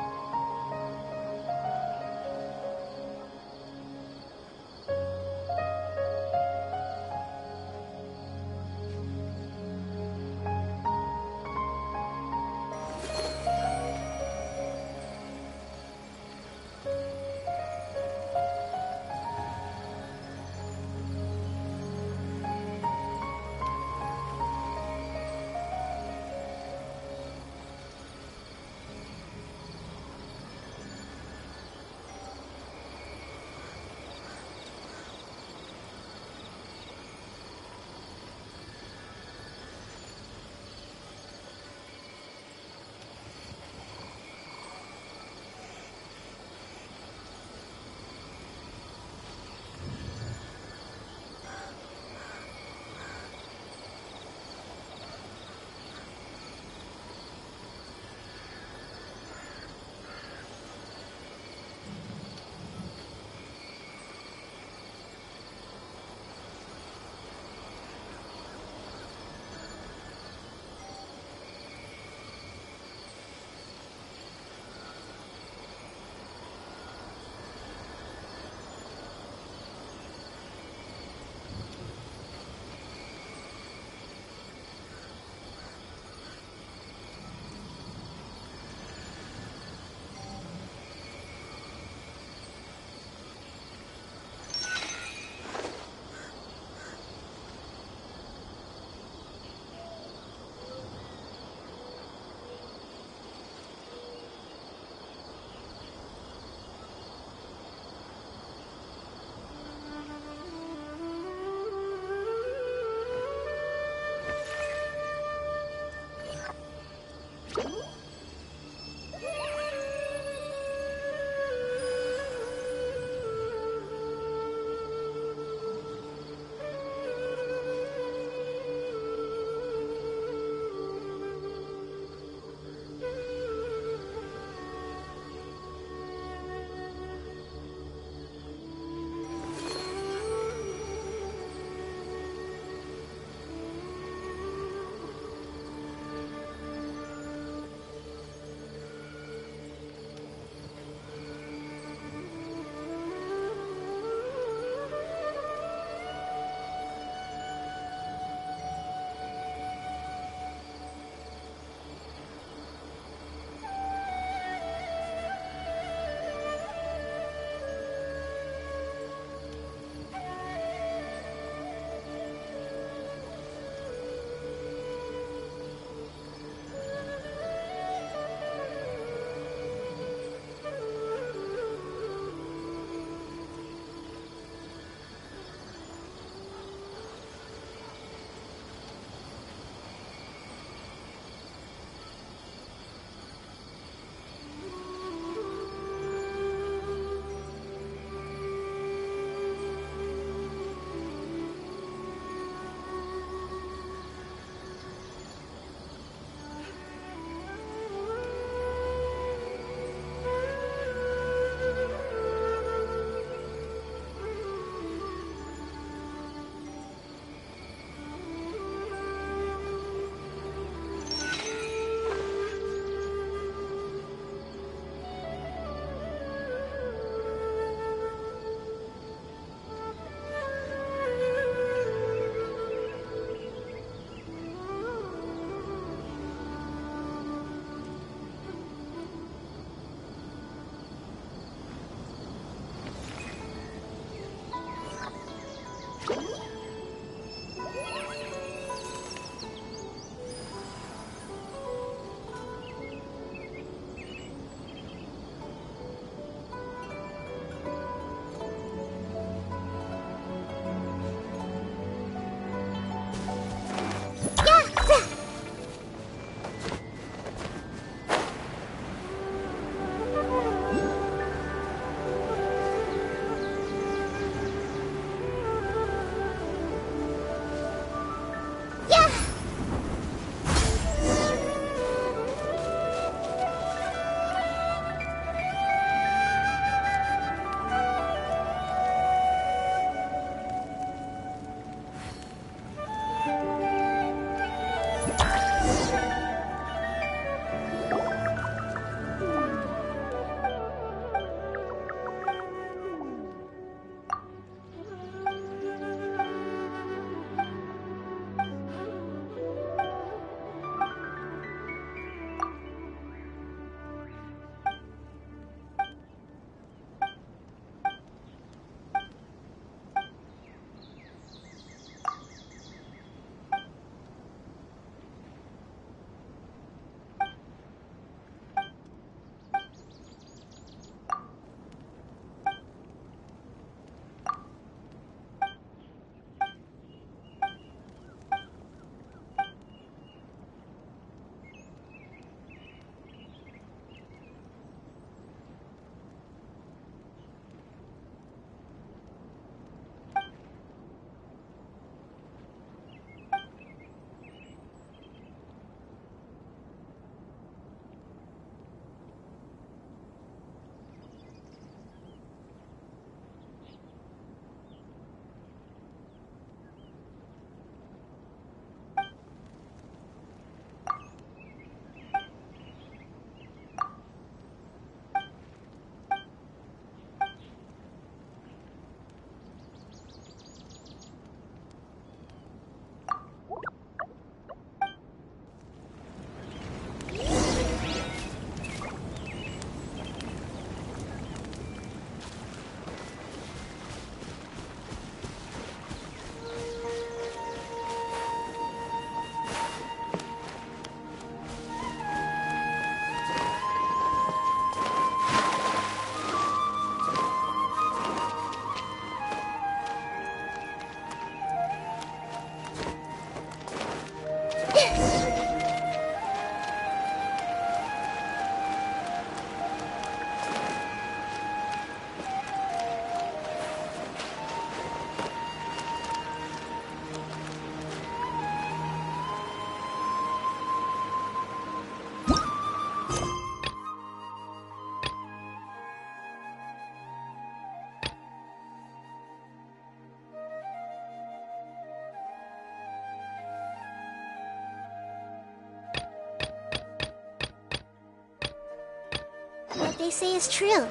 What they say is true.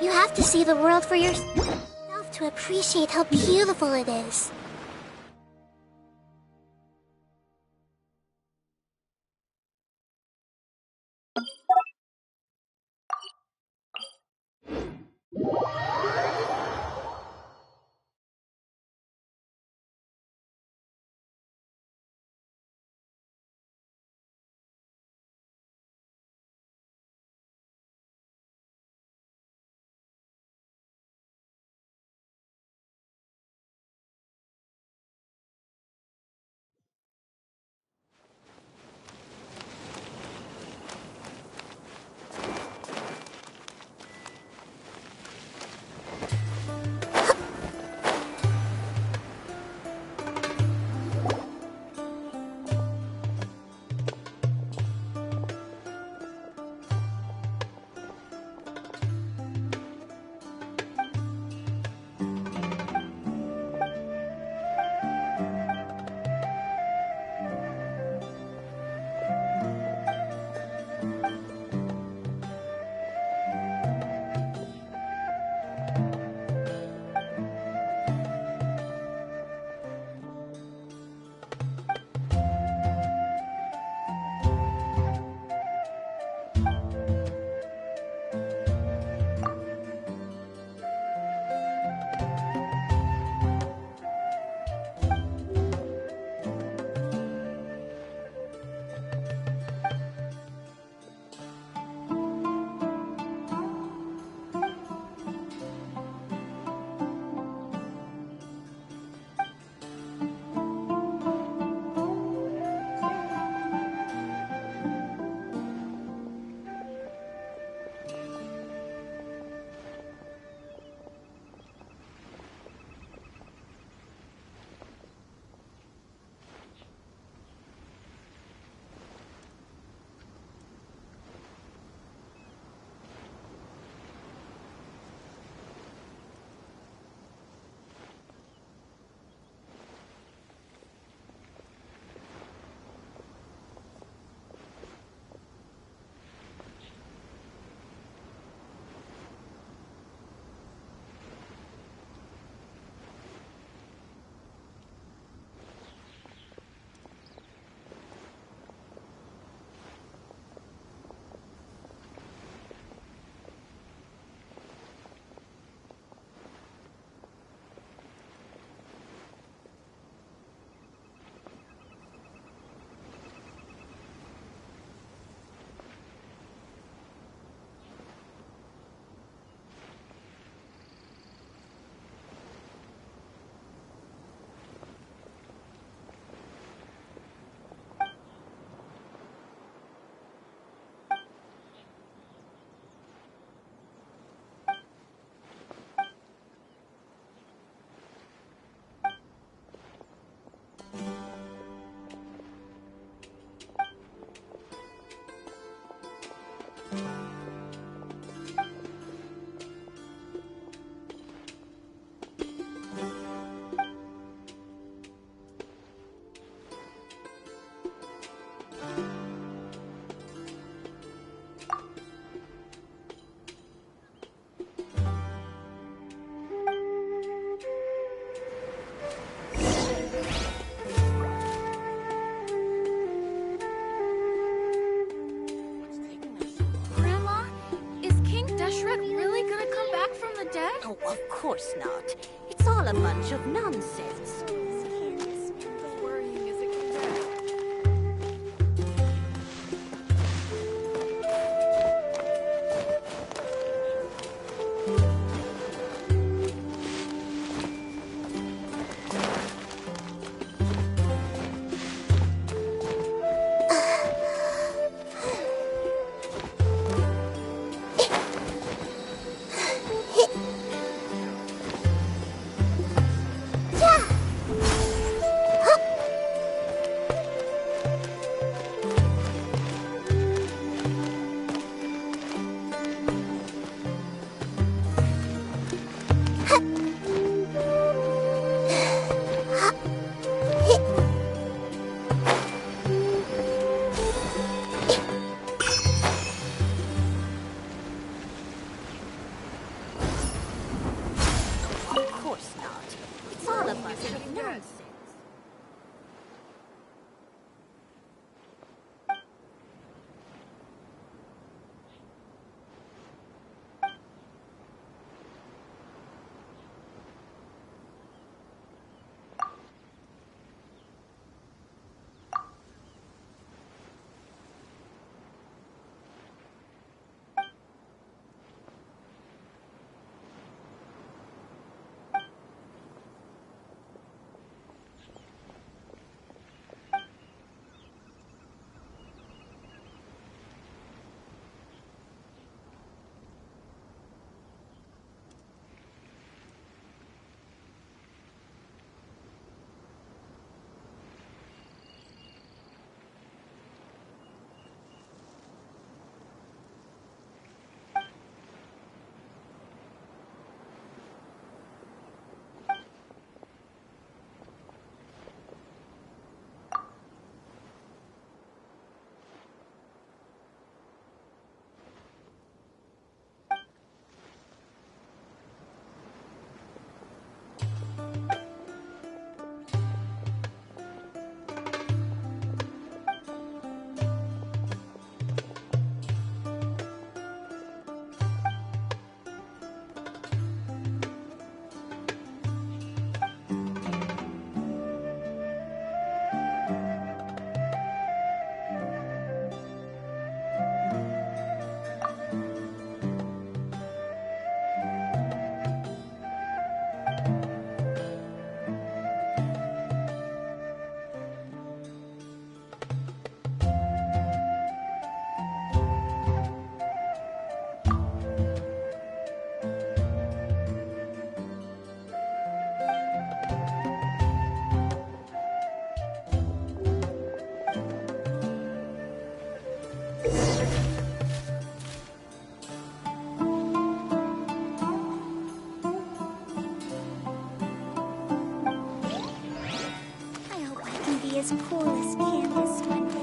You have to see the world for yourself to appreciate how beautiful it is. bunch of nonsense. Worrying as it can get. Of course not. It's all a bunch of nonsense. As cool as Candace one day.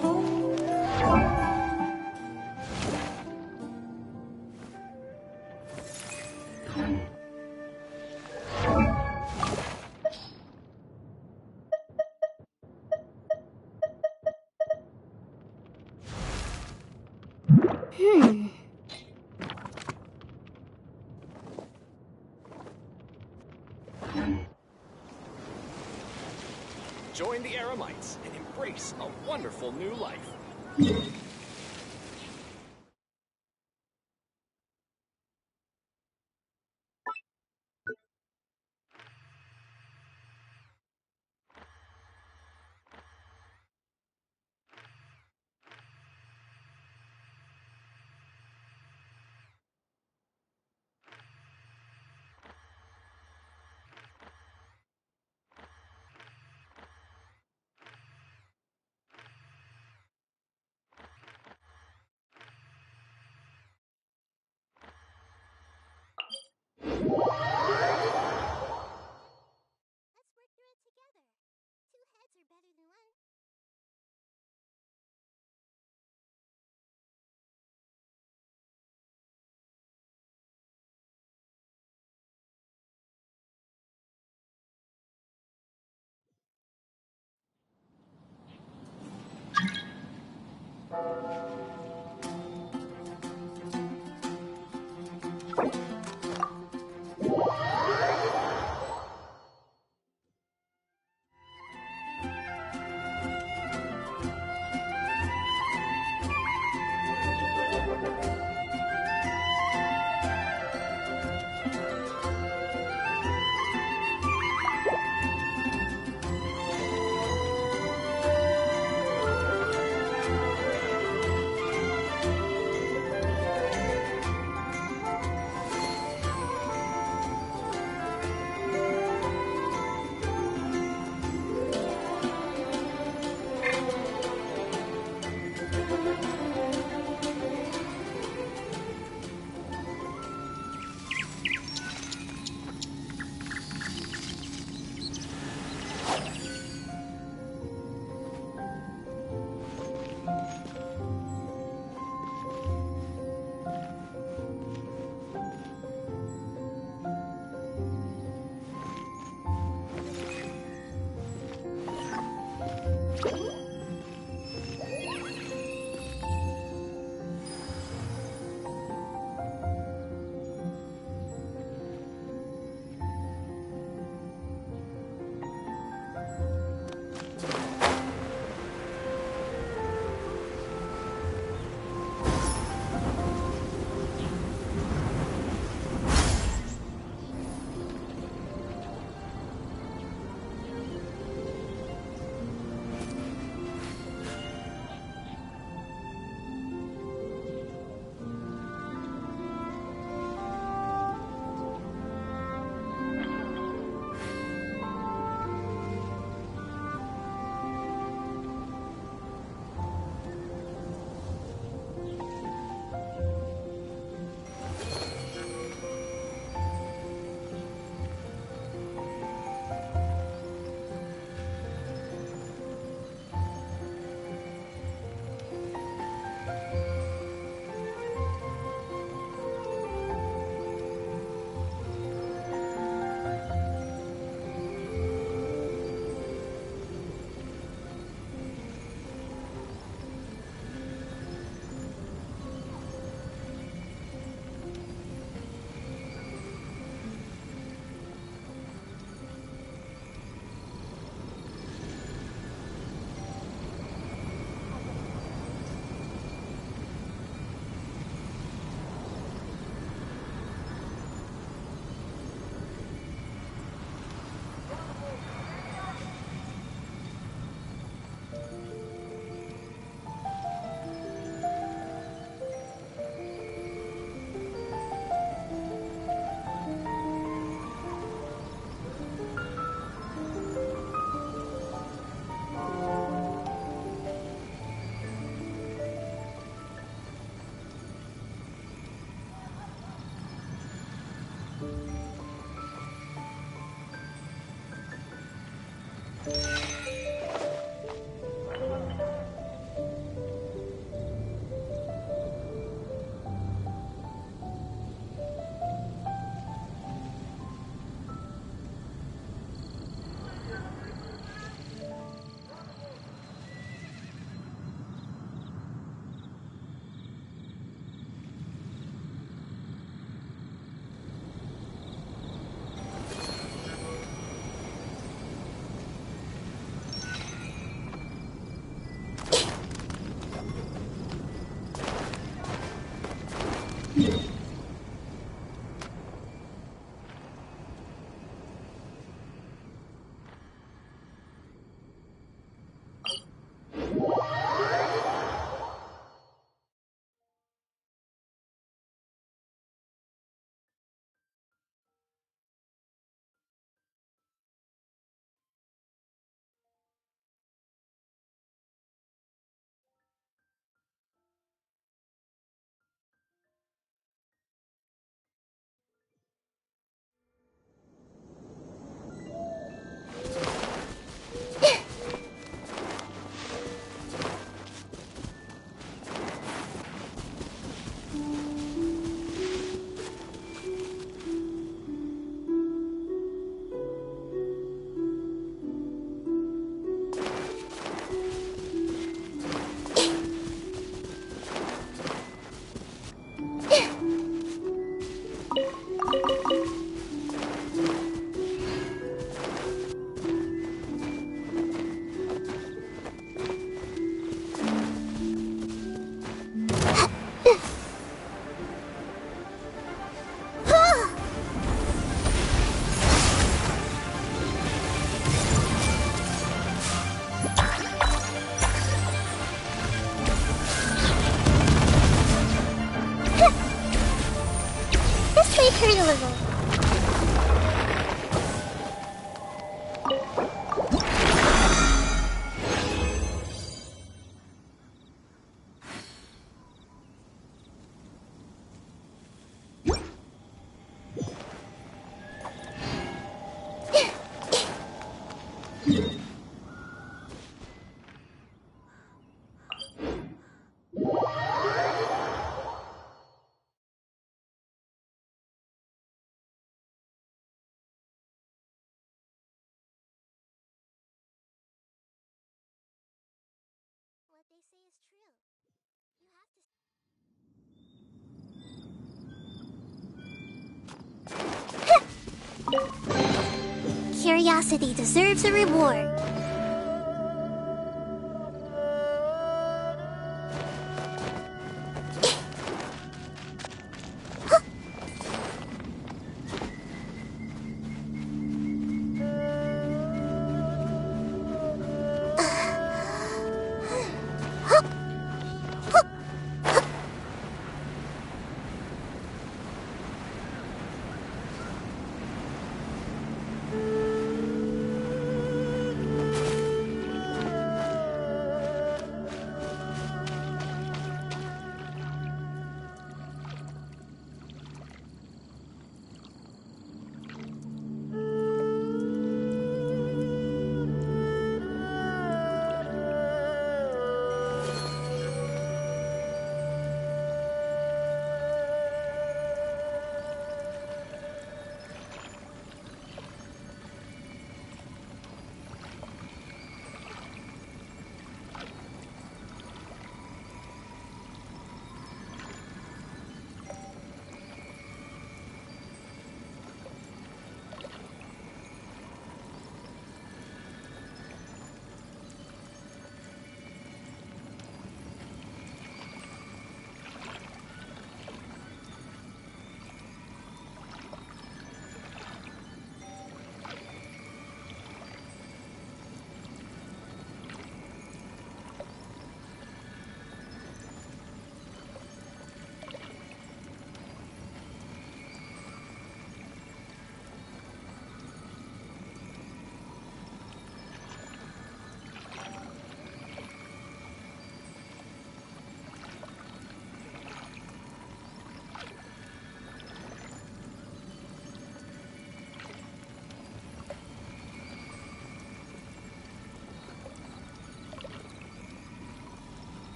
Join the Eremites and embrace a wonderful new life. Hurry a little. What they say is true. You have to... Curiosity deserves a reward.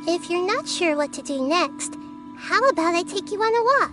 If you're not sure what to do next, how about I take you on a walk?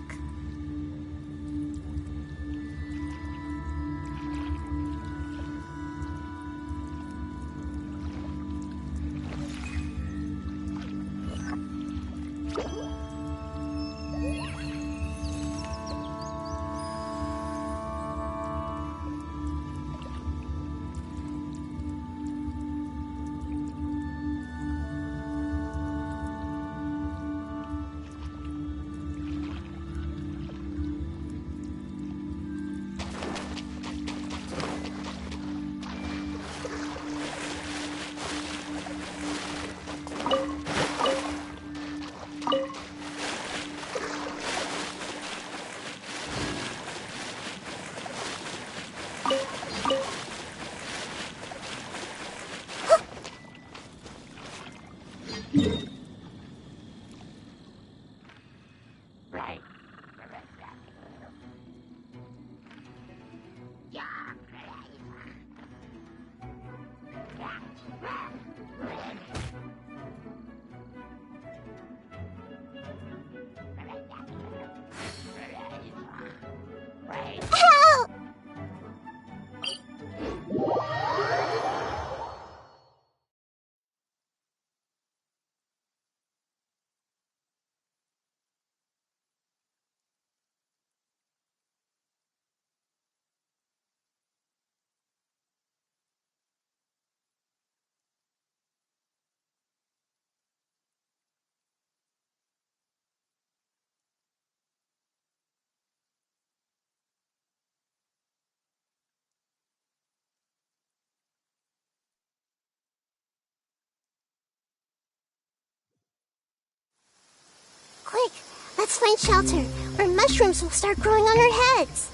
Quick, let's find shelter, or mushrooms will start growing on our heads.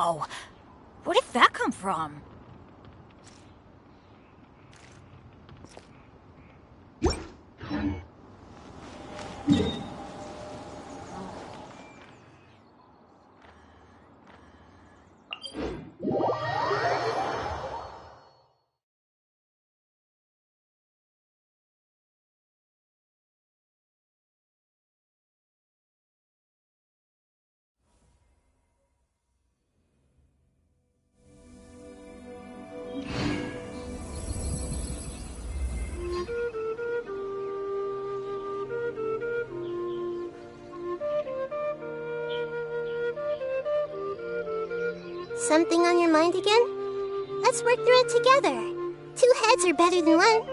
Wow! Where did that come from? Something on your mind again? Let's work through it together. 2 heads are better than 1.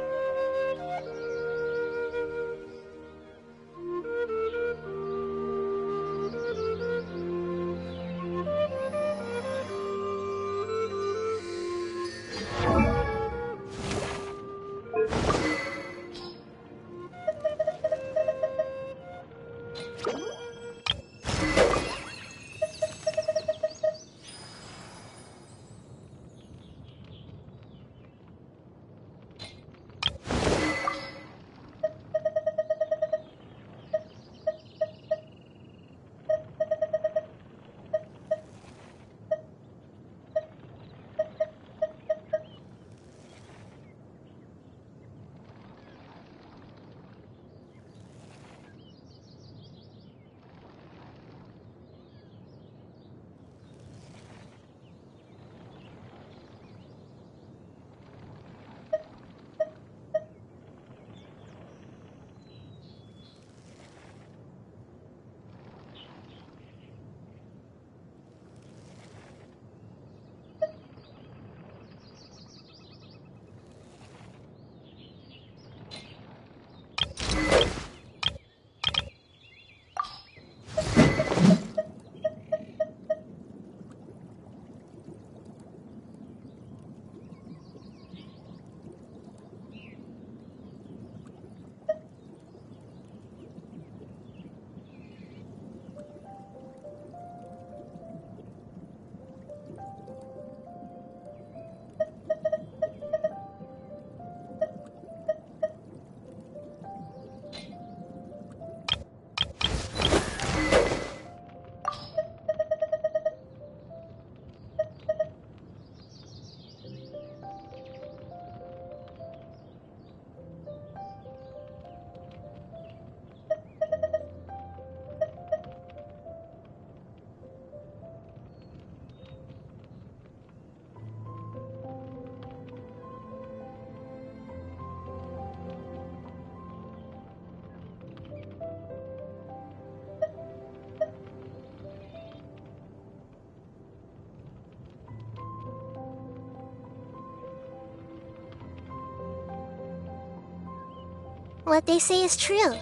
What they say is true.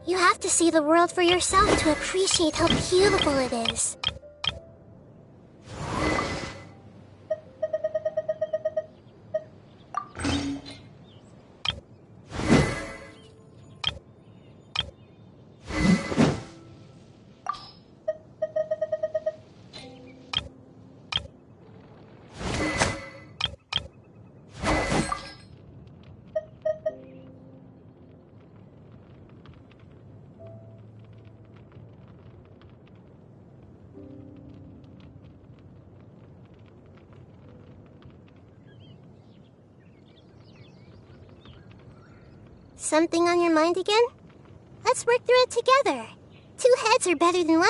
You have to see the world for yourself to appreciate how beautiful it is. Something on your mind again? Let's work through it together. 2 heads are better than 1.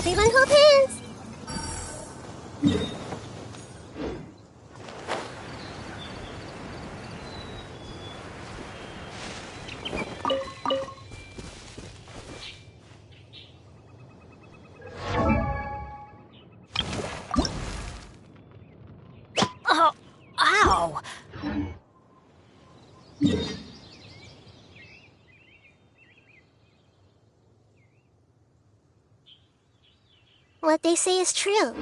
Everyone hold hands. Oh, ow! What they say is true.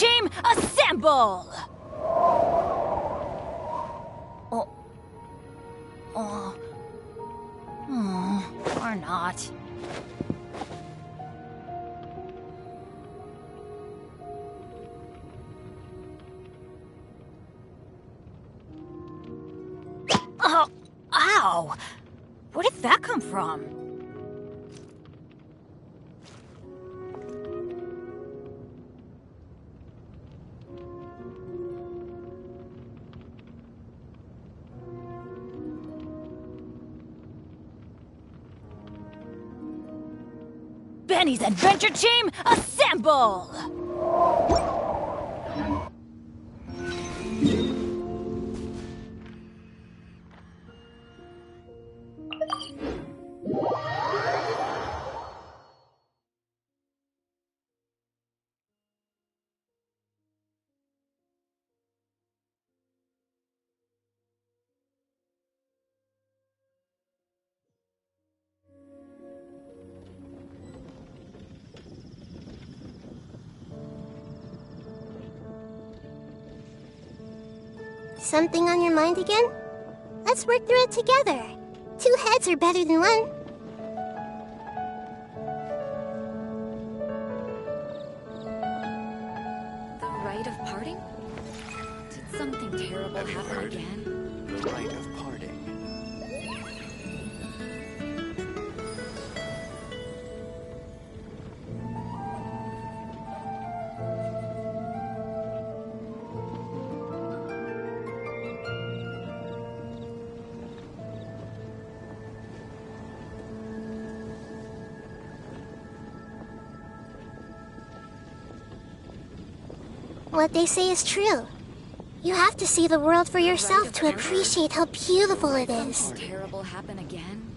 team, assemble! Or not. Oh, ow! Where did that come from? Benny's Adventure Team, assemble! Something on your mind again? Let's work through it together. 2 heads are better than 1. The rite of parting? Did something terrible happen again? The rite of parting. What they say is true. You have to see the world for yourself to appreciate how beautiful it is. Something terrible happen again?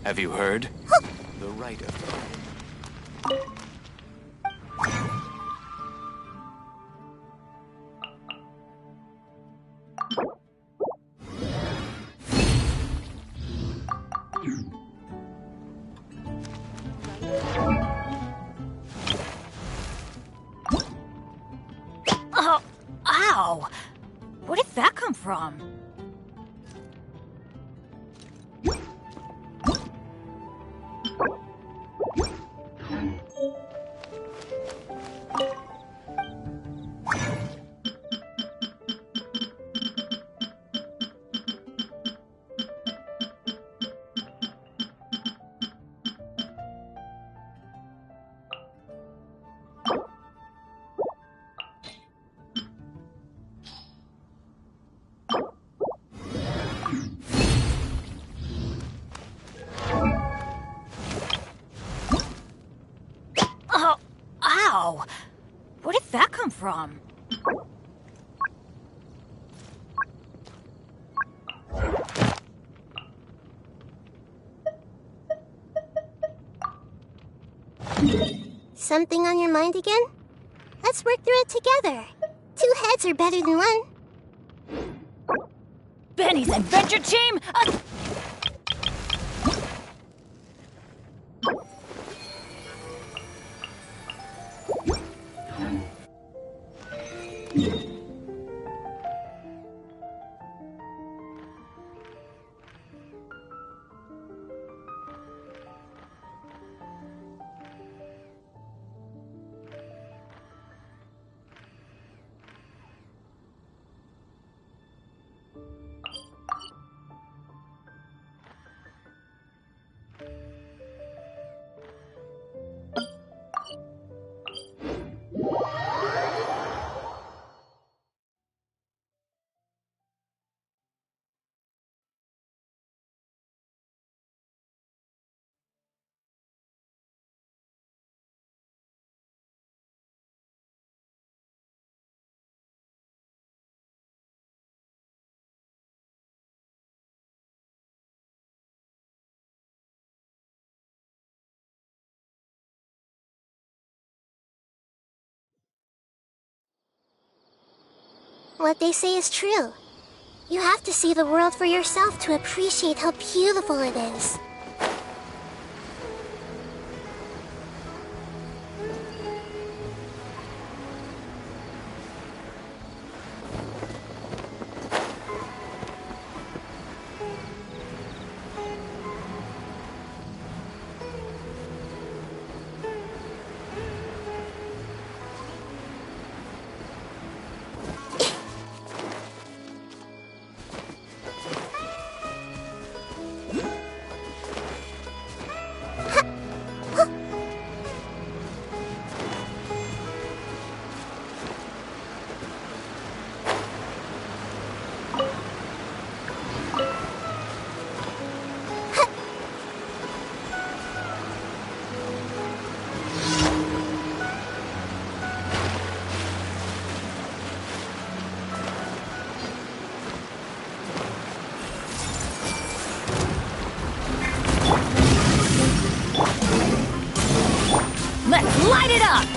Have you heard? The rite of parting. Oh, ow! Where did that come from? Oh, ow! Where did that come from? Something on your mind again? Let's work through it together. 2 heads are better than 1. Benny's Adventure Team, What they say is true. You have to see the world for yourself to appreciate how beautiful it is. Let's light it up!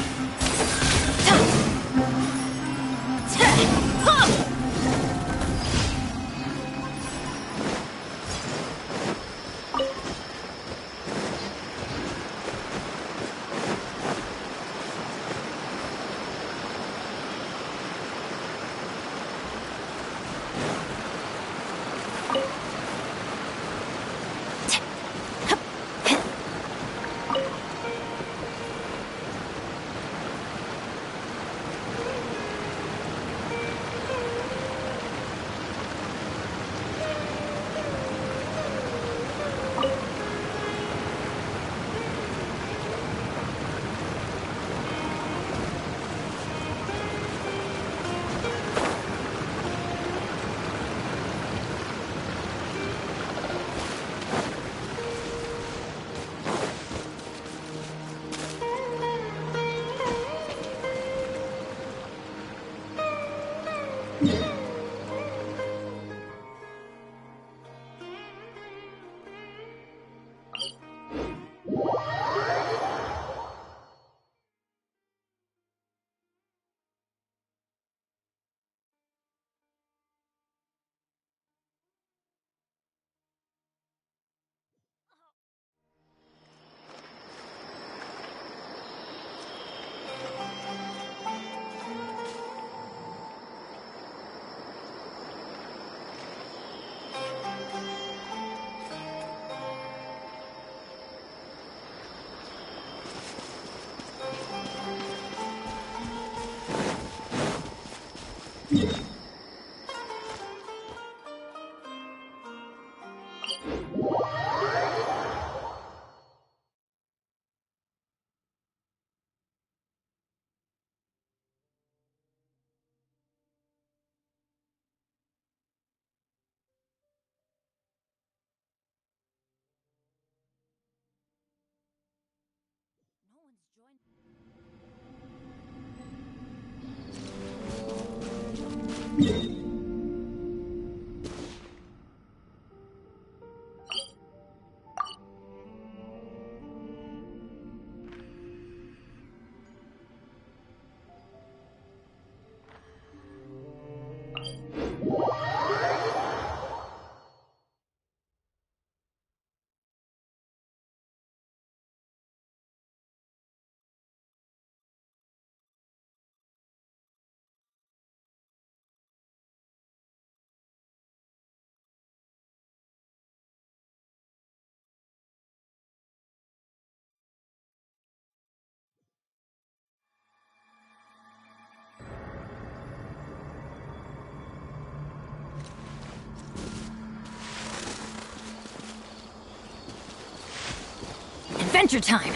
Adventure time!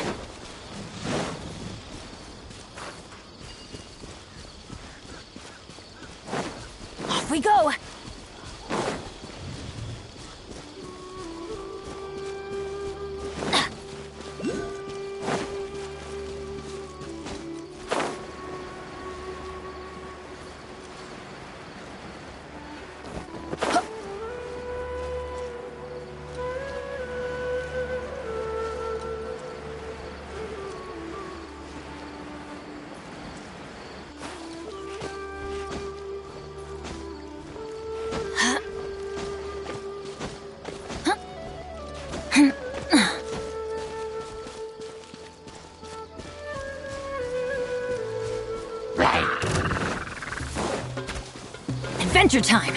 Off we go! Adventure time!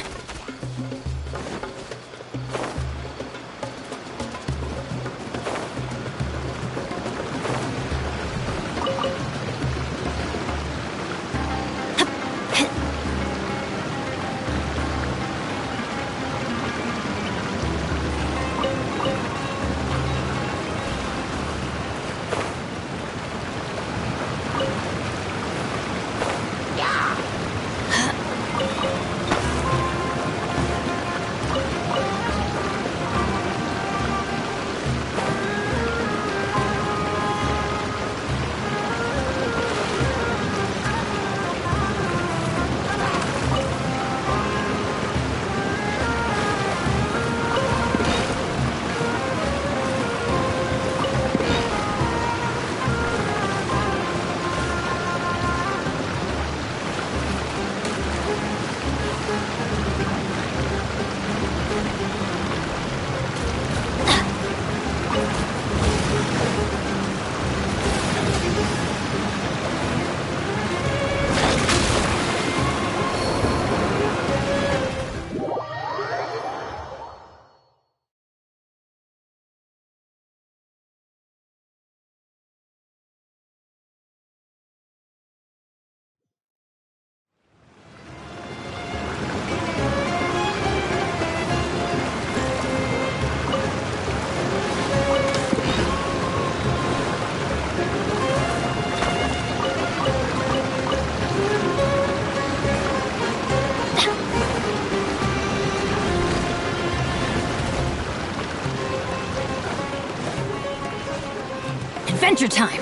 Adventure time!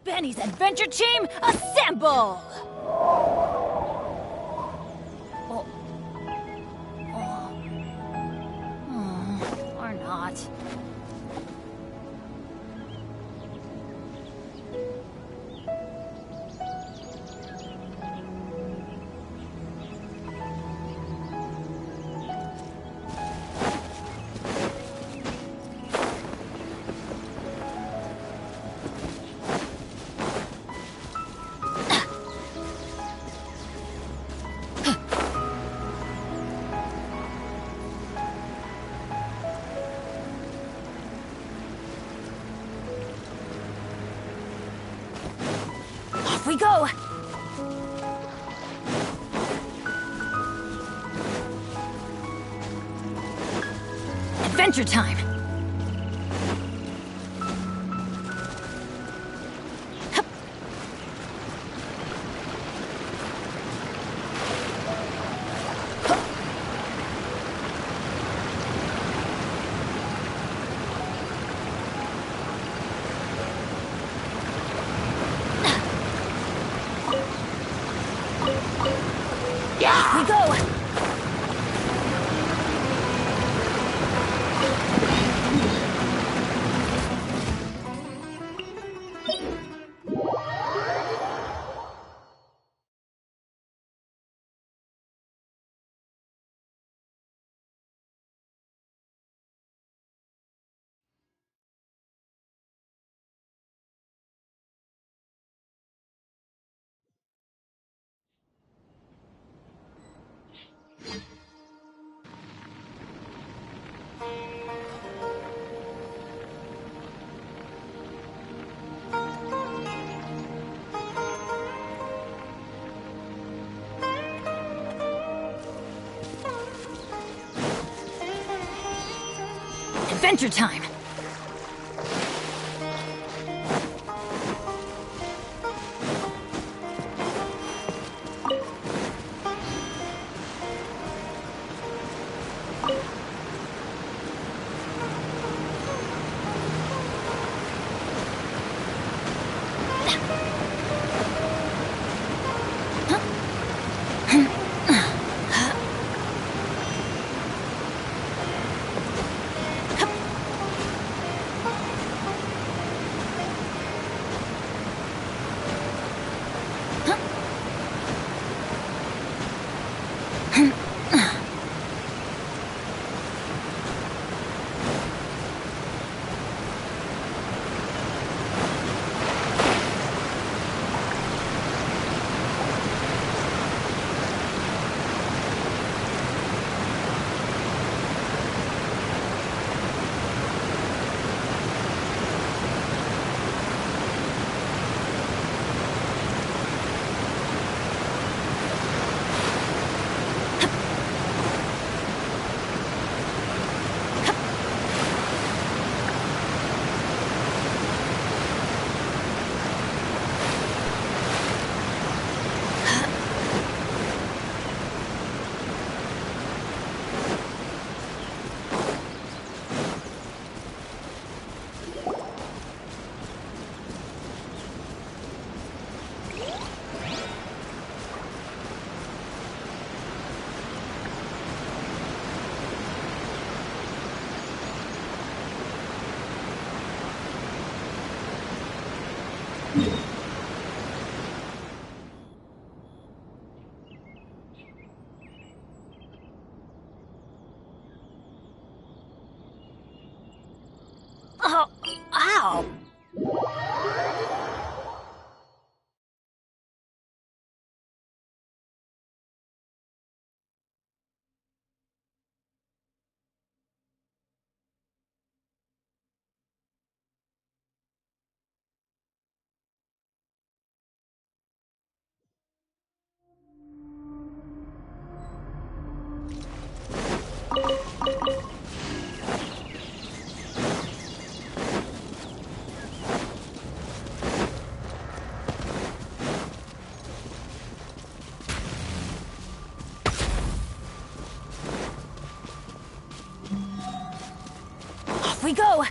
Benny's Adventure Team, assemble! Or not. Off we go! Adventure time! Off we go! Adventure time! Oh, ow! Off we go!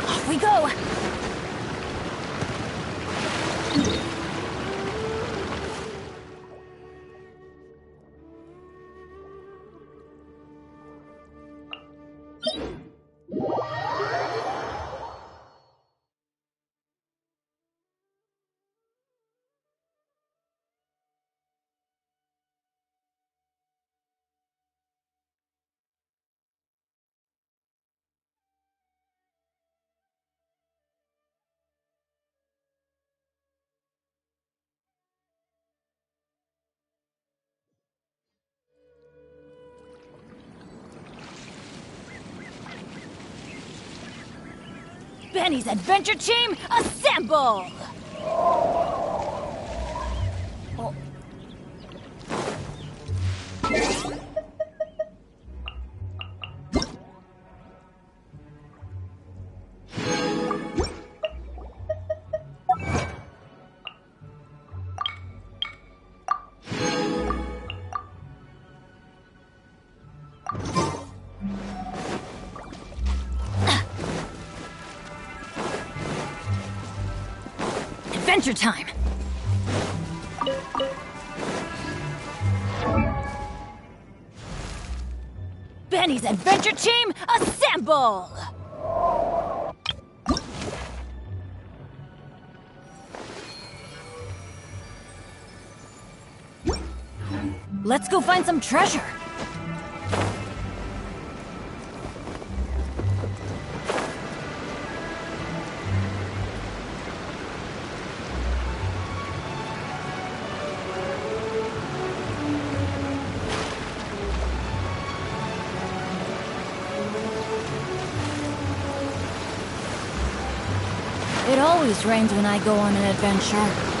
Off we go! Benny's adventure team, assemble! Adventure time! Benny's adventure team, assemble! Let's go find some treasure! It always rains when I go on an adventure.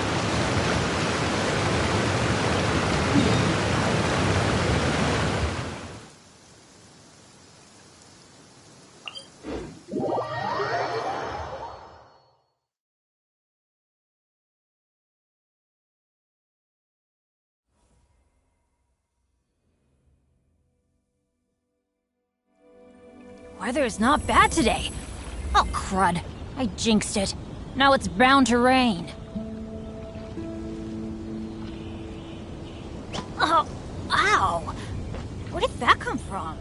Weather's not bad today. Oh, crud. I jinxed it. Now it's bound to rain. Oh, ow! Where did that come from?